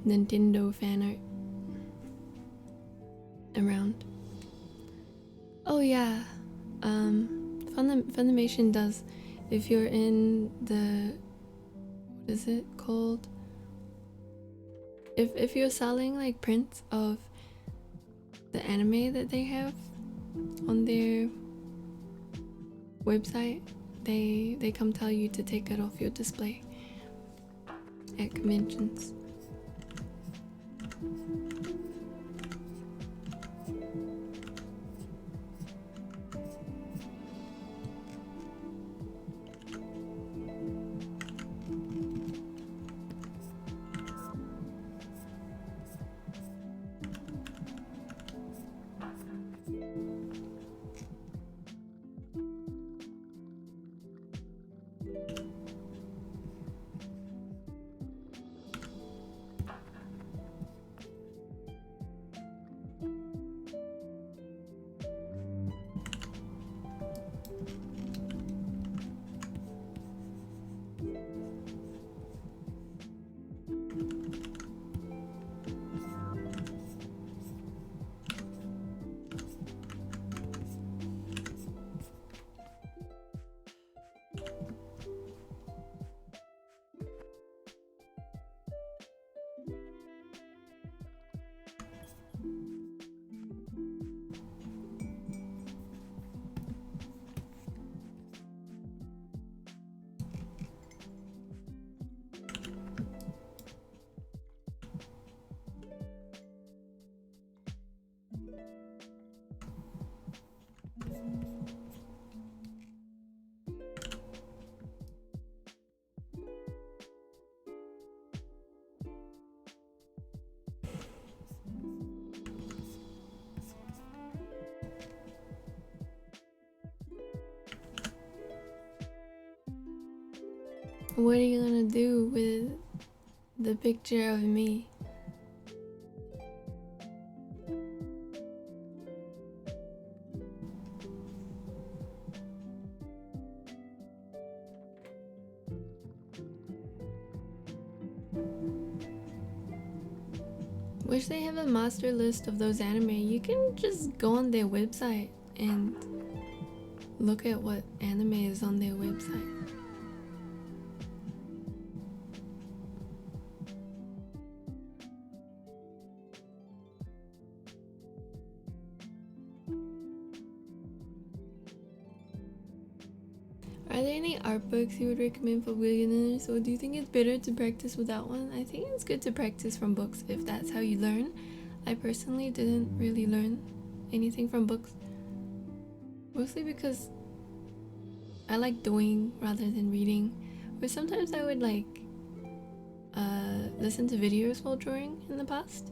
[SPEAKER 1] Nintendo fan art around. Oh yeah, Funimation does. If you're in the, what is it called? If you're selling like prints of the anime that they have on their website, they come tell you to take it off your display at conventions. What are you gonna do with the picture of me? Wish they have a master list of those anime. You can just go on their website and look at what anime is on their website. Are there any art books you would recommend for beginners, or do you think it's better to practice without one? I think it's good to practice from books if that's how you learn. I personally didn't really learn anything from books, mostly because I like doing rather than reading. But sometimes I would like listen to videos while drawing in the past.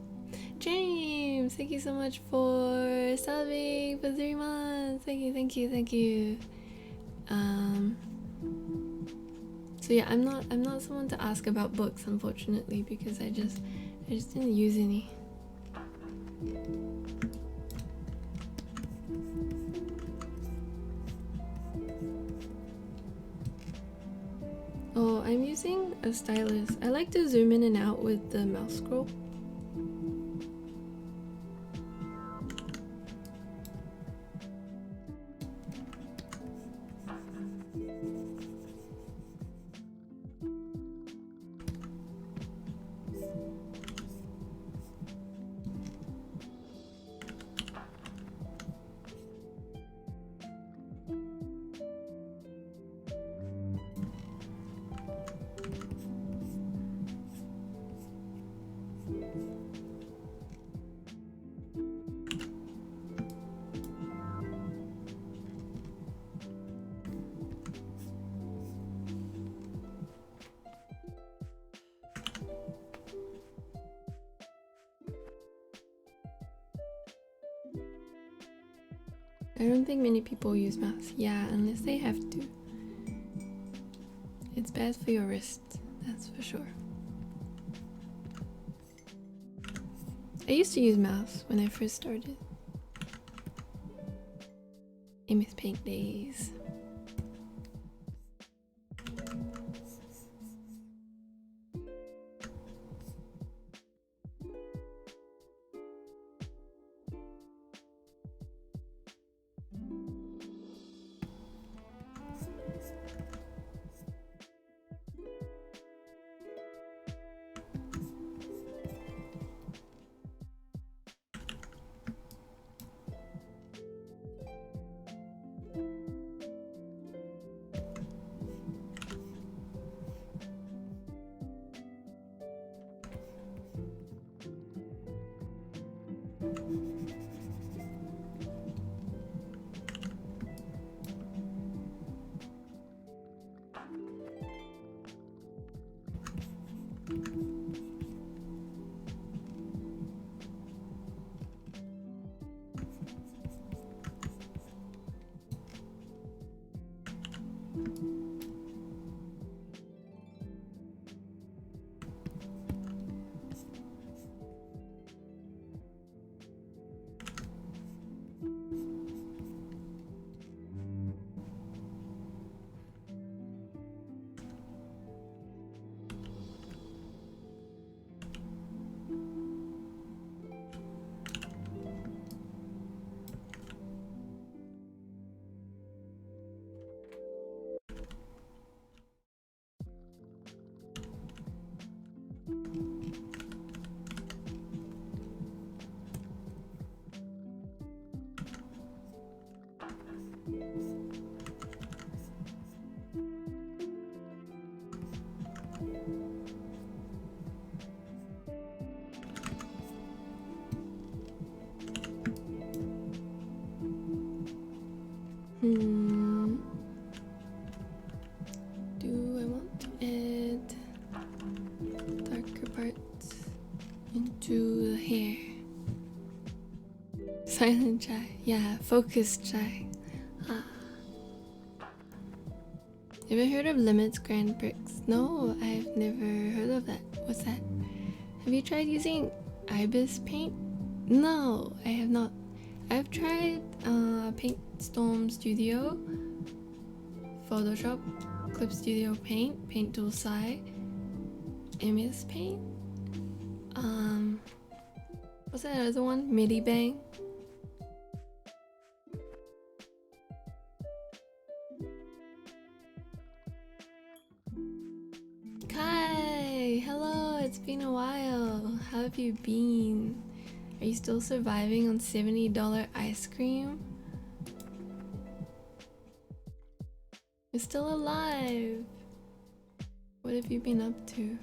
[SPEAKER 1] James, thank you so much for subbing for 3 months. Thank you. So yeah, I'm not someone to ask about books, unfortunately, because I just didn't use any. Oh, I'm using a stylus. I like to zoom in and out with the mouse scroll. I don't think many people use mouse. Yeah, unless they have to. It's bad for your wrist, that's for sure. I used to use mouse when I first started. I miss paint days. Do I want to add darker parts into the hair? Silent chai, yeah, focused chai. Have you heard of Limits Grand Bricks? No, I've never heard of that. What's that? Have you tried using Ibis Paint? No, I have not. I've tried Paint Storm Studio, Photoshop, Clip Studio Paint, Paint Tool Sai, MS Paint. What's that other one? MIDI Bang. Kai, hello, it's been a while. How have you been? Are you still surviving on $70 ice cream? You're still alive. What have you been up to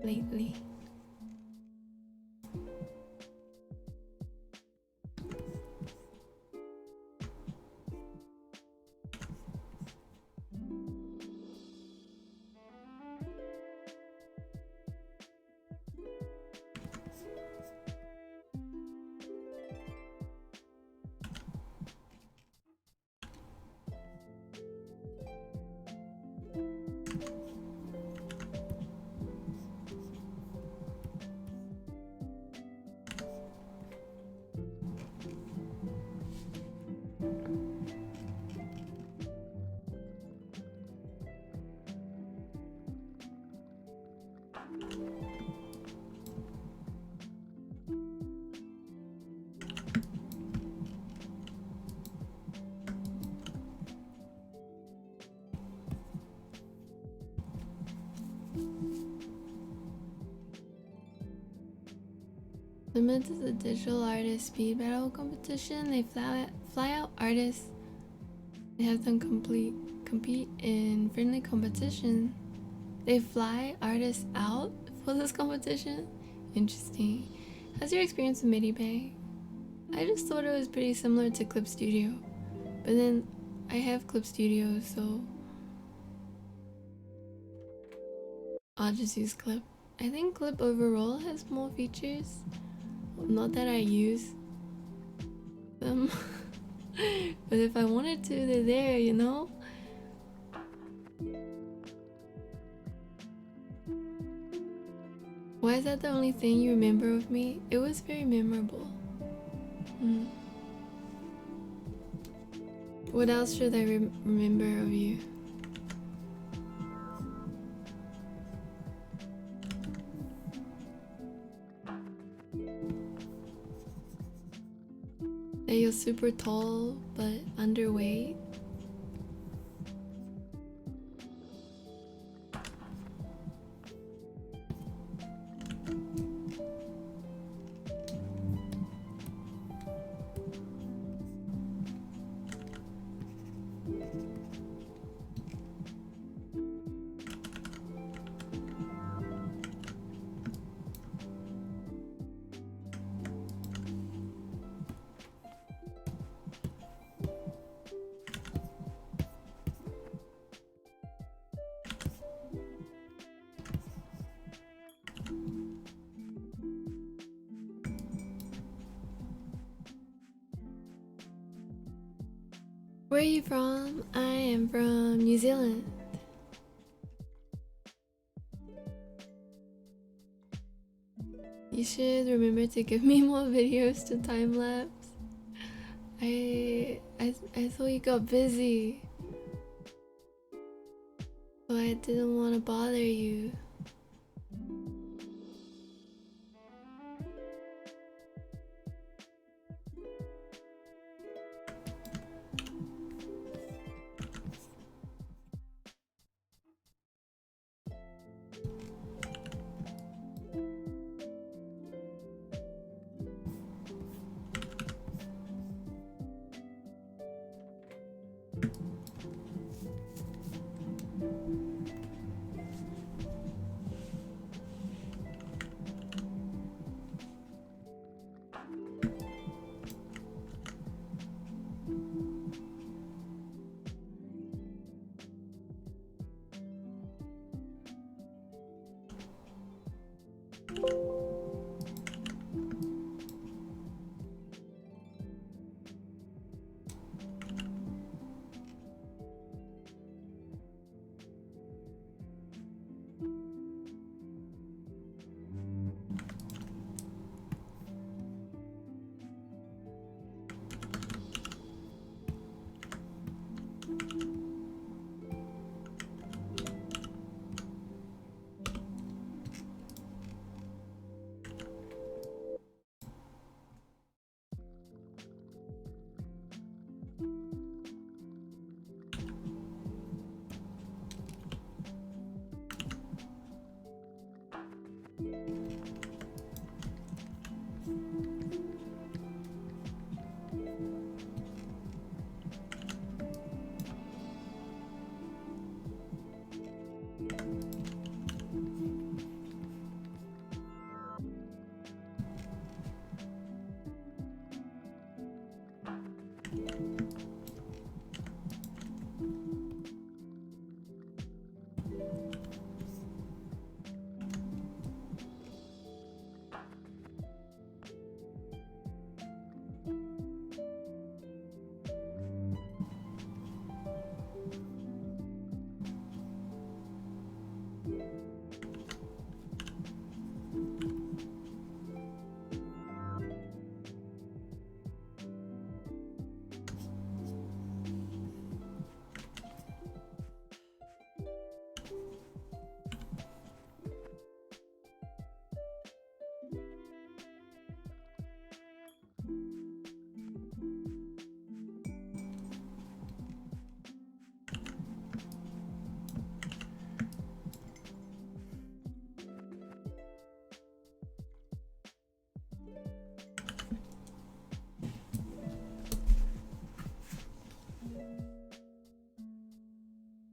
[SPEAKER 1] lately? Limits is a digital artist speed battle competition. They fly out artists. They have them compete in friendly competition. They fly artists out for this competition? Interesting. How's your experience with MIDI Bang? I just thought it was pretty similar to Clip Studio. But then I have Clip Studio, so I'll just use Clip. I think Clip overall has more features. Not that I use. them. But if I wanted to, they're there, you know? Why is that the only thing you remember of me? It was very memorable. What else should I remember of you? That you're super tall but underweight. Where are you from? I am from New Zealand. You should remember to give me more videos to time lapse. I thought you got busy, so I didn't want to bother you.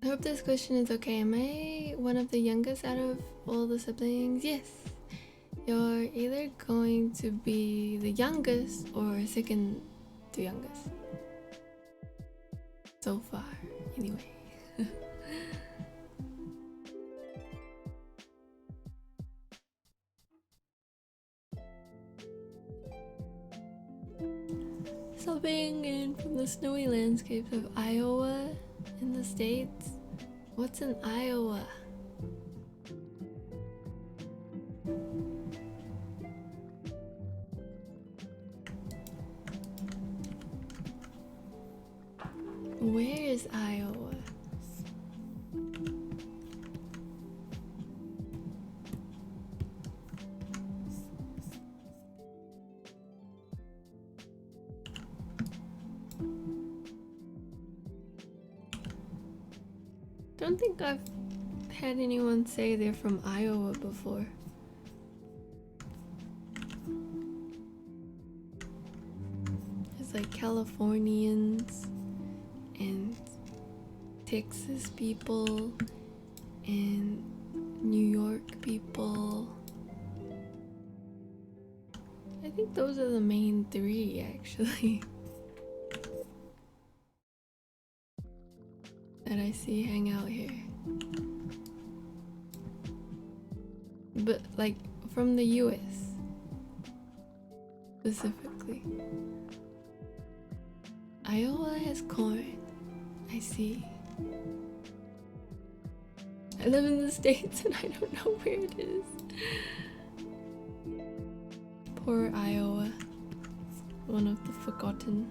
[SPEAKER 1] I hope this question is okay. Am I one of the youngest out of all the siblings? Yes. You're either going to be the youngest or second to youngest. So far, anyway. Stopping in from the snowy landscapes of Iowa in the States. What's in Iowa? Where is Iowa? Don't think I've had anyone say they're from Iowa before. It's like Californians and Texas people and New York people. I think those are the main three, actually, that I see hang out here. But like from the US specifically. Iowa has corn. I see. I live in the States and I don't know where it is. Poor Iowa. One of the forgotten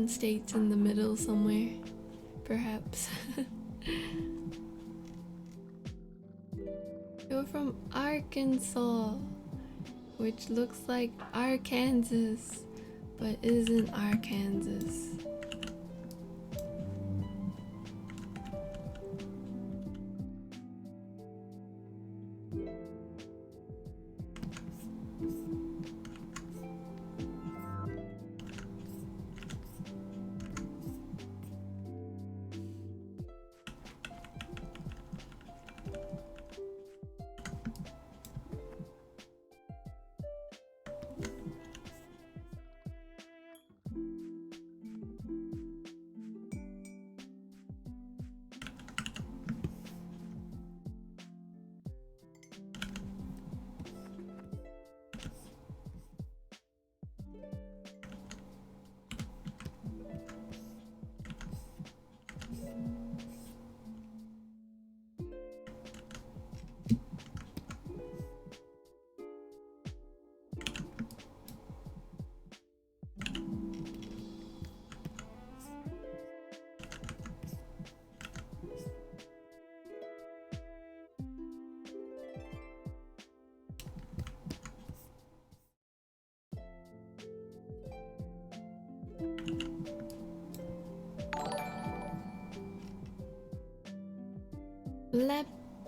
[SPEAKER 1] states in the middle somewhere, perhaps. You're from Arkansas, which looks like Arkansas, but isn't Arkansas.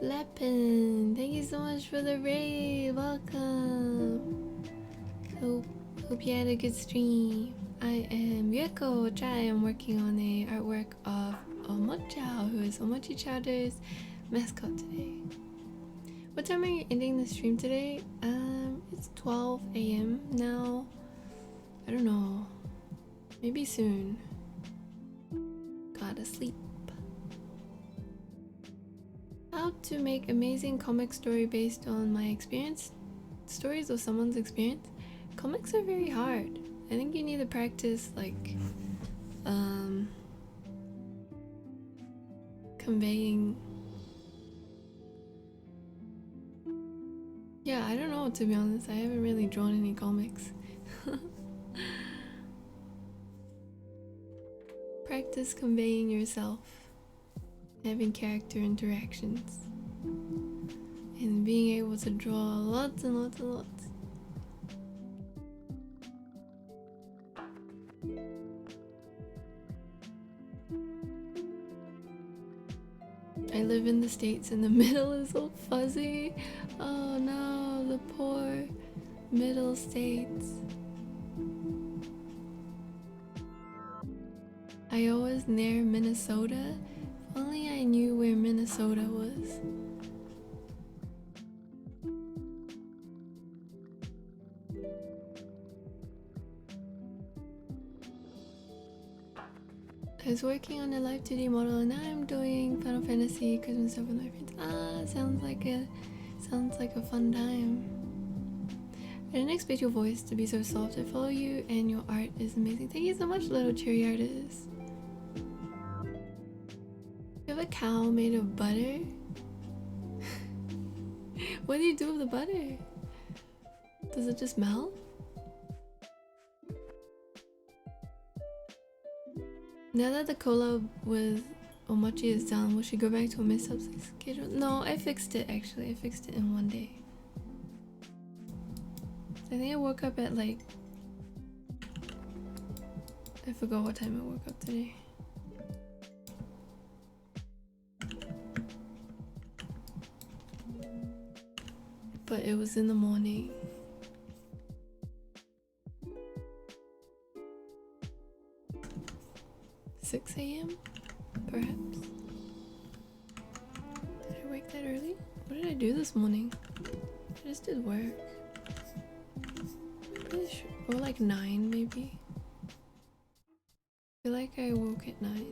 [SPEAKER 1] Lepin, thank you so much for the raid. Welcome. Hope you had a good stream. I am Yuko, which I am working on a artwork of Omochao, who is Omochi Chowder's mascot today. What time are you ending the stream today? It's 12 a.m. now. I don't know. Maybe soon. Gotta sleep. How to make amazing comic story based on my experience? Stories of someone's experience? Comics are very hard. I think you need to practice like conveying. Yeah, I don't know, to be honest. I haven't really drawn any comics. Practice conveying yourself, having character interactions, and being able to draw lots and lots and lots. I live in the States and the middle is so fuzzy. Oh no, the poor middle states. Iowa's near Minnesota. If only I knew where Minnesota was. I was working on a live 2D model and now I'm doing Final Fantasy Christmas stuff with my friends. Sounds like a fun time. I didn't expect your voice to be so soft. I follow you and your art is amazing. Thank you so much, little cherry artist. You have a cow made of butter? What do you do with the butter? Does it just melt? Now that the collab with Omochi is done, will she go back to a mixed-up schedule? No, I fixed it actually. I fixed it in one day. I think I woke up at like... I forgot what time I woke up today. But it was in the morning. 6 a.m. perhaps? Did I wake that early? What did I do this morning? I just did work. I'm pretty sure. Or like 9 maybe. I feel like I woke at 9.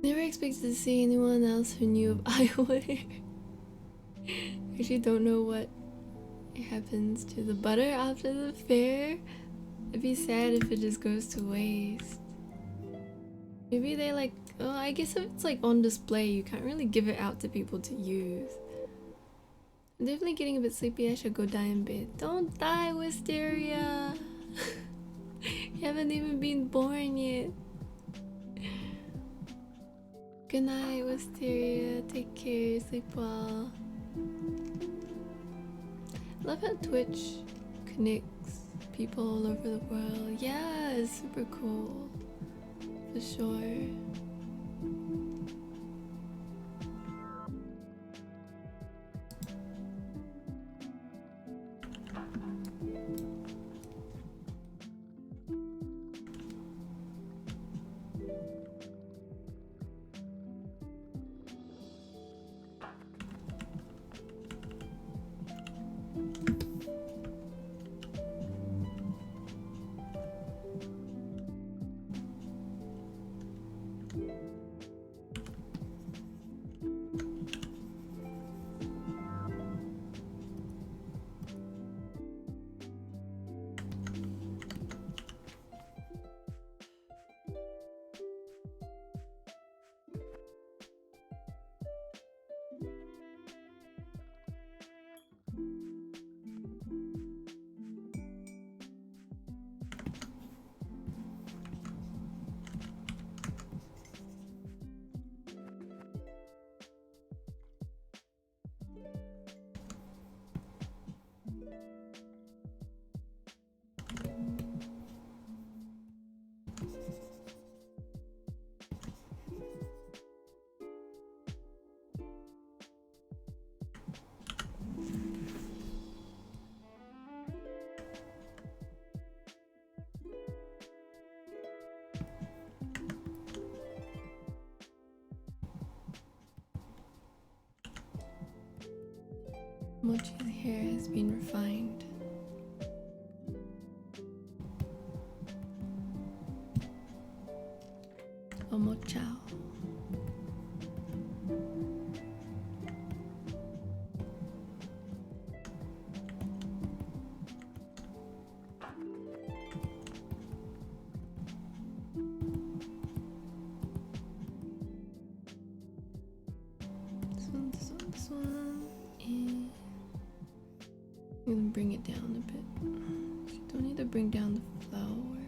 [SPEAKER 1] Never expected to see anyone else who knew of Iowa. Actually don't know what happens to the butter after the fair. It'd be sad if it just goes to waste. Maybe they like, oh, I guess if it's like on display, you can't really give it out to people to use. I'm definitely getting a bit sleepy. I should go die in bed. Don't die, Wisteria. You haven't even been born yet. Good night, Wisteria. Take care. Sleep well. I love how Twitch connects people all over the world. Yeah, it's super cool. For sure. Mochi's hair has been refined. Omochao. This one, and I'm gonna bring it down a bit. You don't need to bring down the flower.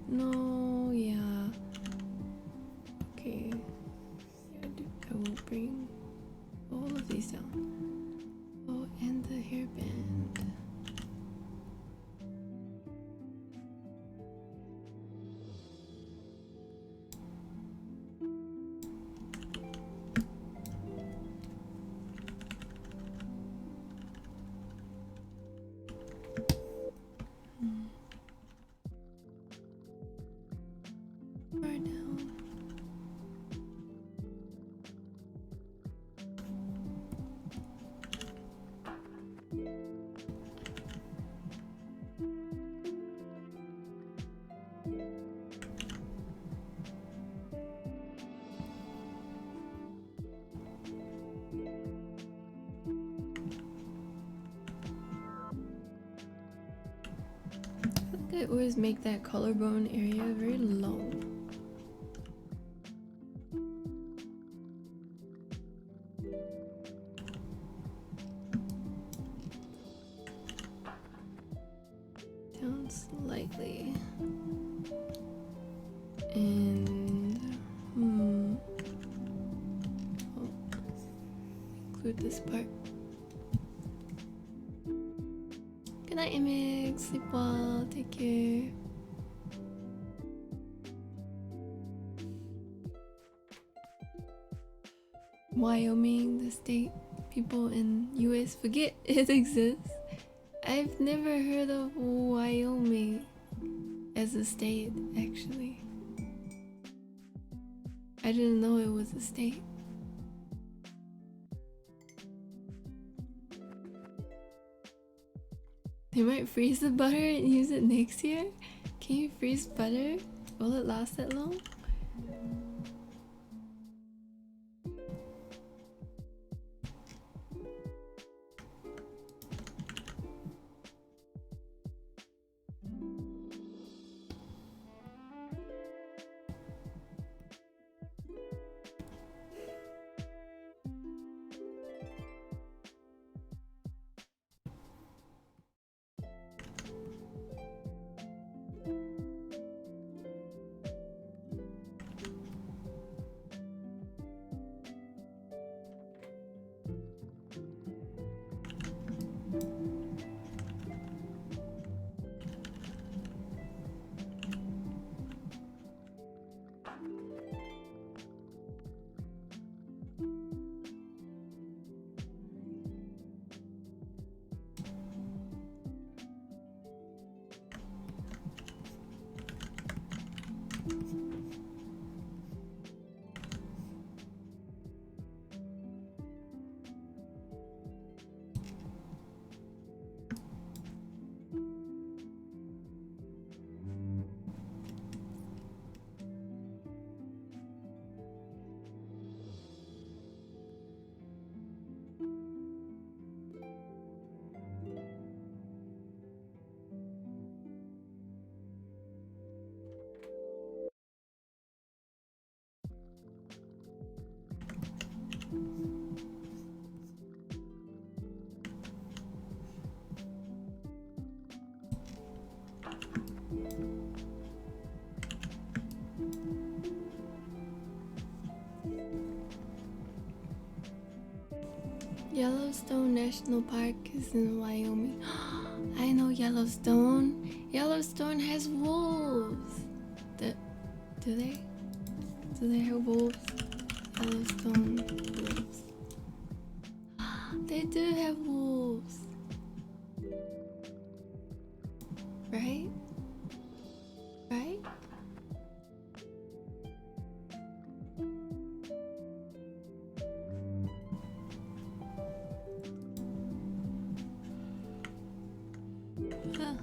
[SPEAKER 1] No, yeah. Okay. Yeah, I will bring all of these down. Oh, and the hairband. they always make that collarbone area very long? Down slightly. And oh, include this part. Good night, Imig. Sleep well. Take care. Wyoming, the state. People in US forget it exists. I've never heard of Wyoming as a state, actually. I didn't know it was a state. They might freeze the butter and use it next year? Can you freeze butter? Will it last that long? Yellowstone National Park is in Wyoming. I know Yellowstone. Yellowstone has wolves. Do they? Do they have wolves? Yellowstone wolves. They do have wolves. Right? Right? Huh.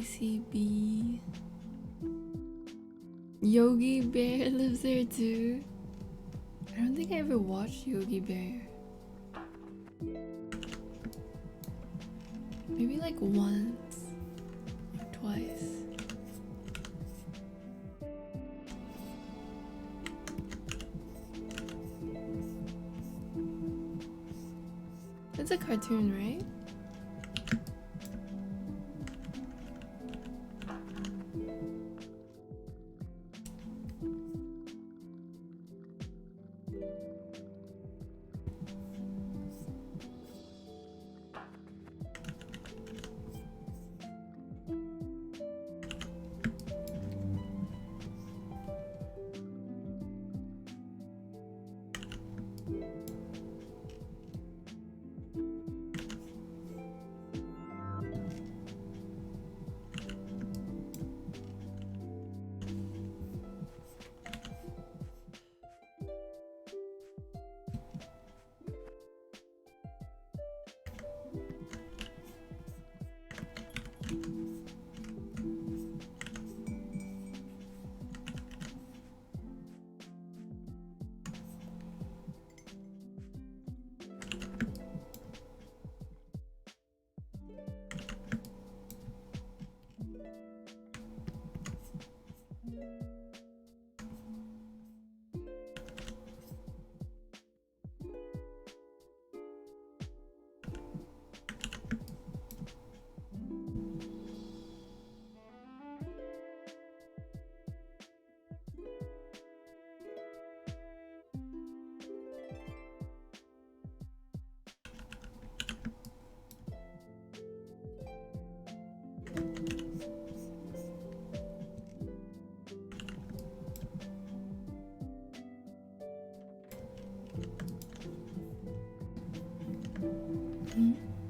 [SPEAKER 1] JCB. Yogi Bear lives there too. I don't think I ever watched Yogi Bear. Maybe like once or twice. It's a cartoon, right?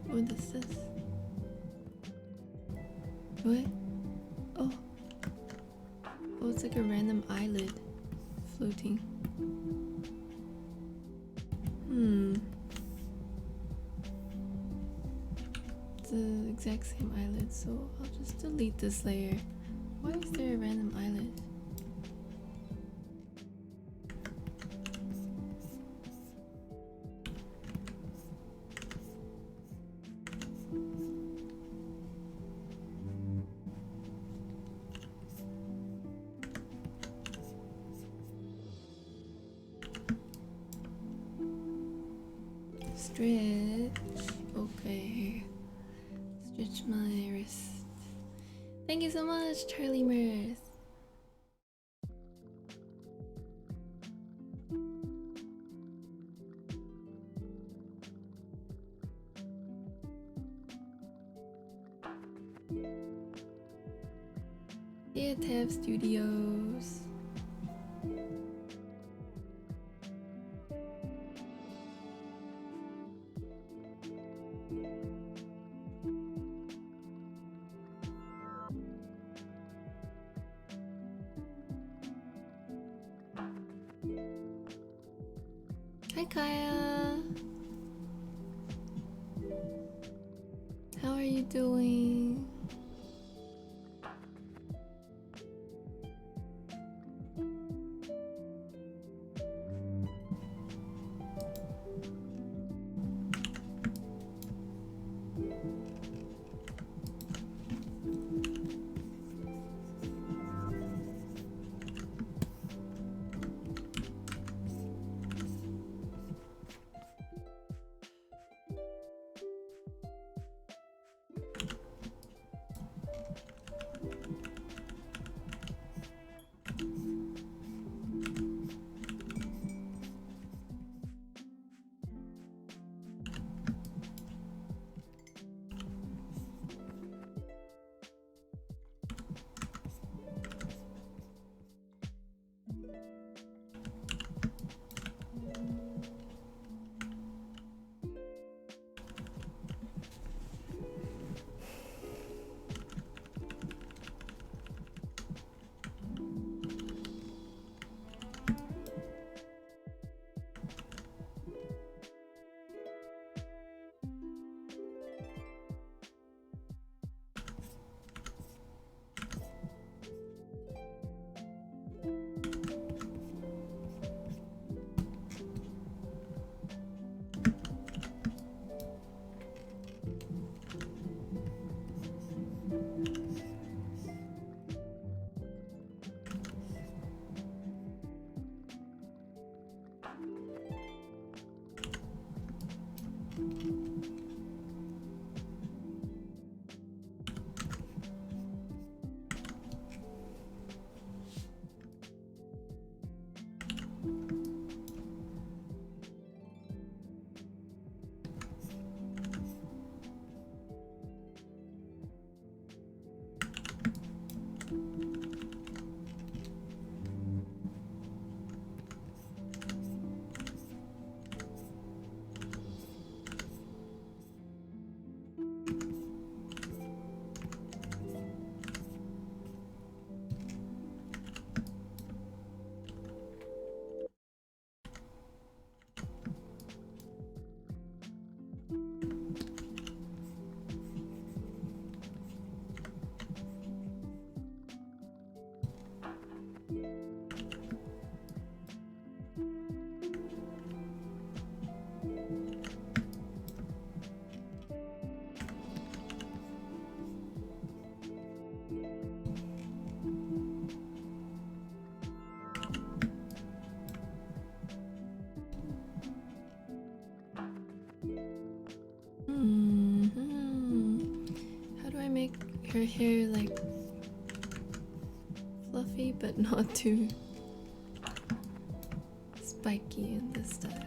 [SPEAKER 1] What is this? What? Oh. Oh, it's like a random eyelid floating. It's the exact same eyelid, so I'll just delete this layer. Why is there a random eyelid? Stretch. Okay. Stretch my wrist. Thank you so much, Charlie Mirth. Yeah, Tab Studios. Hi Kaya. How are you doing? her hair like fluffy but not too spiky in this style.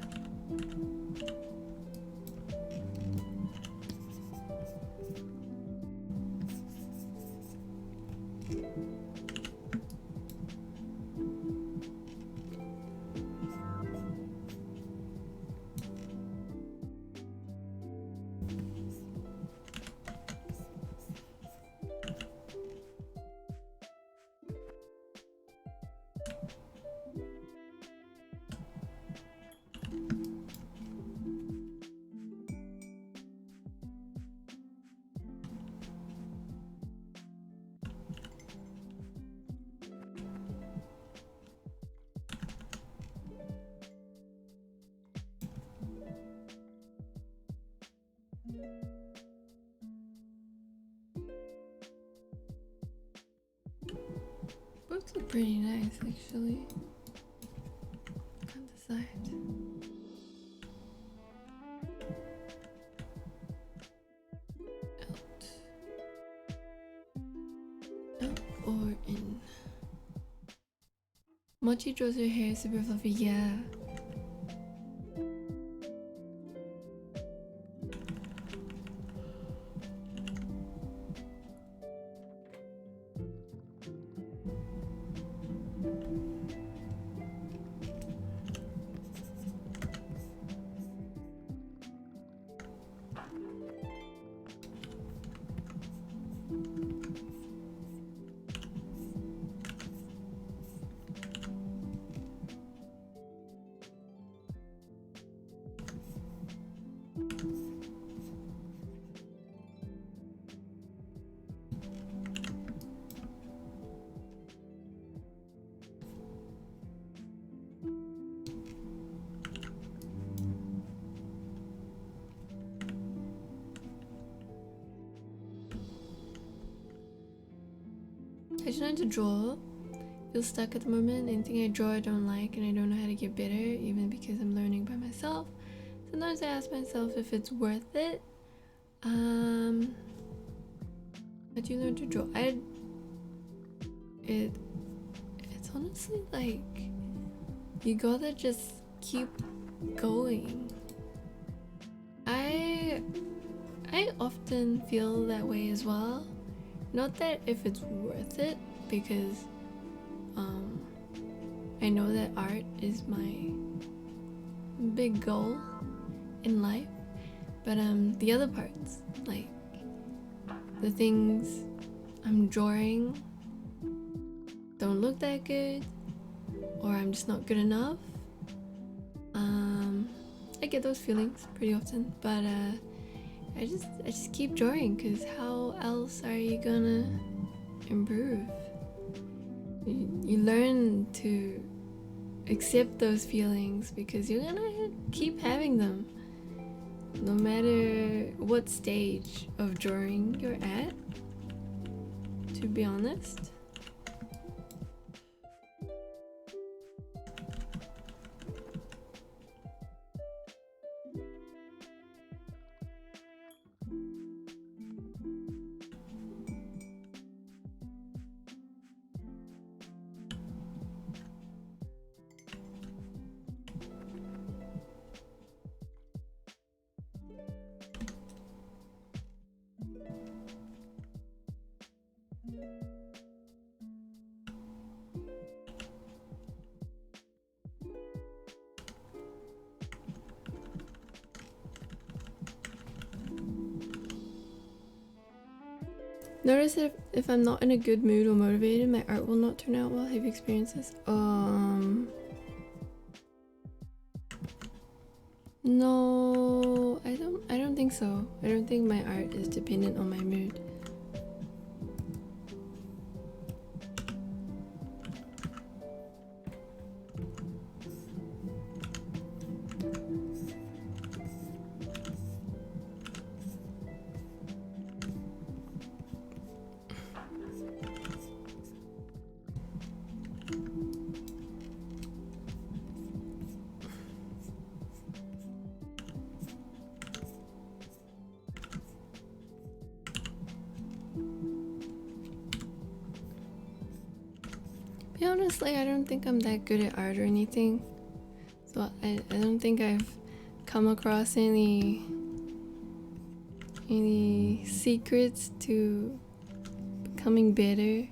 [SPEAKER 1] Both look pretty nice, actually. Can't decide. Out or in? Mochi draws her hair super fluffy, yeah. I try not to draw. Feel stuck at the moment. Anything I draw I don't like and I don't know how to get better, even because I'm learning by myself. Sometimes I ask myself if it's worth it. How do you learn to draw? It's honestly like you gotta just keep going. I often feel that way as well. Not that if it's worth it, because I know that art is my big goal in life, but the other parts, like the things I'm drawing don't look that good, or I'm just not good enough. I get those feelings pretty often, but I just keep drawing, because how else are you gonna improve? You learn to accept those feelings because you're gonna keep having them no matter what stage of drawing you're at, to be honest. Notice if I'm not in a good mood or motivated, my art will not turn out well. Have you experienced this? No, I don't think so. I don't think my art is dependent on my mood. be honest, like I don't think I'm that good at art or anything, so I don't think I've come across any secrets to becoming better.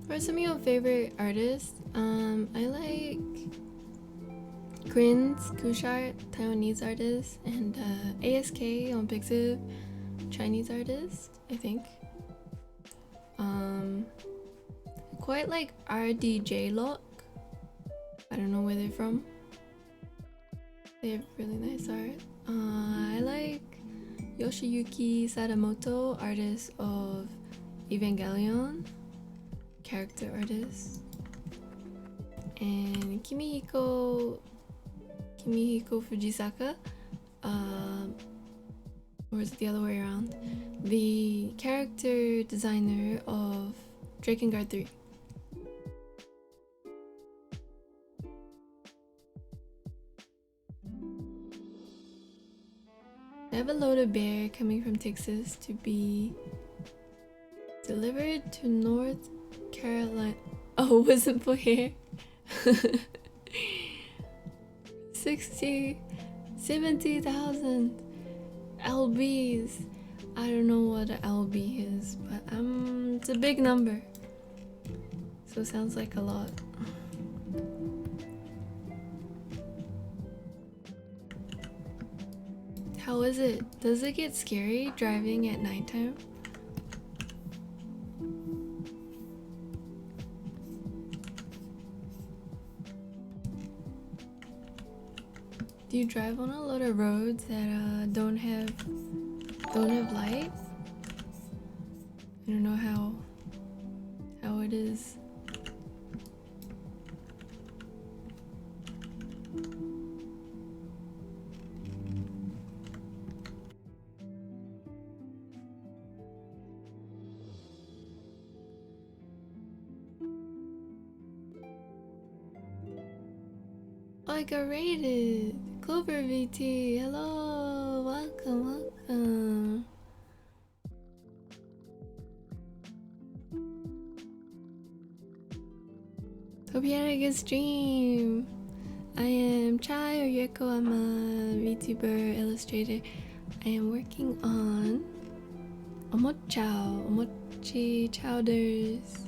[SPEAKER 1] What are some of your favorite artists? I like Grins, Kushart, Taiwanese artist, and ASK on Pixiv, Chinese artist, I think. Quite like RDJ Lock. I don't know where they're from. They have really nice art. I like Yoshiyuki Sadamoto, artist of Evangelion, character artist, and Kimihiko Fujisaka, or is it the other way around? The character designer of Drakengard 3. I have a loaded bear coming from Texas to be delivered to North Carolina. Oh, wasn't for here. 70,000 LBs. I don't know what an LB is, but it's a big number. So it sounds like a lot. How is it? Does it get scary driving at nighttime? Do you drive on a lot of roads that don't have light? I don't know how it is. Oh, I got rated. Clover VT, hello, welcome. Hope you had a good stream. I am Chai or Yeko. I'm a VTuber illustrator. I am working on omochi chowders.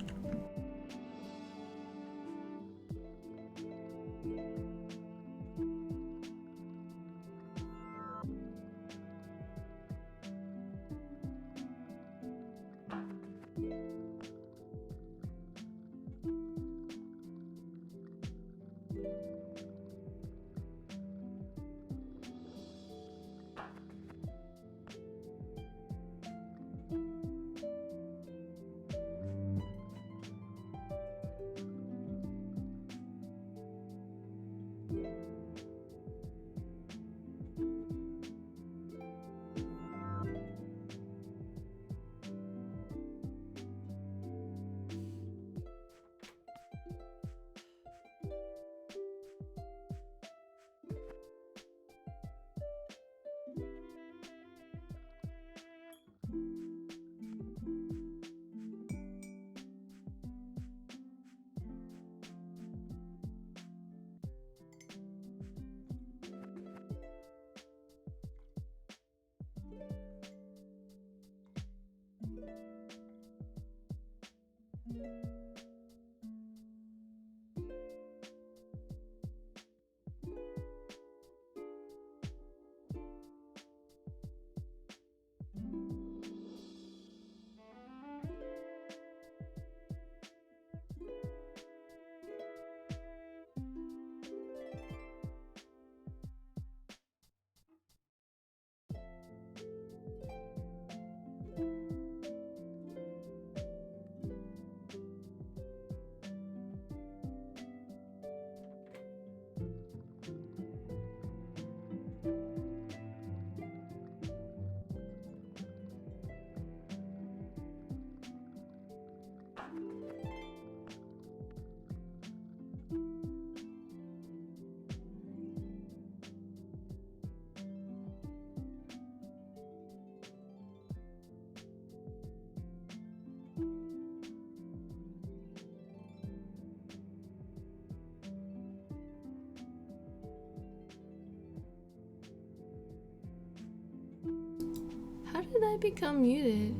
[SPEAKER 1] How did I become muted?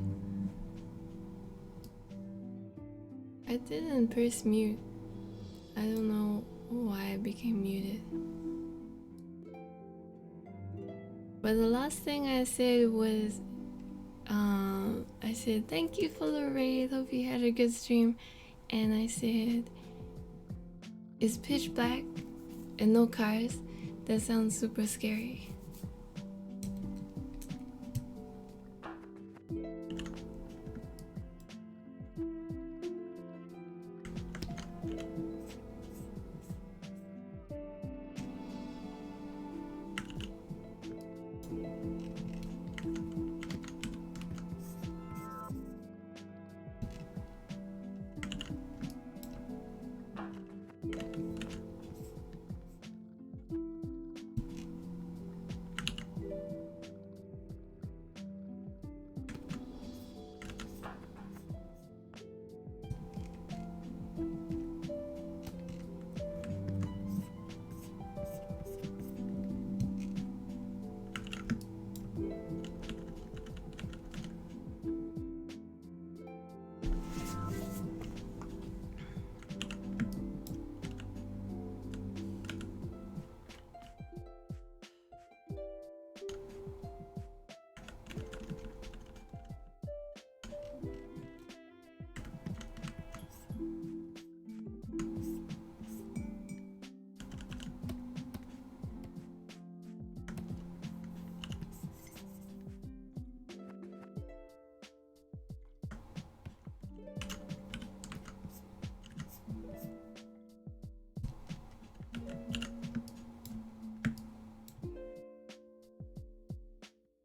[SPEAKER 1] I didn't press mute. I don't know why I became muted. But the last thing I said was, I said, thank you for the raid, hope you had a good stream. And I said, it's pitch black and no cars. That sounds super scary.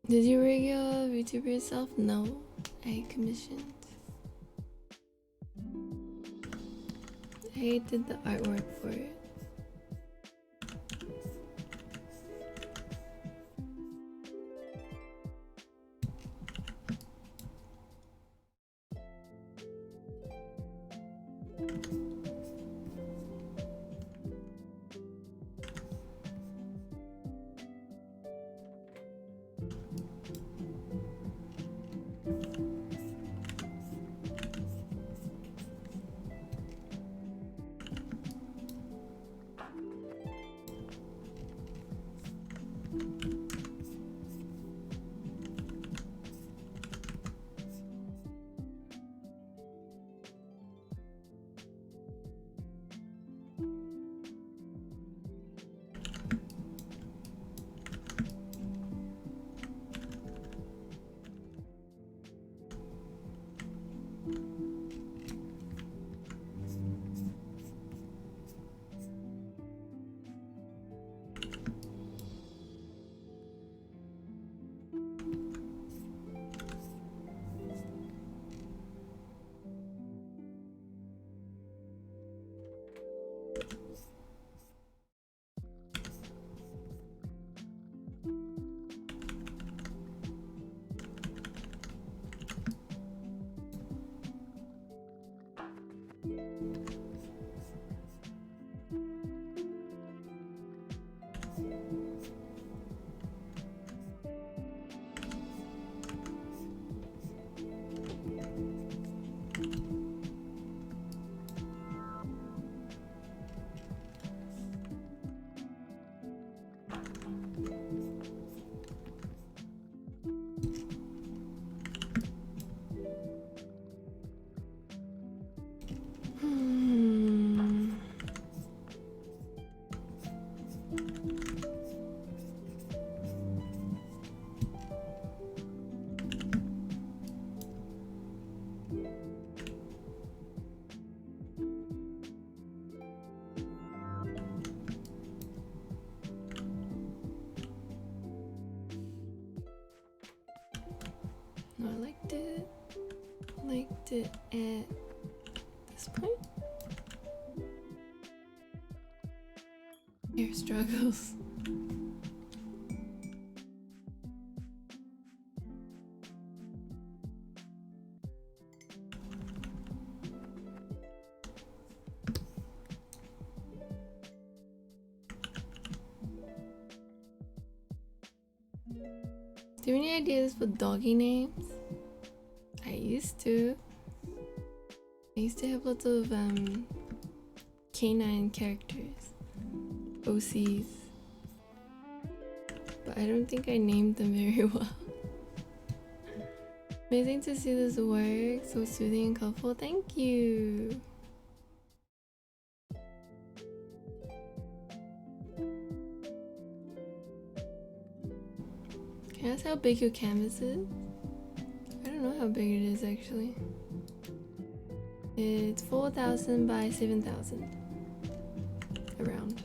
[SPEAKER 1] Did you rig your VTuber yourself? No, I commissioned. I did the artwork for it. No, I liked it at this point. Hair struggles. Do you have any ideas for doggy names? I used to. I used to have lots of canine characters, OCs, but I don't think I named them very well. Amazing to see this work, so soothing and colorful. Thank you. Can I ask how big your canvas is? I don't know how big it is actually. It's 4,000 by 7,000. Around.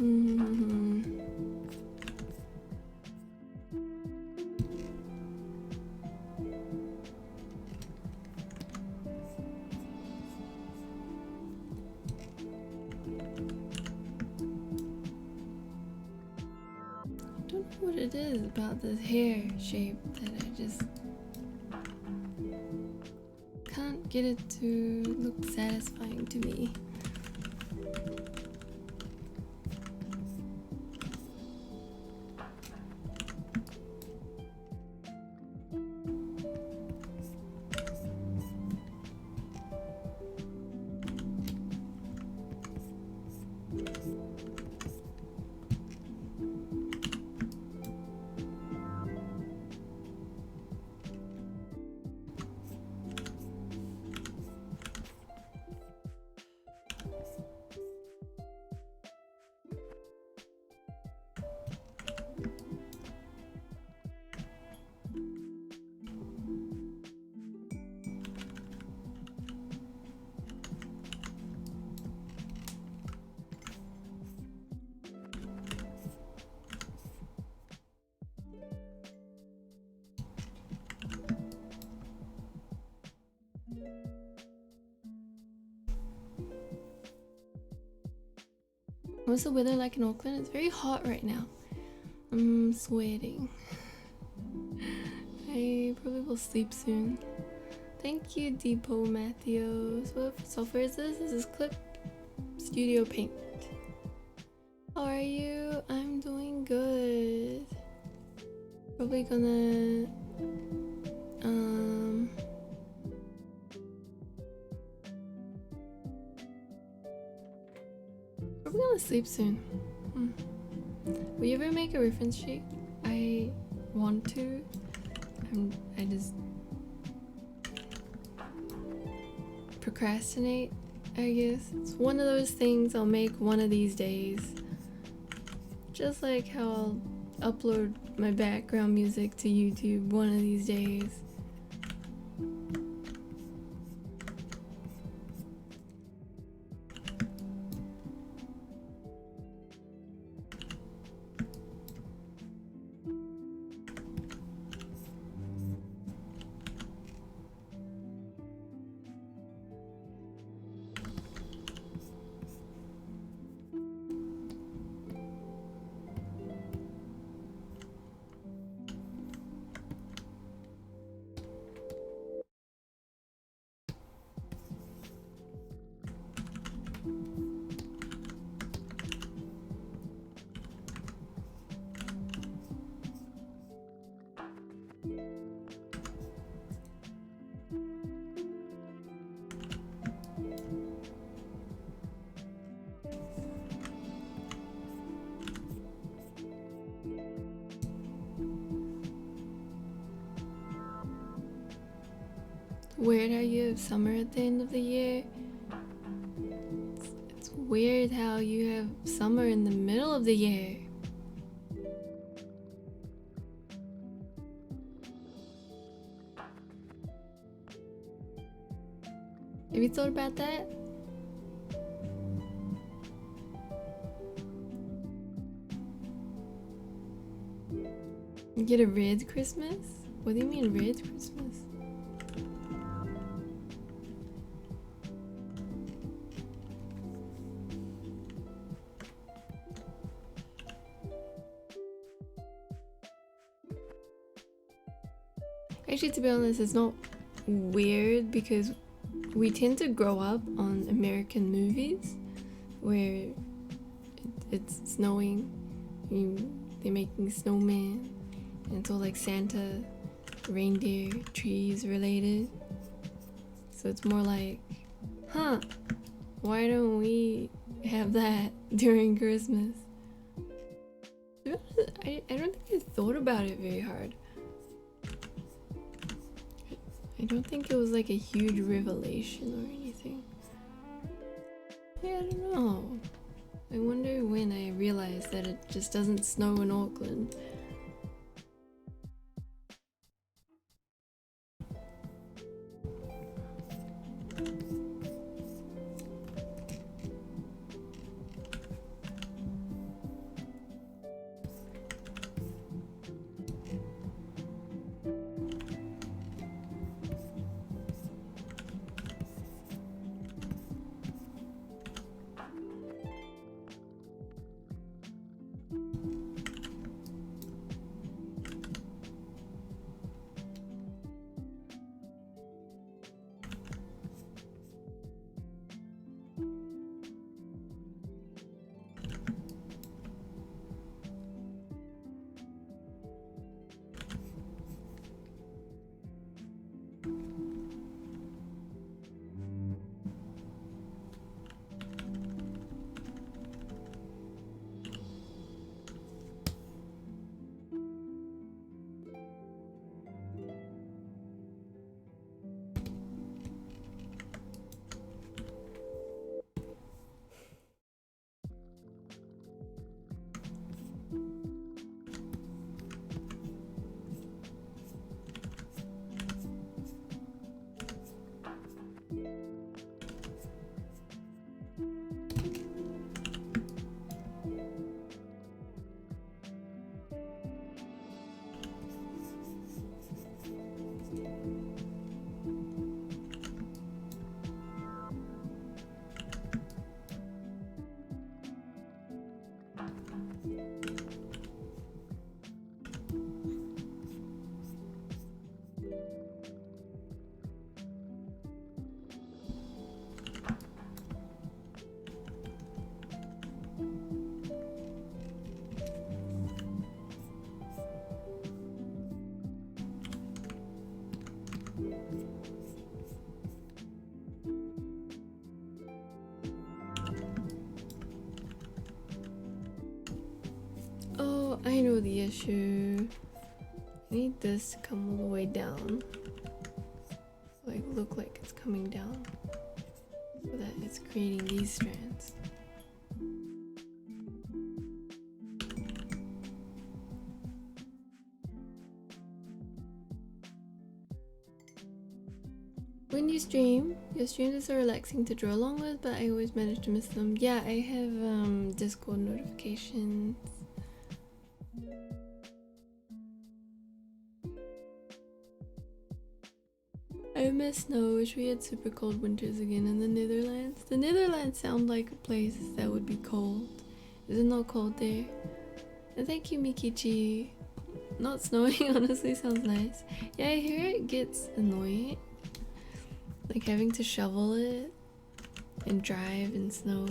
[SPEAKER 1] I don't know what it is about this hair shape that I just can't get it to look satisfying to me. What's the weather like in Auckland? It's very hot right now. I'm sweating. I probably will sleep soon. Thank you, Depot Matthews. What software is this? This is Clip Studio Paint. How are you? I'm doing good. Probably gonna probably gonna sleep soon. Will you ever make a reference sheet? I want to. I just procrastinate, I guess. It's one of those things I'll make one of these days. Just like how I'll upload my background music to YouTube one of these days. weird how you have summer at the end of the year. It's weird how you have summer in the middle of the year. Have you thought about that? You get a red Christmas? What do you mean red Christmas? Actually, to be honest, it's not weird because we tend to grow up on American movies where it's snowing, they're making snowmen, and it's all like Santa, reindeer, trees related. So it's more like, huh, why don't we have that during Christmas? I don't think I thought about it very hard. I don't think it was like a huge revelation or anything. Yeah, I don't know. I wonder when I realized that it just doesn't snow in Auckland. Oh, I know the issue. I need this to come all the way down. Like, look like it's coming down. So that it's creating these strands. When you stream, your streams are so relaxing to draw along with, but I always manage to miss them. Yeah, I have Discord notifications. I miss snow. Wish we had super cold winters again in the Netherlands. The Netherlands sound like a place that would be cold. Is it not cold there? And thank you, Mikichi. Not snowing honestly sounds nice. Yeah, I hear it gets annoying. Like having to shovel it and drive in snow.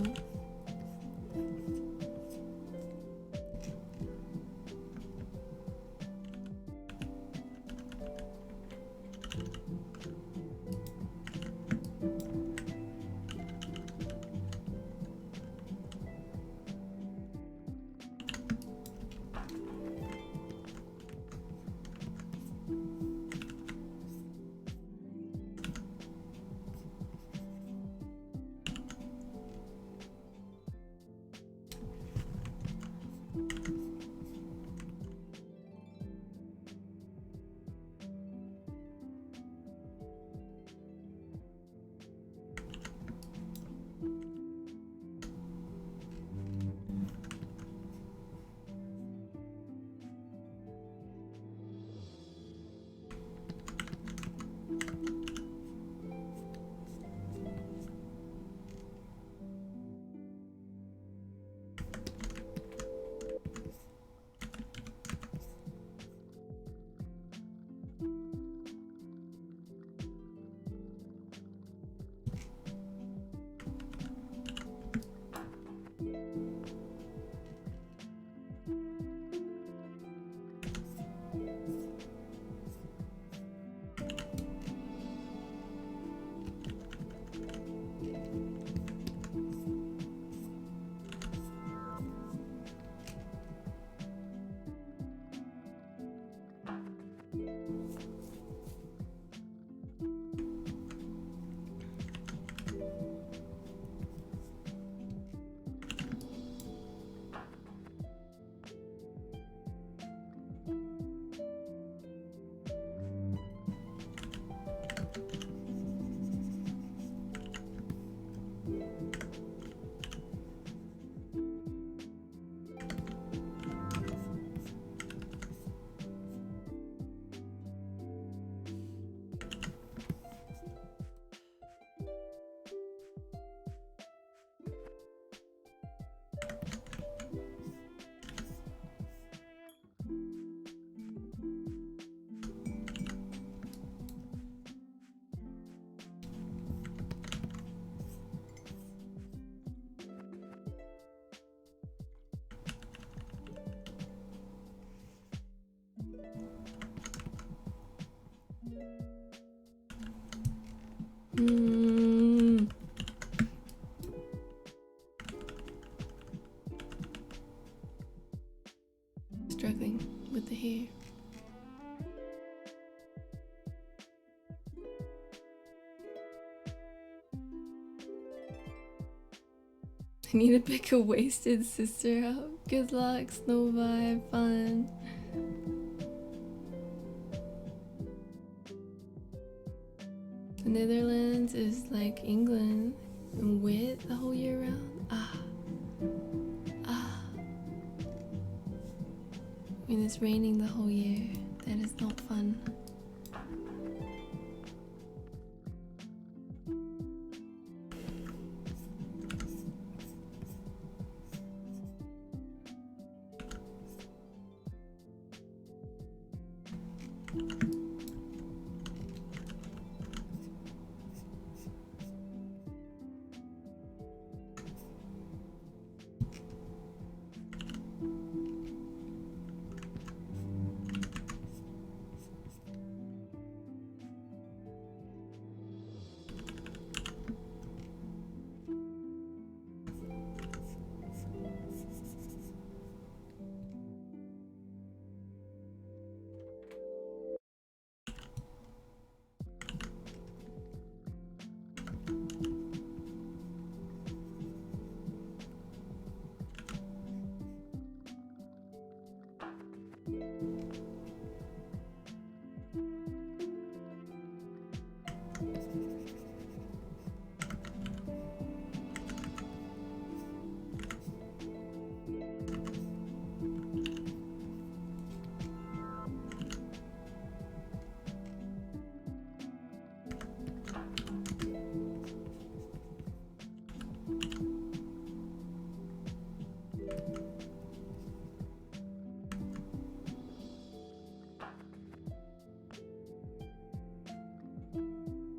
[SPEAKER 1] Struggling with the hair. I need to pick a wasted sister out. Good luck, snow vibe, fun. The Netherlands is like England and wet the whole year round. When it's raining the whole year, that is not fun.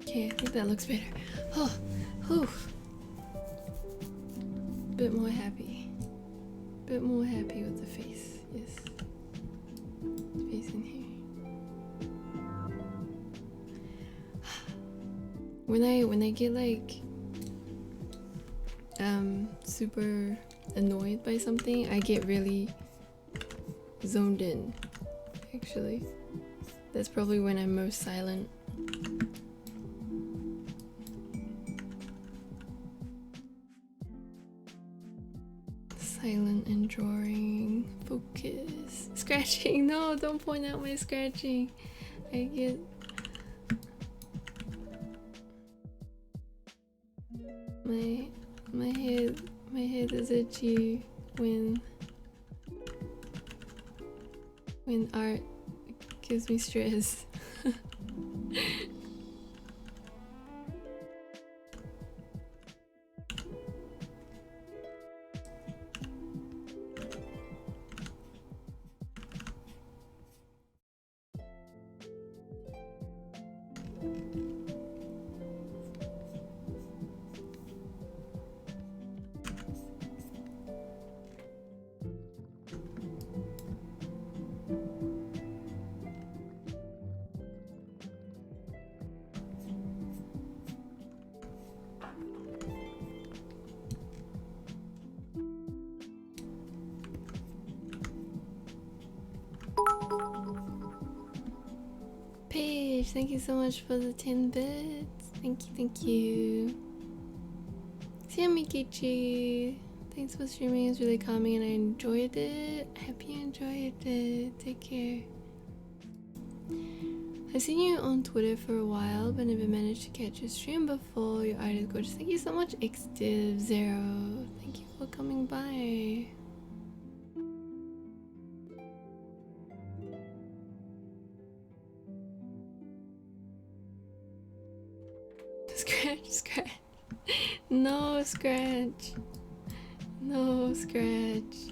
[SPEAKER 1] Okay, I think that looks better. Oh, whew. Bit more happy. Bit more happy with the face. Yes. Face in here. When I get like super annoyed by something, I get really zoned in. Actually, that's probably when I'm most silent. Silent and drawing. Focus. Scratching. No, don't point out my scratching. I get... My head is itchy when art gives me stress. Paige, thank you so much for the 10 bits. Thank you. Siamikichi, thanks for streaming. It was really calming and I enjoyed it. I hope you enjoyed it. Take care. I've seen you on Twitter for a while, but never managed to catch your stream before. Your art is gorgeous. Thank you so much, Xdiv0. Thank you for coming by. Scratch. No scratch. No scratch.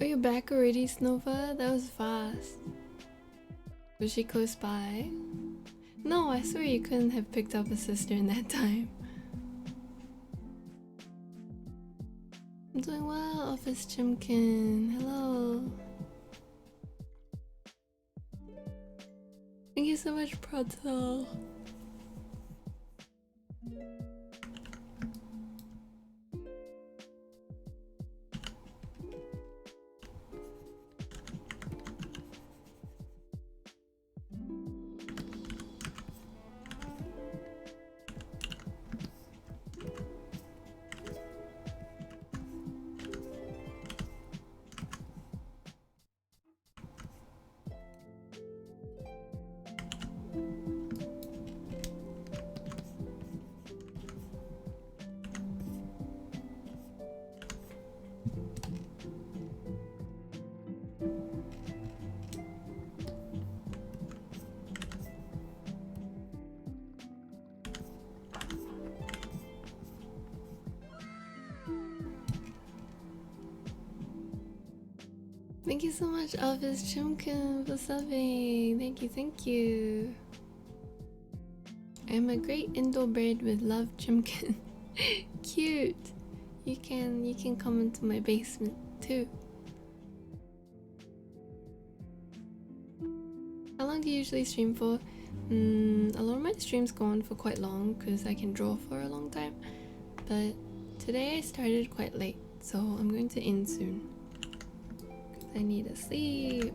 [SPEAKER 1] Are you back already, Snova? That was fast. Was she close by? No, I swear you couldn't have picked up a sister in that time. I'm doing well, Office Chimkin. Hello. Thank you so much, Proto. Thank you so much, Office Chimkin, for subbing. Thank you. I'm a great indoor bird with love, Chimkin. Cute. You can come into my basement too. How long do you usually stream for? A lot of my streams go on for quite long because I can draw for a long time. But today I started quite late, so I'm going to end soon. I need to sleep.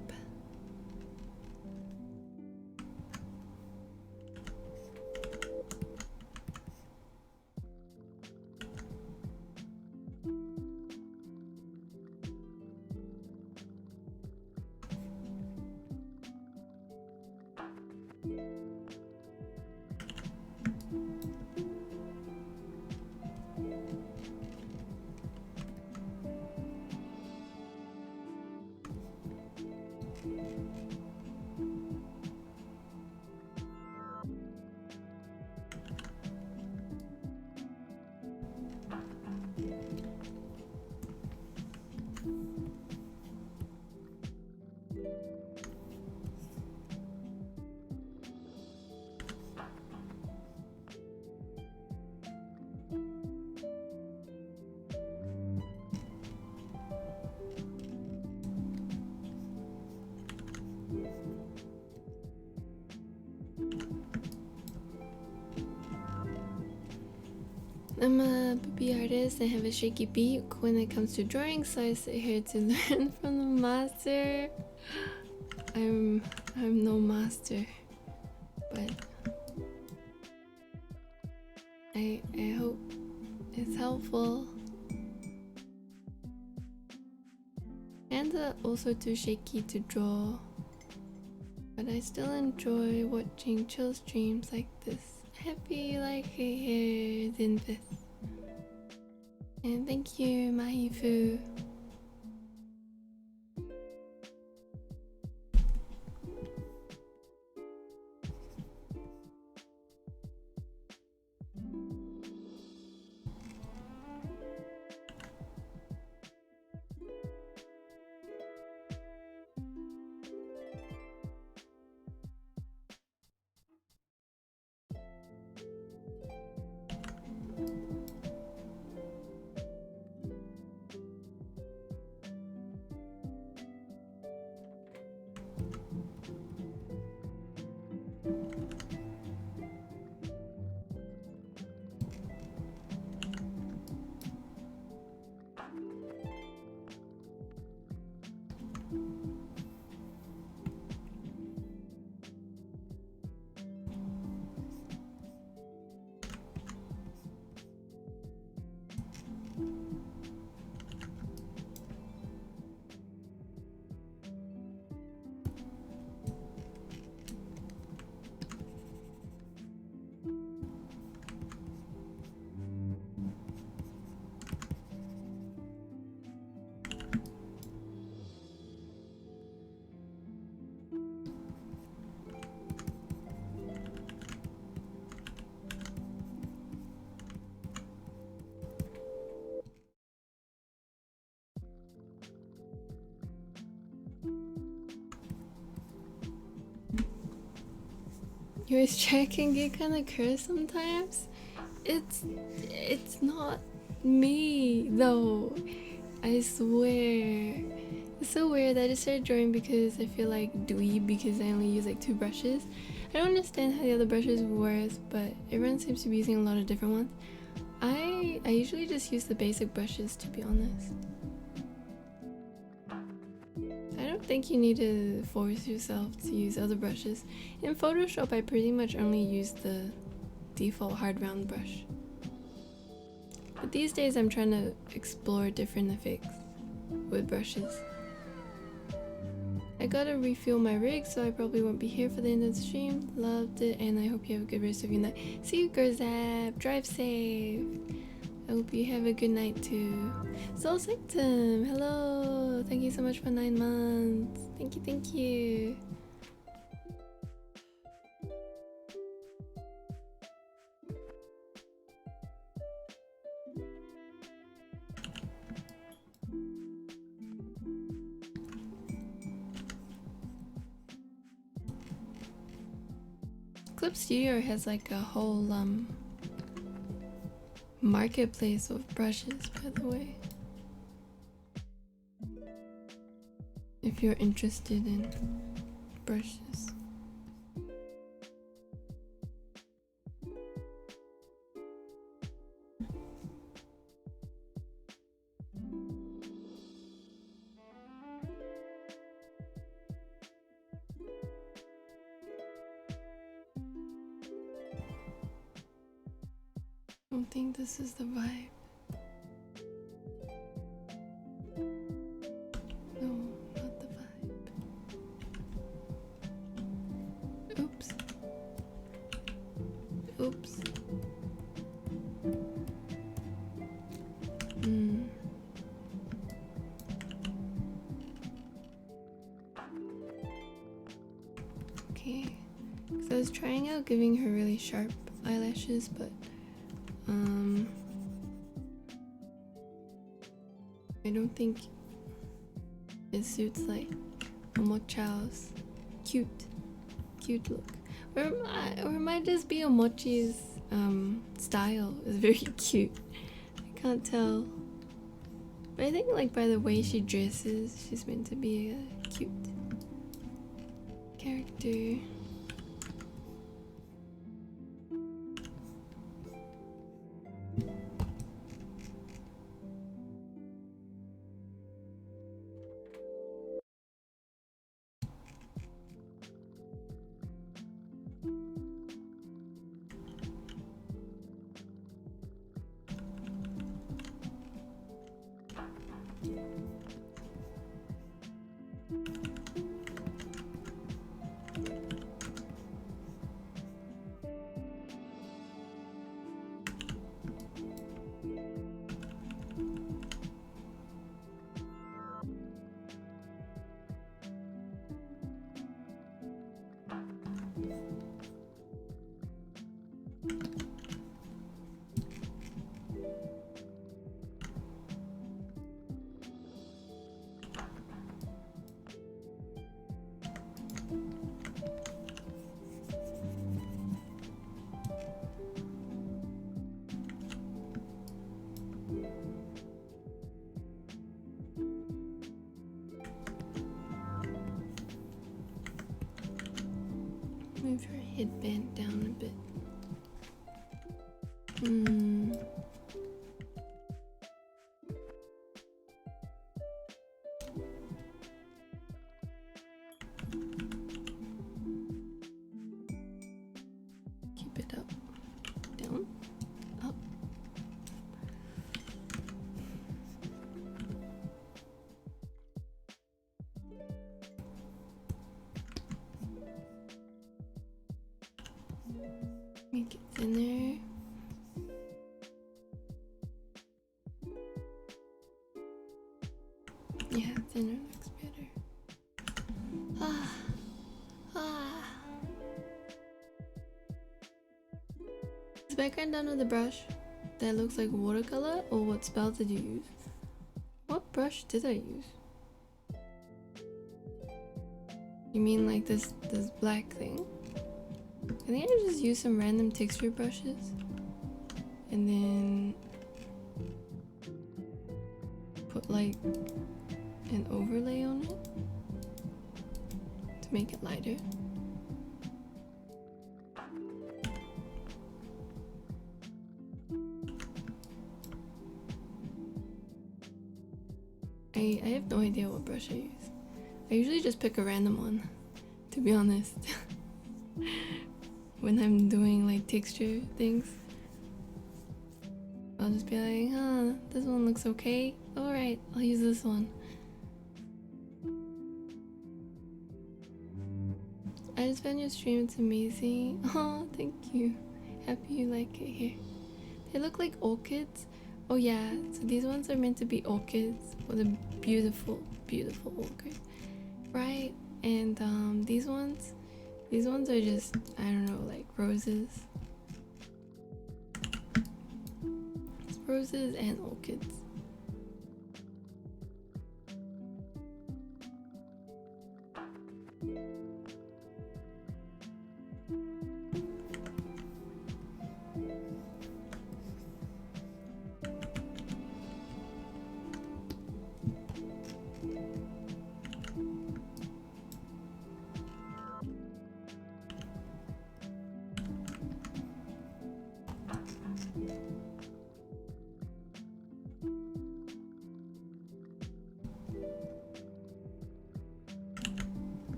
[SPEAKER 1] I'm a baby artist. I have a shaky beat when it comes to drawing, so I sit here to learn from the master. I'm no master, but I hope it's helpful. And also too shaky to draw, but I still enjoy watching chill streams like this. Happy like a hair Zinvis. And thank you, Mahifu. Your track can get kind of cursed sometimes. It's not me though. I swear. It's so weird that I just started drawing because I feel like dweeb because I only use like 2 brushes. I don't understand how the other brushes work, but everyone seems to be using a lot of different ones. I usually just use the basic brushes, to be honest. I don't think you need to force yourself to use other brushes. In Photoshop, I pretty much only use the default hard round brush. But these days I'm trying to explore different effects with brushes. I gotta refuel my rig, so I probably won't be here for the end of the stream. Loved it, and I hope you have a good rest of your night. See you, Gerzap. Drive safe. I hope you have a good night too. Soul Sanctum, hello. Thank you so much for 9 months. Thank you, thank you. Clip Studio has like a whole marketplace of brushes, by the way. If you're interested in brushes. I don't think this is the vibe. No, not the vibe. Oops. Oops. Okay. So I was trying out giving her really sharp eyelashes, but I don't think it suits like Omochao's cute look. Or it might just be Omochi's style is very cute. I can't tell. But I think like by the way she dresses, she's meant to be a cute character. Move your headband down a bit. Keep it up, down, up. Make it thinner. Yeah, thinner looks better. Is the background done with a brush that looks like watercolor, or what spell did you use? What brush did I use? You mean like this black thing? I think I just use some random texture brushes and then put like an overlay on it to make it lighter. I have no idea what brush I use. I usually just pick a random one, to be honest. When I'm doing like texture things, I'll just be like, huh, this one looks okay. Alright, I'll use this one. I just found your stream, it's amazing. Oh, thank you. Happy you like it here. They look like orchids. Oh yeah, so these ones are meant to be orchids. What a beautiful, beautiful orchid. Right? And these ones are just, I don't know, like roses. It's roses and orchids.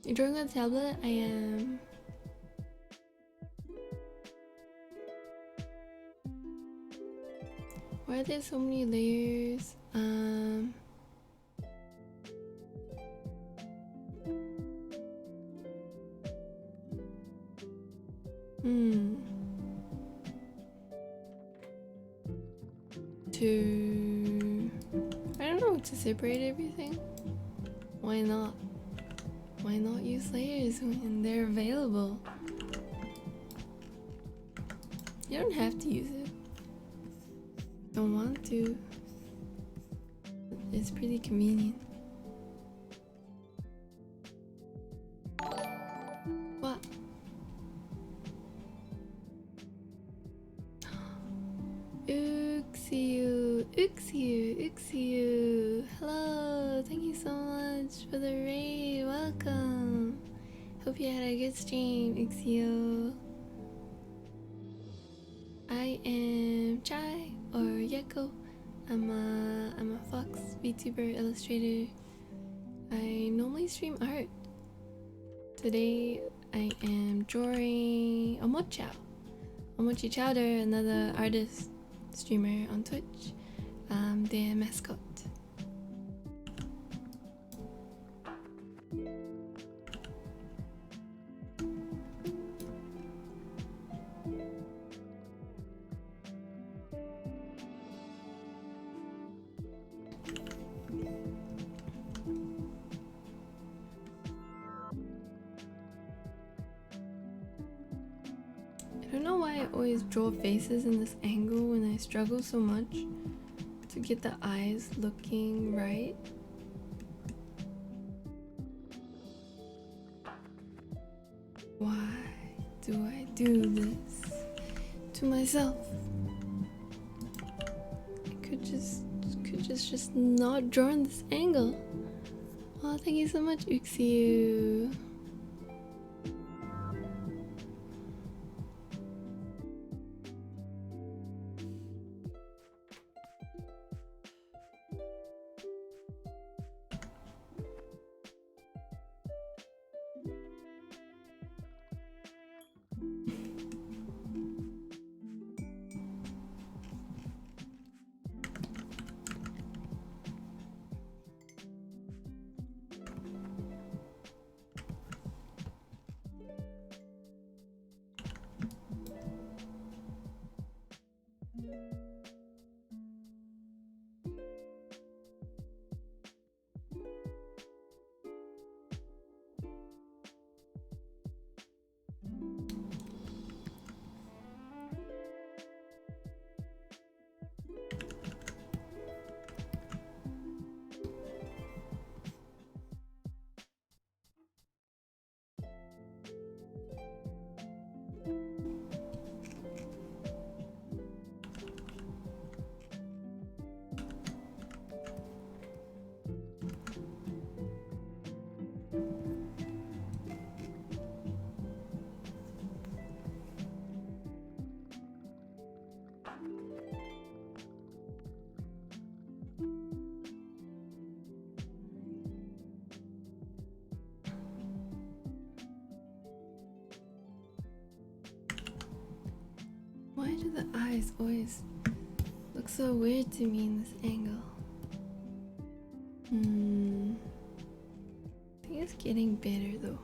[SPEAKER 1] You're drawing on a tablet? I am. Why are there so many layers? I don't know, to separate everything? Why not? Why not use layers when they're available? You don't have to use it. Don't want to. It's pretty convenient. What? Uxiu. Hello, thank you so much for the raid. Welcome. Hope you had a good stream, Uxiu. I am Chai or Yeko. I'm a Fox VTuber illustrator. I normally stream art. Today I am drawing Omochi Chowder, another artist streamer on Twitch. Their mascot. I don't know why I always draw faces in this angle when I struggle so much to get the eyes looking right. Why do I do this to myself? I could just not draw in this angle. Oh, thank you so much, Uxiu. Why do the eyes always look so weird to me in this angle? I think it's getting better though.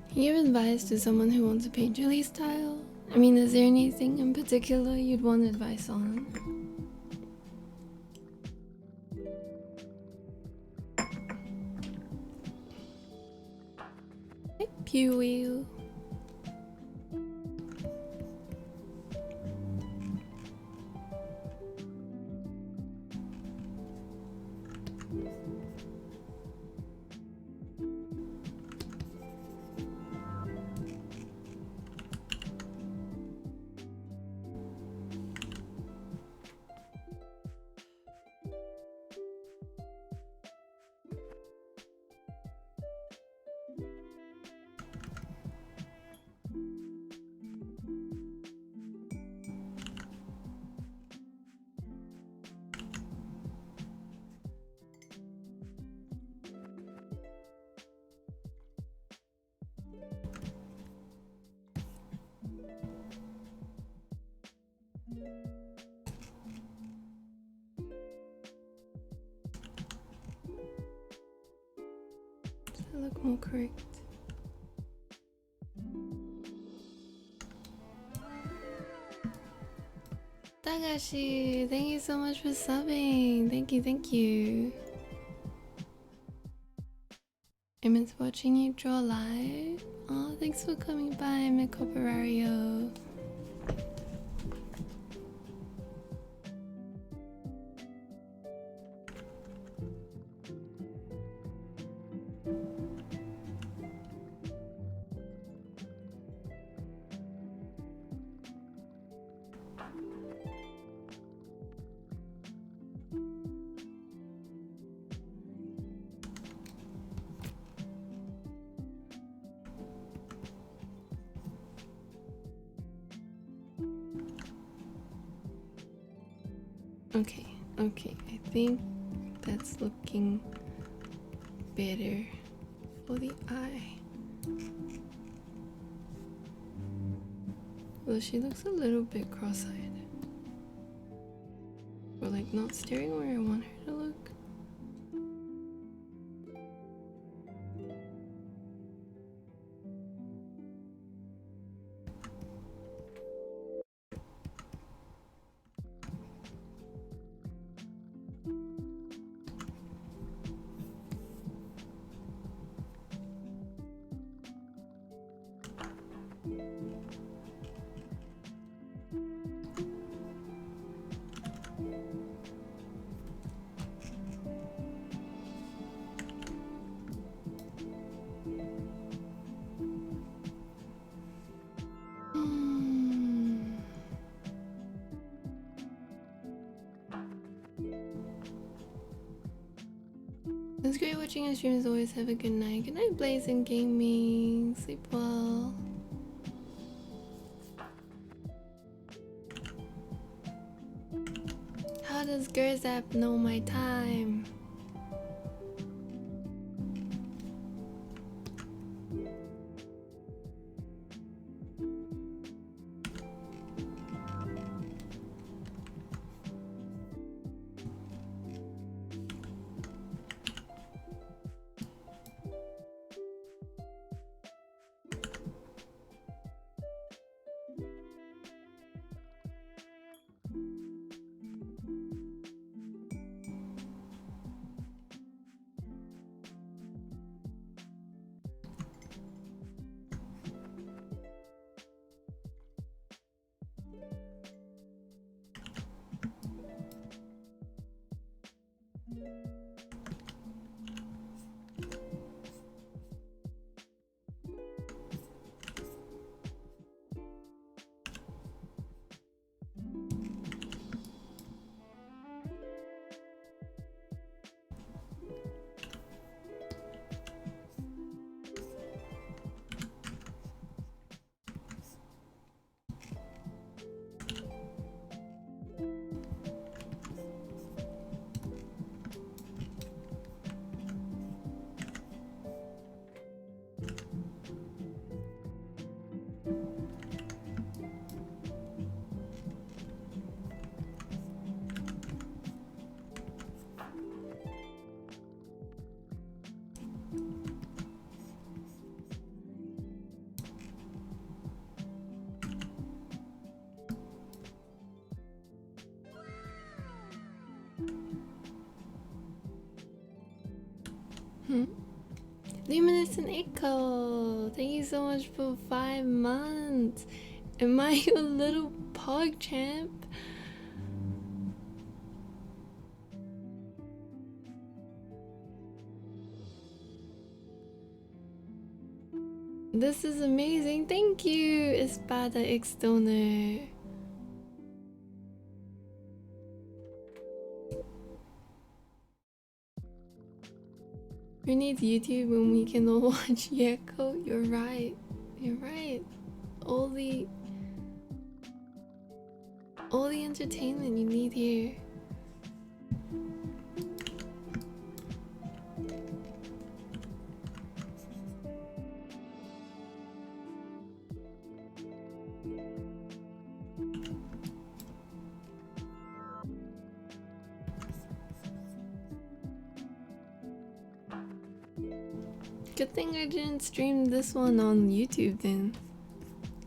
[SPEAKER 1] Can you give advice to someone who wants to paint Julie's style? I mean, is there anything in particular you'd want advice on? Hey, Pewee. Does that look more correct? Dagashi, thank you so much for subbing. Thank you, thank you. I meant watching you draw live. Oh, thanks for coming by, Mikoperario. Okay, I think that's looking better for the eye. Well, she looks a little bit cross-eyed. Or like not steering where I want her to look. It's great watching your streams. Always have a good night. Good night, Blazing Gaming. Sleep well. How does Gerzap know my time? Luminescent Echo, thank you so much for 5 months. Am I your little pog champ? This is amazing. Thank you, Espada X Donor. Who needs YouTube when we can all watch Yeko? You're right. You're right. All the entertainment you need here. Good thing I didn't stream this one on YouTube then.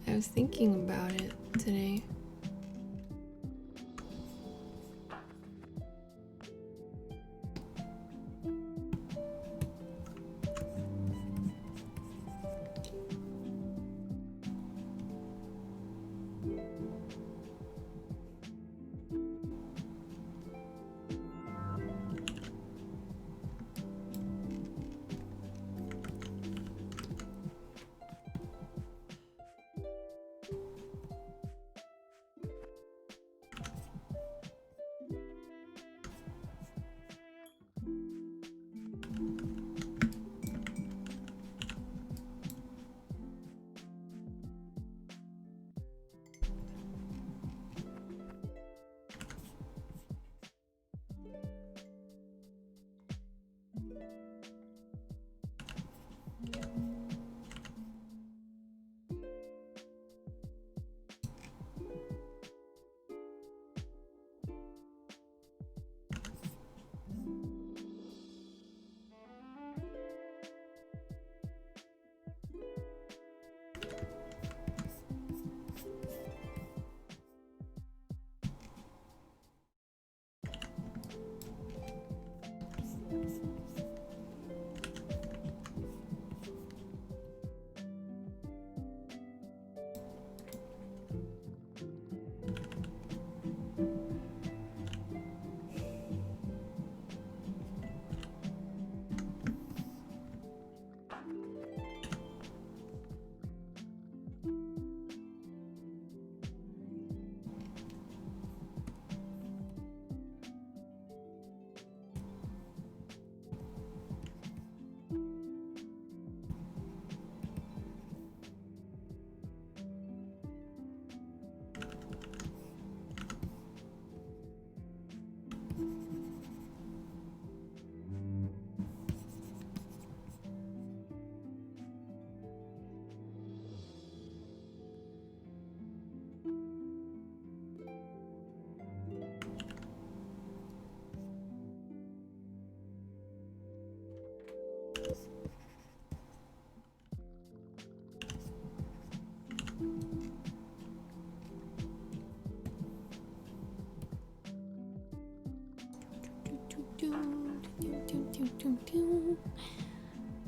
[SPEAKER 1] I was thinking about it today.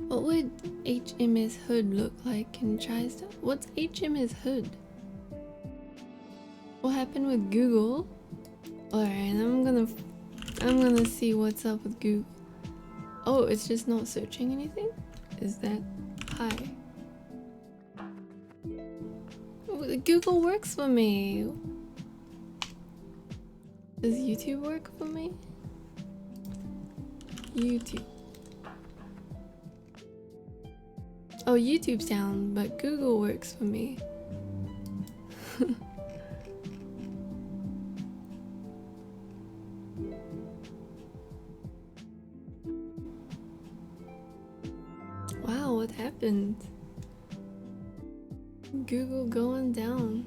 [SPEAKER 1] What would HMS Hood look like in TriStar? What's HMS Hood? What happened with Google? Alright, I'm gonna see what's up with Google. Oh, it's just not searching anything? Is that hi? Google works for me. Does YouTube work for me? YouTube. Oh, YouTube's down, but Google works for me. Wow, what happened? Google going down.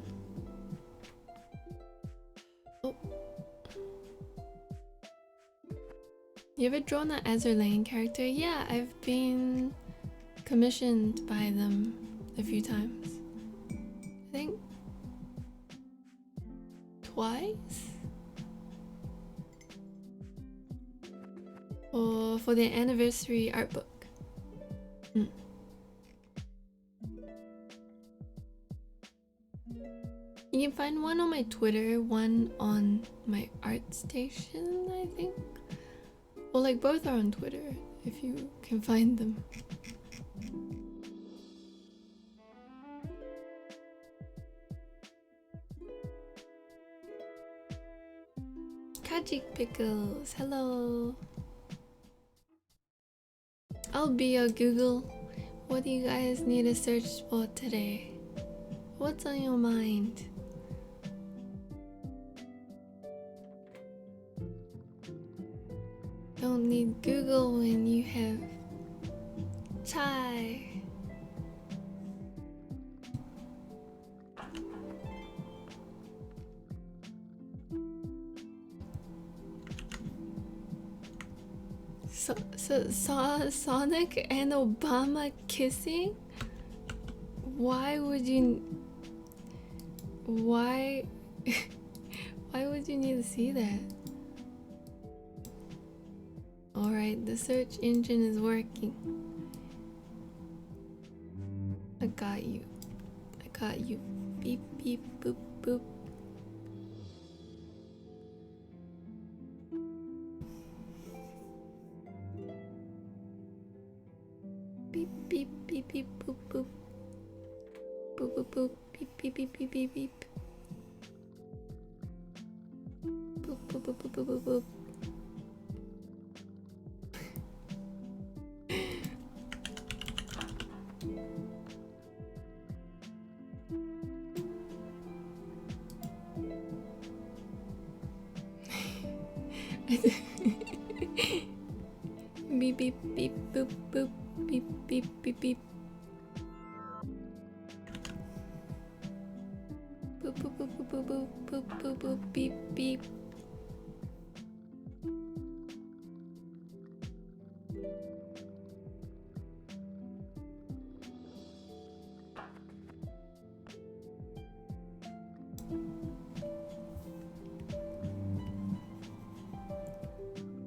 [SPEAKER 1] Oh. You ever drawn an Azur Lane character? Yeah, I've been commissioned by them a few times. I think twice? Or for the anniversary art book. You can find one on my Twitter, one on my art station, I think. Well, like both are on Twitter, if you can find them. Kajik Pickles, hello. I'll be your Google. What do you guys need to search for today? What's on your mind? Don't need Google when you have chai. Sonic and Obama kissing? Why would you... Why would you need to see that? Alright, the search engine is working. I got you. I got you. Beep, beep, boop, boop. Beep, beep, beep, beep, boop, boop. Boop, boop, boop. Beep, beep, beep, beep, beep, beep. Boop, boop, boop, boop, boop, boop, boop. Beep, beep, beep, boop, boop. Beep, beep, beep, beep. Boop, boop, boop, boop, boop, boop, boop, boop, boop, beep, beep.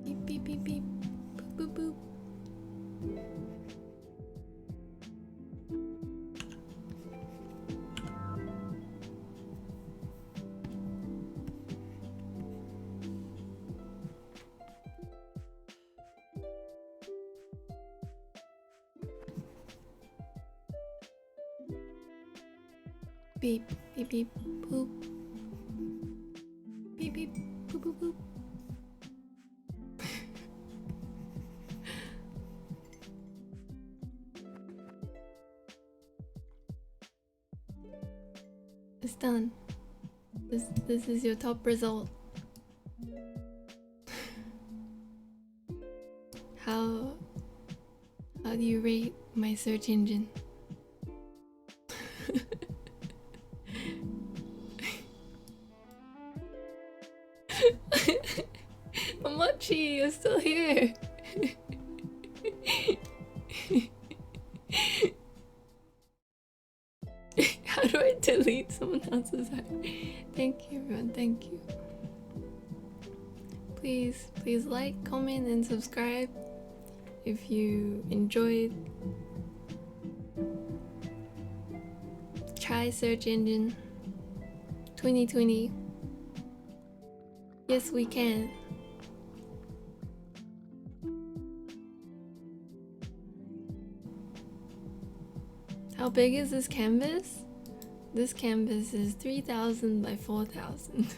[SPEAKER 1] Beep, beep, beep, beep. Boop, boop, boop. Beep, beep, beep, boop. Beep, beep, boop, boop, boop. It's done. This is your top result. How do you rate my search engine? Mochi, you're still here. How do I delete someone else's art? Thank you, everyone. Thank you. Please like, comment, and subscribe. if you enjoyed. Try search engine 2020. Yes, we can. How big is this canvas? This canvas is 3,000 by 4,000.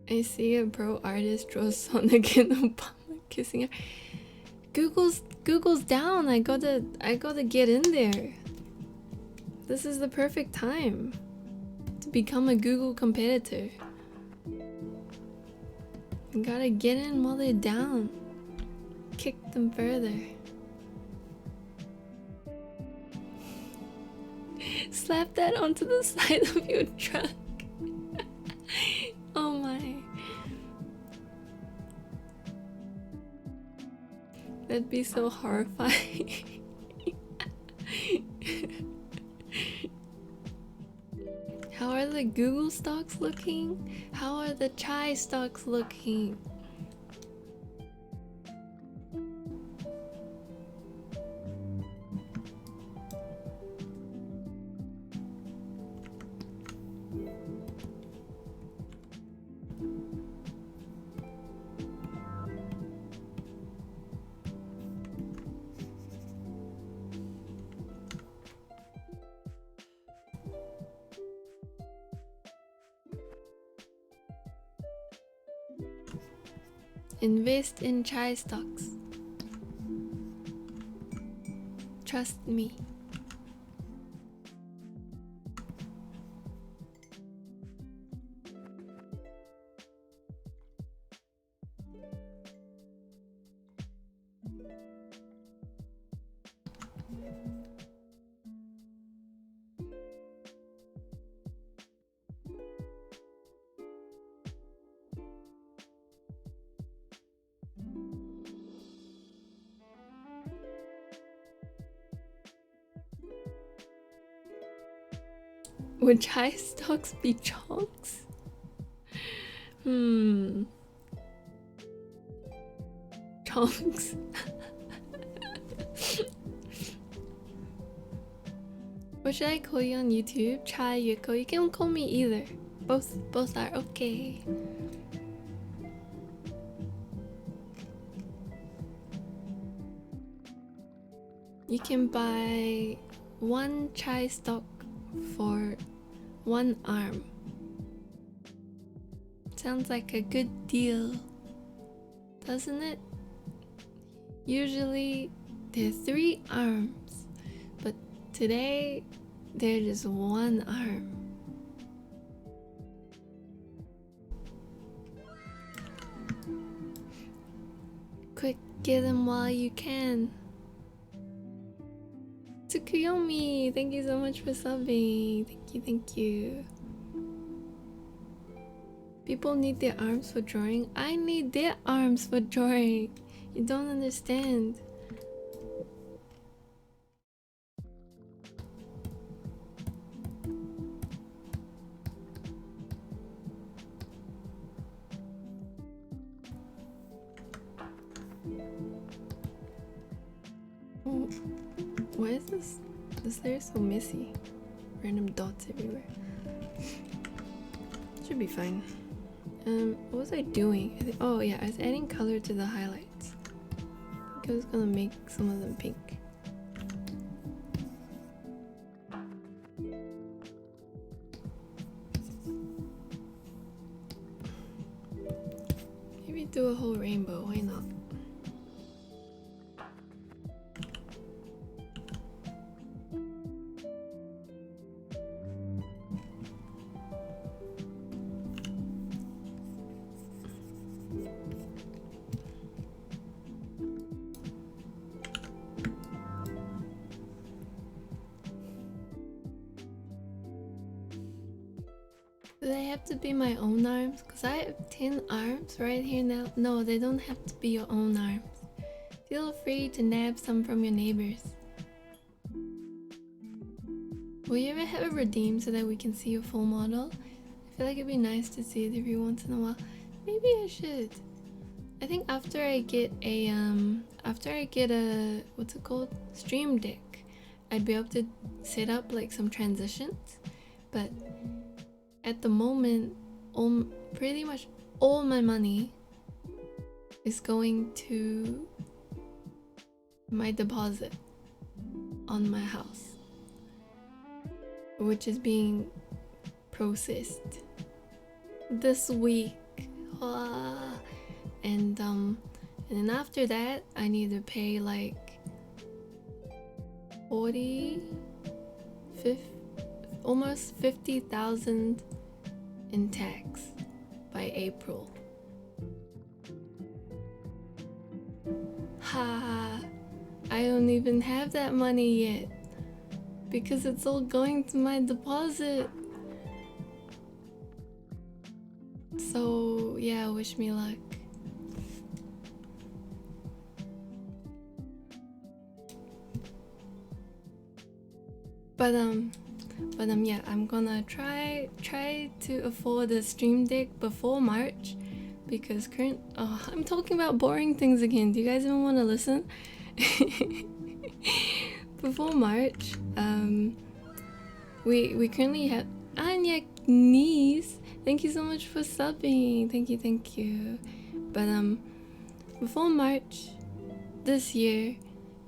[SPEAKER 1] I see a pro artist draw Sonic and Obama kissing her. Google's down. I gotta get in there. This is the perfect time to become a Google competitor. You gotta get in while they're down. Kick them further. Slap that onto the side of your truck. Oh my. That'd be so horrifying. How are the Google stocks looking? How are the chai stocks looking? Invest in chai stocks. Trust me. Would chai stocks be chonks? Chonks. What should I call you on YouTube? Chai Yuko. You can call me either. Both are okay. You can buy one chai stock for 1 arm. Sounds like a good deal, doesn't it? Usually they're 3 arms, but today they're just 1 arm. Quick, get them while you can. Tsukuyomi, thank you so much for subbing. Thank you. People need their arms for drawing. I need their arms for drawing. You don't understand. Oh, why is this layer so messy? Random dots everywhere. Should be fine. What was I doing? Oh yeah, I was adding color to the highlights. I think I was gonna make some of them pink. Maybe do a whole rainbow, why not? Do they have to be my own arms? Because I have 10 arms right here now. No, they don't have to be your own arms. Feel free to nab some from your neighbors. Will you ever have it redeemed so that we can see a full model? I feel like it'd be nice to see it every once in a while. Maybe I should. I think after I get a what's it called? Stream Deck, I'd be able to set up like some transitions. But at the moment, pretty much all my money is going to my deposit on my house, which is being processed this week. And then after that, I need to pay like 40, 50, almost 50,000 in tax by April. Ha! I don't even have that money yet because it's all going to my deposit. So yeah, wish me luck. But yeah, I'm gonna try to afford a Stream Deck before March, because I'm talking about boring things again. Do you guys even want to listen? Before March, we currently have Anya Niece. Thank you so much for subbing. Thank you. But before March this year,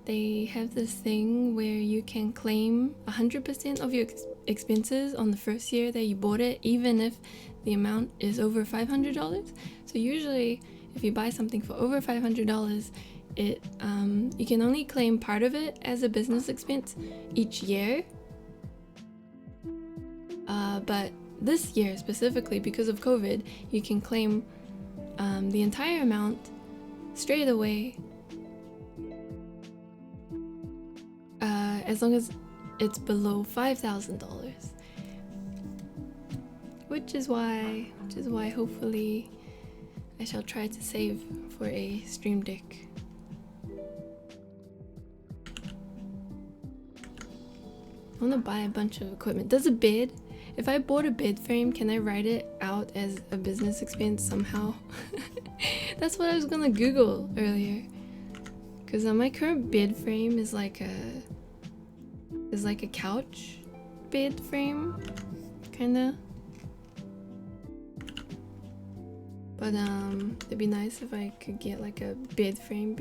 [SPEAKER 1] they have this thing where you can claim 100% of your expenses on the first year that you bought it, even if the amount is over $500. So usually, if you buy something for over $500, you can only claim part of it as a business expense each year. But this year specifically, because of COVID, you can claim the entire amount straight away, as long as it's below $5,000. Which is why hopefully I shall try to save for a Stream Deck. I want to buy a bunch of equipment. Does a bed, if I bought a bed frame, can I write it out as a business expense somehow? That's what I was gonna Google earlier. Because my current bed frame is like a couch bed frame, kinda. But it'd be nice if I could get like a bed frame.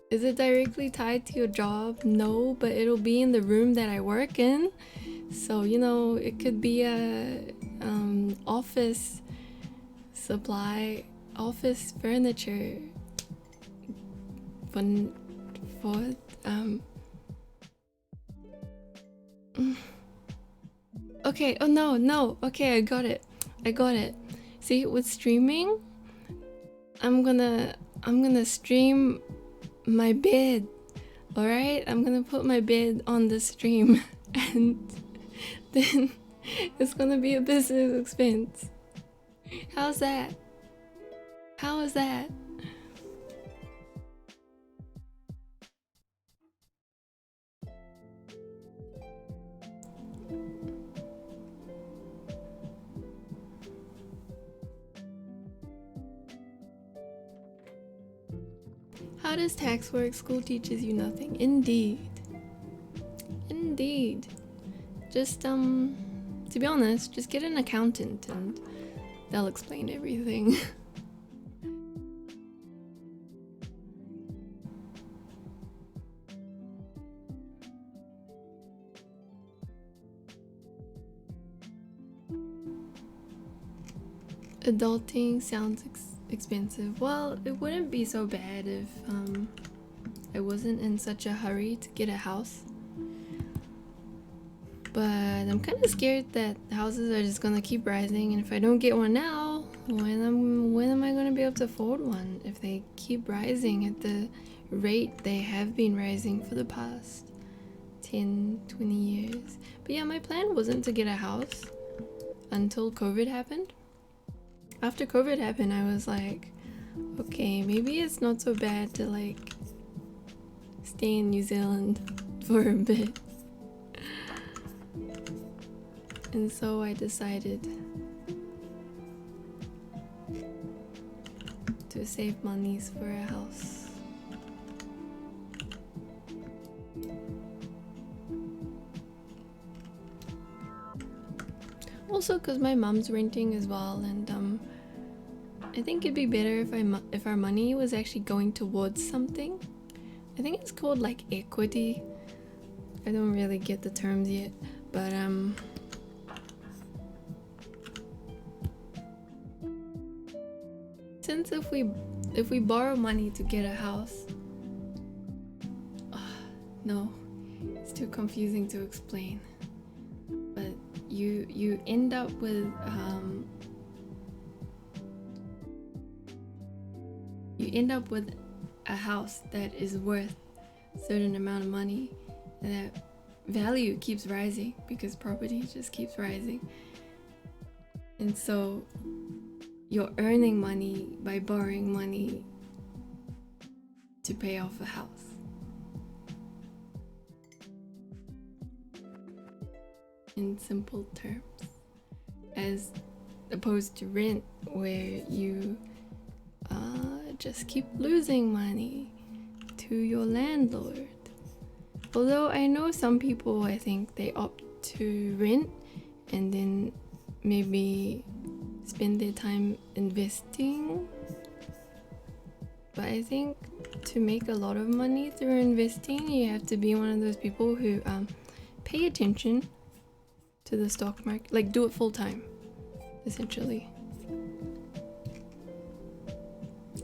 [SPEAKER 1] Is it directly tied to your job? No, but it'll be in the room that I work in. So, you know, it could be a office supply, office furniture for okay, oh no, okay, I got it. See, with streaming, I'm gonna stream my bed. Alright, I'm gonna put my bed on the stream and then it's gonna be a business expense. How's that? How is that? How does tax work? School teaches you nothing. Indeed. Just to be honest, just get an accountant and they'll explain everything. Adulting sounds expensive. Well, it wouldn't be so bad if I wasn't in such a hurry to get a house. But I'm kind of scared that houses are just gonna keep rising, and if I don't get one now, when am I gonna be able to afford one if they keep rising at the rate they have been rising for the past 10, 20 years. But yeah, my plan wasn't to get a house until COVID happened. After COVID happened, I was like, okay, maybe it's not so bad to like stay in New Zealand for a bit. And so I decided to save monies for a house. Also because my mom's renting as well, and I think it'd be better if our money was actually going towards something. I think it's called like equity. I don't really get the terms yet, but since if we borrow money to get a house, no, it's too confusing to explain. But you end up with a house that is worth a certain amount of money, and that value keeps rising because property just keeps rising. And so you're earning money by borrowing money to pay off a house. In simple terms, as opposed to rent, where you just keep losing money to your landlord. Although I know some people, I think they opt to rent and then maybe spend their time investing. But I think to make a lot of money through investing, you have to be one of those people who pay attention to the stock market, like do it full time, essentially.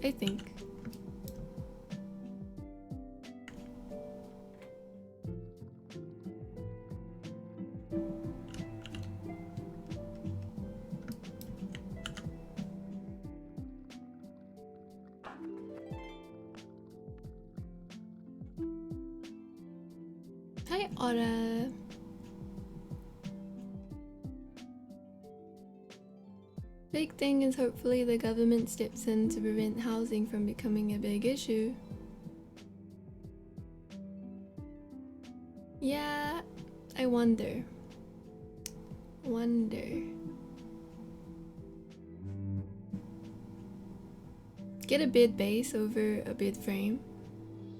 [SPEAKER 1] I think. Hi, Otta. Big thing is hopefully the government steps in to prevent housing from becoming a big issue. Yeah, I wonder. Get a bed base over a bed frame.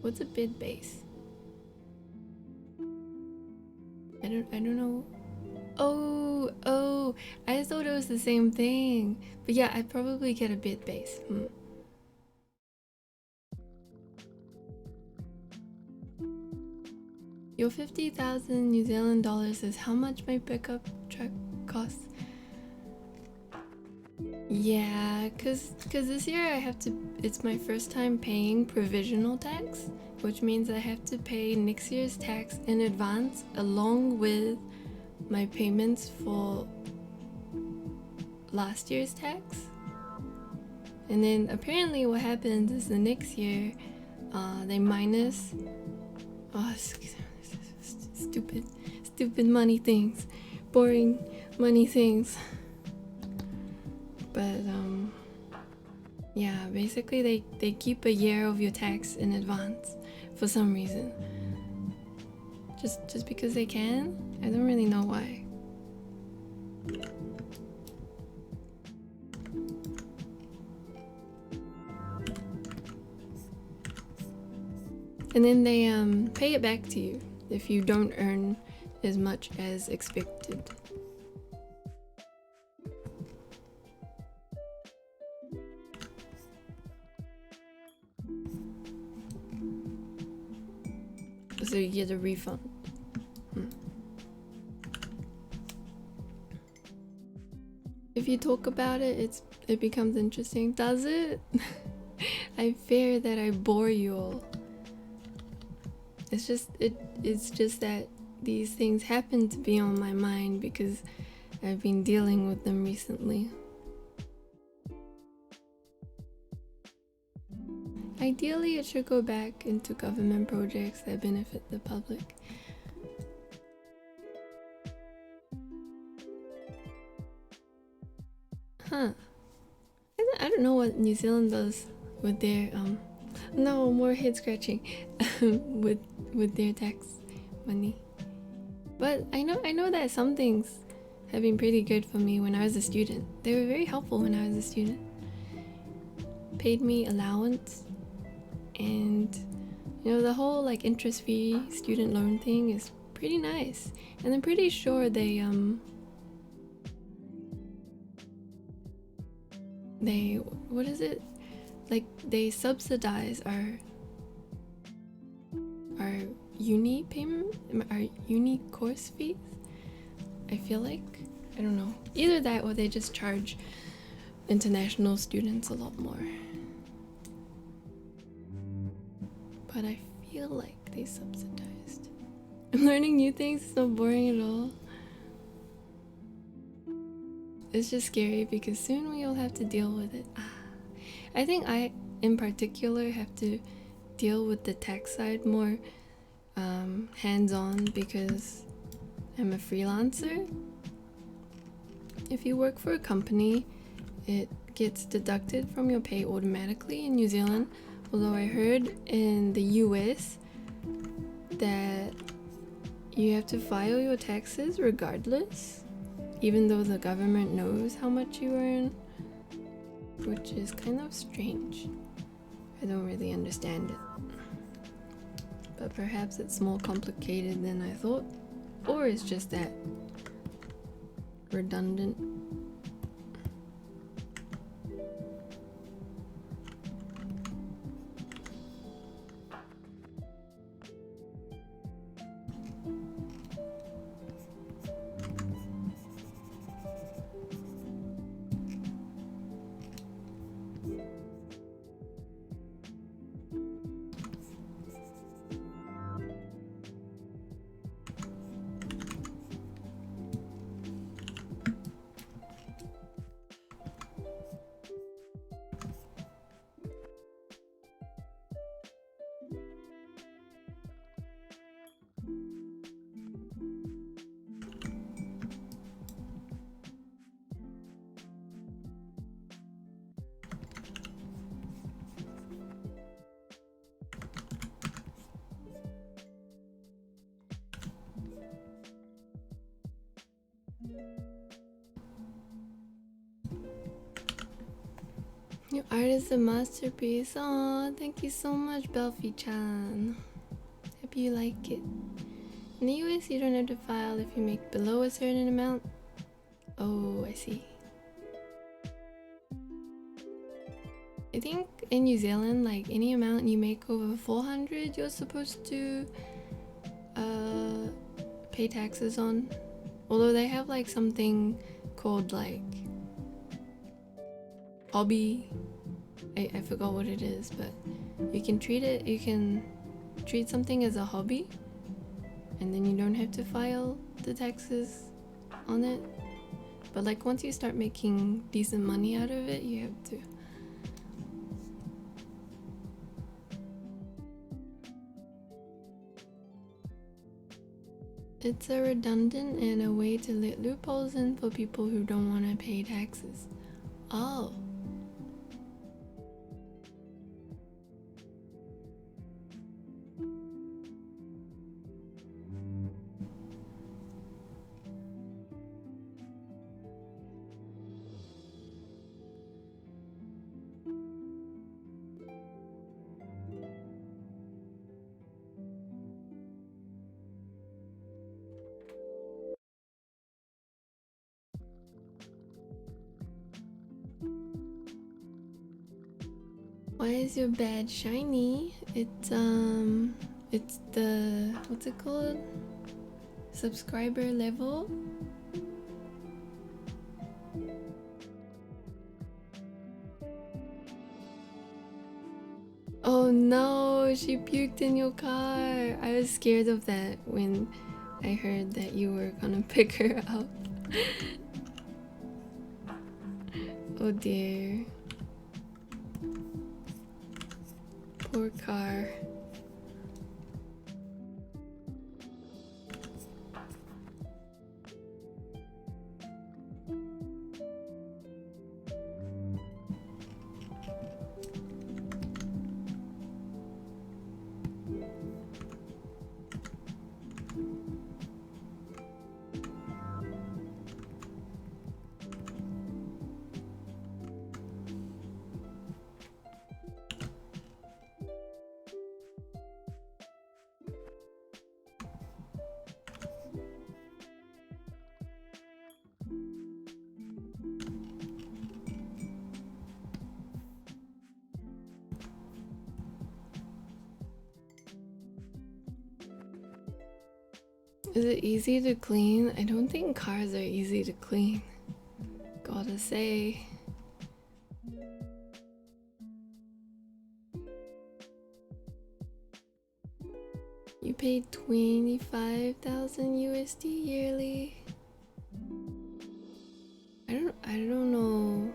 [SPEAKER 1] What's a bed base? I don't know. Oh, I thought it was the same thing. But yeah, I'd probably get a bed base. Your 50,000 New Zealand dollars is how much my pickup truck costs. Yeah, cause this year it's my first time paying provisional tax, which means I have to pay next year's tax in advance along with my payments for last year's tax. And then apparently what happens is the next year they minus stupid money things, boring money things. But yeah, basically they keep a year of your tax in advance for some reason. Just because they can? I don't really know why. And then they pay it back to you if you don't earn as much as expected. So you get a refund. If you talk about it, it becomes interesting. Does it? I fear that I bore you all. It's just that these things happen to be on my mind because I've been dealing with them recently. Ideally, it should go back into government projects that benefit the public. Huh. I don't know what New Zealand does with their no more head scratching with their tax money. But I know that some things have been pretty good for me when I was a student. They were very helpful when I was a student. Paid me allowance, and the whole like interest-free student loan thing is pretty nice. And I'm pretty sure they what is it? Like they subsidize our uni payment, our uni course fees. I feel like, I don't know, either that or they just charge international students a lot more. But I feel like they subsidized. I'm learning new things. It's not boring at all. It's just scary because soon we all have to deal with it. I think I, in particular, have to deal with the tax side more hands-on because I'm a freelancer. If you work for a company, it gets deducted from your pay automatically in New Zealand. Although I heard in the US that you have to file your taxes regardless, even though the government knows how much you earn, which is kind of strange. I don't really understand it. But perhaps it's more complicated than I thought, or it's just that redundant. Your art is a masterpiece. Aw, thank you so much, Belfie-chan. Hope you like it. In the US, you don't have to file if you make below a certain amount. Oh, I see. I think in New Zealand, like any amount you make over 400, you're supposed to pay taxes on. Although they have like something called like hobby. I forgot what it is, but you can treat something as a hobby, and then you don't have to file the taxes on it. But like once you start making decent money out of it, you have to. It's a redundant and a way to let loopholes in for people who don't want to pay taxes. Oh. Why is your badge shiny? It's the, what's it called? Subscriber level? Oh no, she puked in your car. I was scared of that when I heard that you were gonna pick her up. Oh dear. Poor car. Is it easy to clean? I don't think cars are easy to clean. Gotta say. You paid 25,000 USD yearly. I don't know.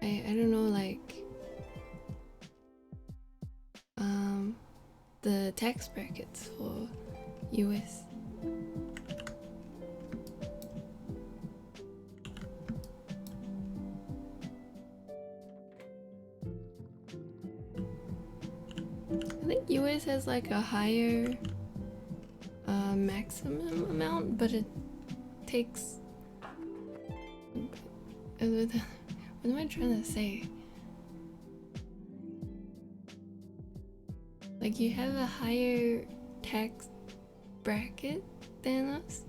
[SPEAKER 1] I don't know, like the tax brackets for US. I think US has like a higher maximum amount, but it takes. What am I trying to say? Like, you have a higher tax bracket than us,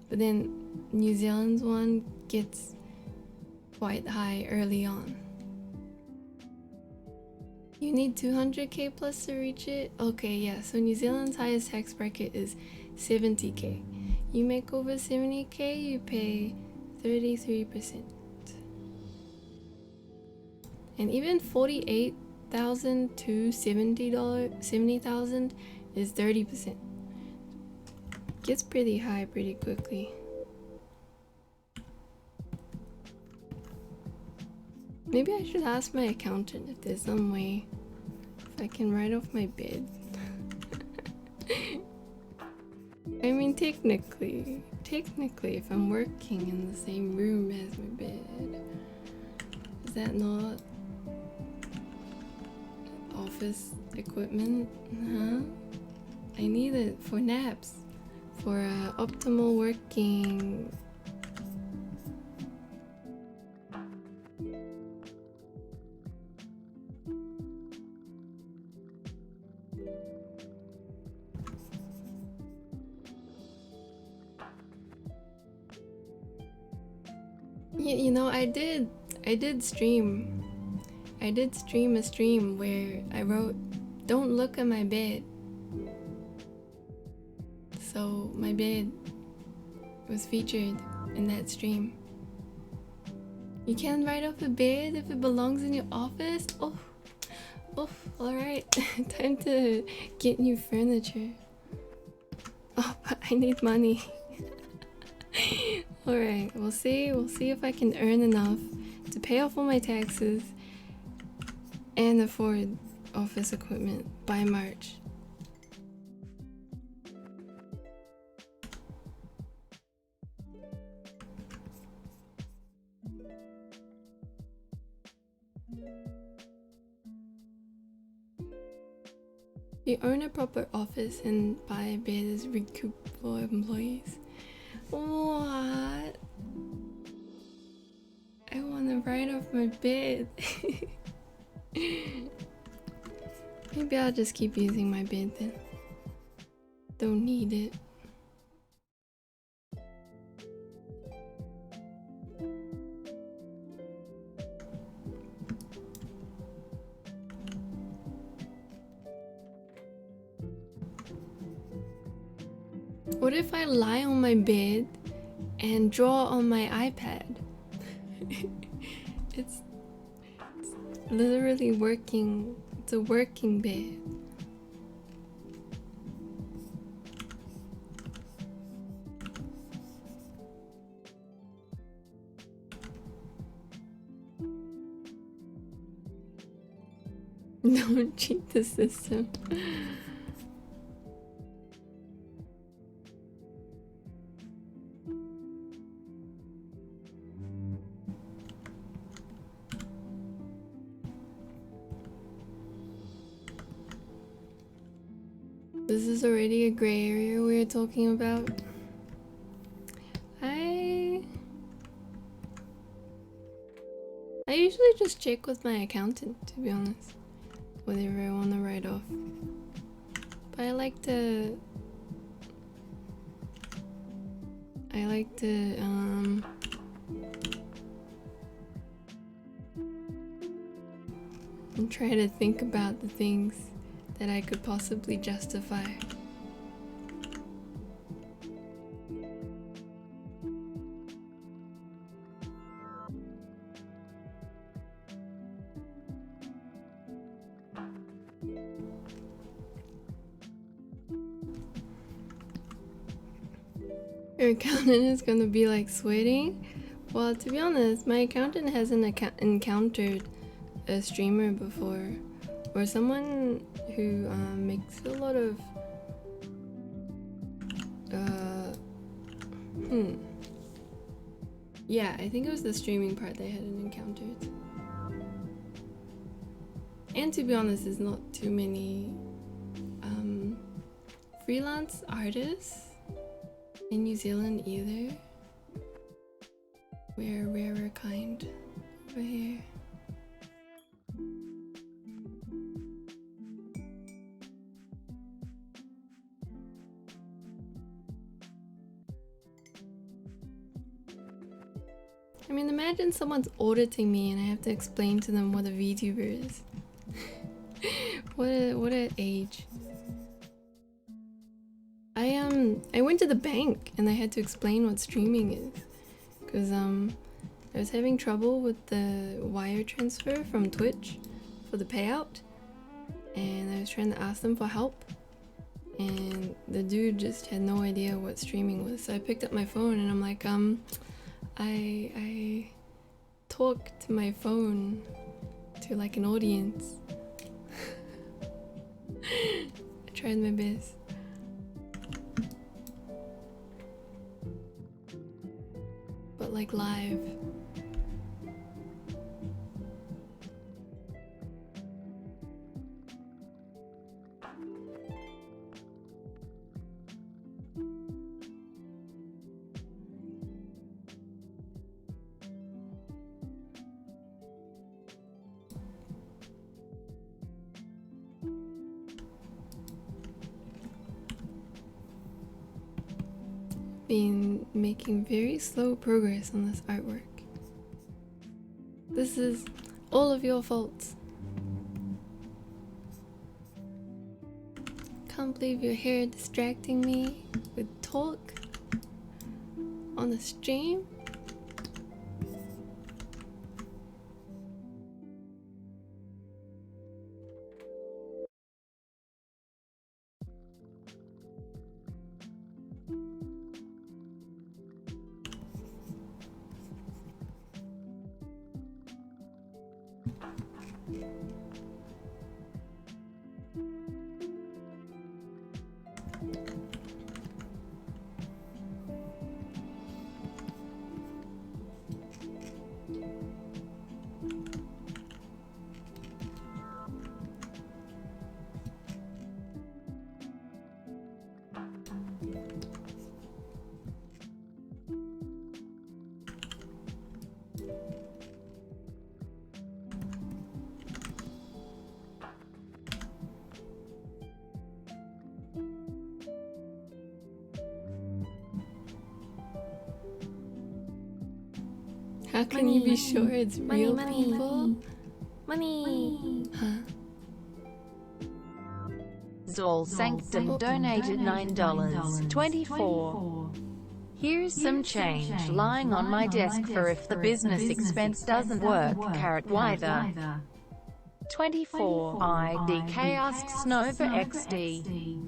[SPEAKER 1] but then New Zealand's one gets quite high early on. You need 200k plus to reach it? Okay, yeah, so New Zealand's highest tax bracket is 70k. You make over 70k, you pay 33%. And even 48,000 to $70,000 is 30%. Gets pretty high pretty quickly. Maybe I should ask my accountant if there's some way if I can write off my bed. I mean, technically, if I'm working in the same room as my bed, is that not office equipment? Huh? I need it for naps, for optimal working. You know, I did stream. I did stream a stream where I wrote, "Don't look at my bed." So my bed was featured in that stream. You can't write off a bed if it belongs in your office? Oh, alright. Time to get new furniture. Oh, but I need money. Alright, we'll see if I can earn enough to pay off all my taxes and afford office equipment by March. You own a proper office and buy a bed is recoup for employees. What? I want to write off my bed. Maybe I'll just keep using my bed then. Don't need it. What if I lie on my bed and draw on my iPad? It's literally working. It's a working bed. Don't cheat the system. This is already a gray area we're talking about. I usually just check with my accountant, to be honest, whatever I want to write off. But I like to and try to think about the things that I could possibly justify. Your accountant is gonna be like sweating? Well, to be honest, my accountant hasn't encountered a streamer before, or someone who makes a lot of yeah, I think it was the streaming part they hadn't encountered. And to be honest, there's not too many freelance artists in New Zealand either. We're a rarer kind over here. I mean, imagine someone's auditing me and I have to explain to them what a VTuber is. what an age. I went to the bank and I had to explain what streaming is, because I was having trouble with the wire transfer from Twitch for the payout, and I was trying to ask them for help, and the dude just had no idea what streaming was. So I picked up my phone and I'm like, I talk to my phone to like an audience. I tried my best. But like live. Been making very slow progress on this artwork. This is all of your fault. Can't believe you're here distracting me with talk on the stream. How can you be sure it's real people?
[SPEAKER 2] Money.
[SPEAKER 1] Huh?
[SPEAKER 2] Zol Sanctum donated $9.24. Here's some change lying on my desk for if the business expense doesn't work. Carrot wither. 24. IDK asks Nova XD.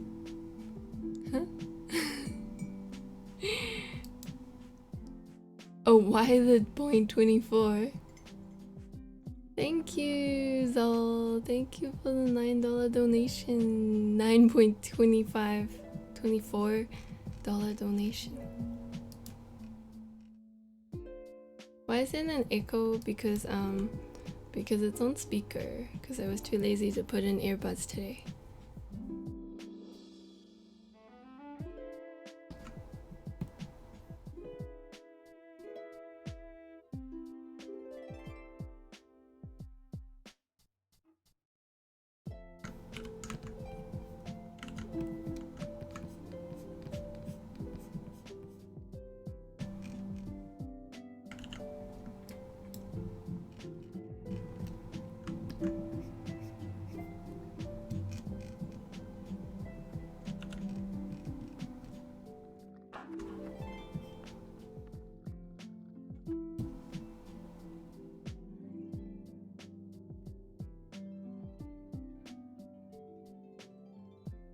[SPEAKER 1] Oh, why the .24? Thank you, Zol. Thank you for the $9 donation. $9.24 donation. Why is it an echo? Because it's on speaker. Because I was too lazy to put in earbuds today.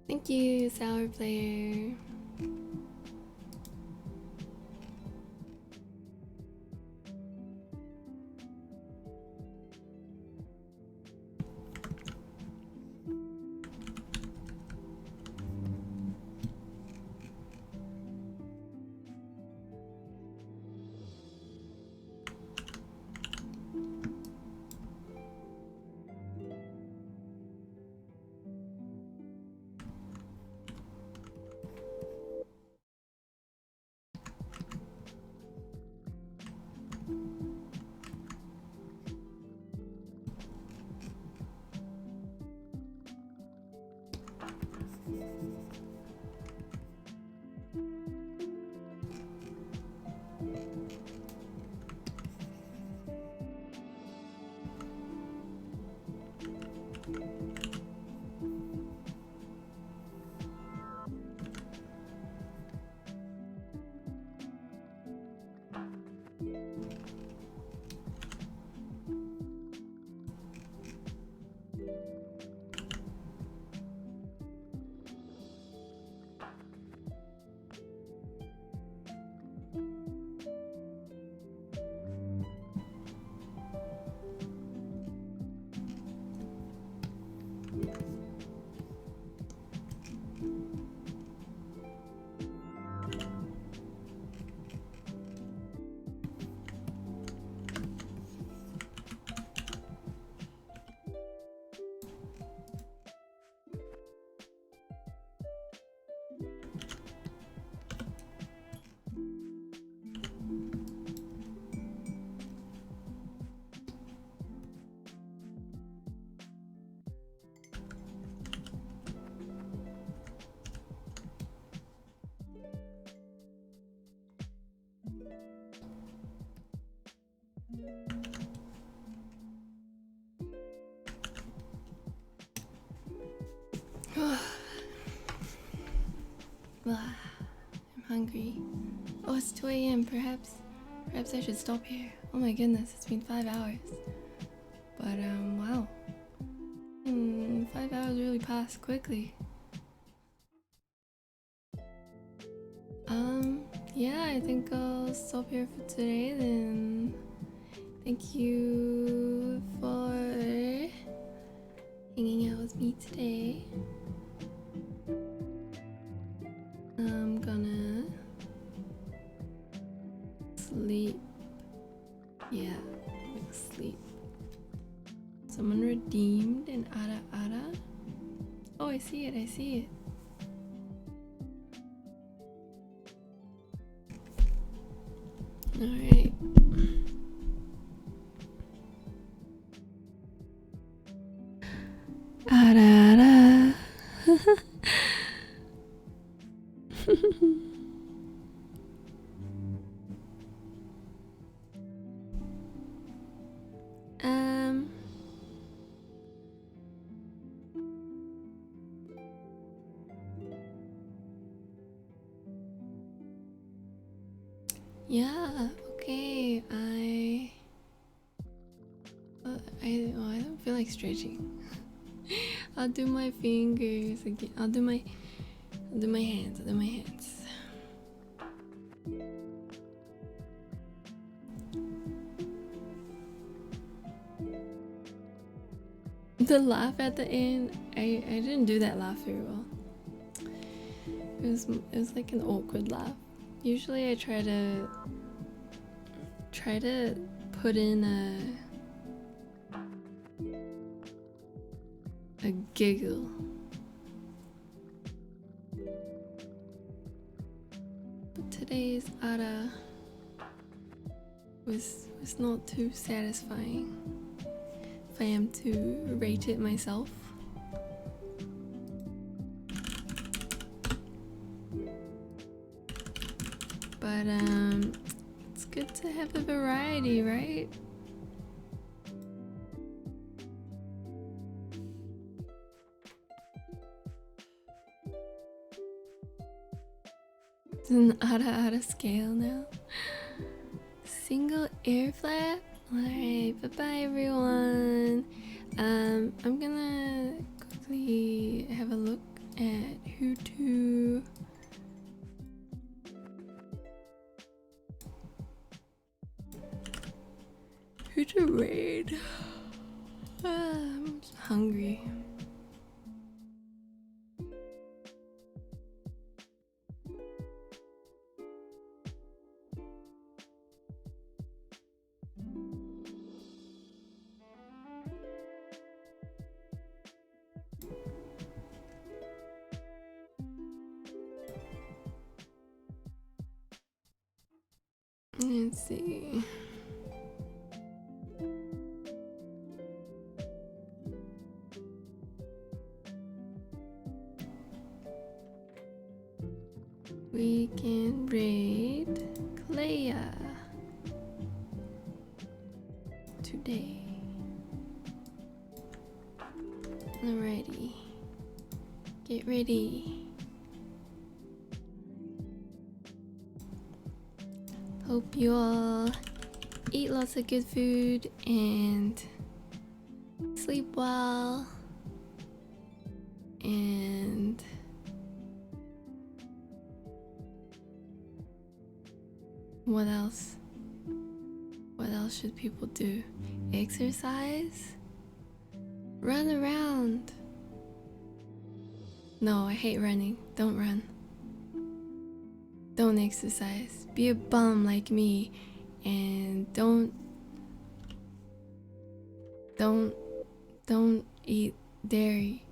[SPEAKER 1] Thank you, Sour Player. I'm hungry. Oh, it's 2 a.m. Perhaps I should stop here. Oh my goodness, it's been 5 hours. But wow. 5 hours really passed quickly. Yeah, I think I'll stop here for today then. Thank you for hanging out with me today. I'm gonna sleep. Yeah, sleep. Someone redeemed an Ara. Oh, I see it. Alright. Ara. Yeah, okay, I don't feel like stretching. I'll do my fingers again. I'll do my hands. The laugh at the end, I didn't do that laugh very well. It was like an awkward laugh. Usually I try to put in a giggle. But today's Ara was not too satisfying, if I am to rate it myself. But it's good to have a variety, right? It's an Ara scale now. Single air flap? Alright, bye-bye everyone. I'm gonna quickly have a look at who to raid. I'm hungry. Let's see. We can raid Clea today. Alrighty. Get ready. Hope you all eat lots of good food and sleep well. And what else? What else should people do? Exercise? Run around. No, I hate running. Don't run. Don't exercise. Be a bum like me and don't eat dairy.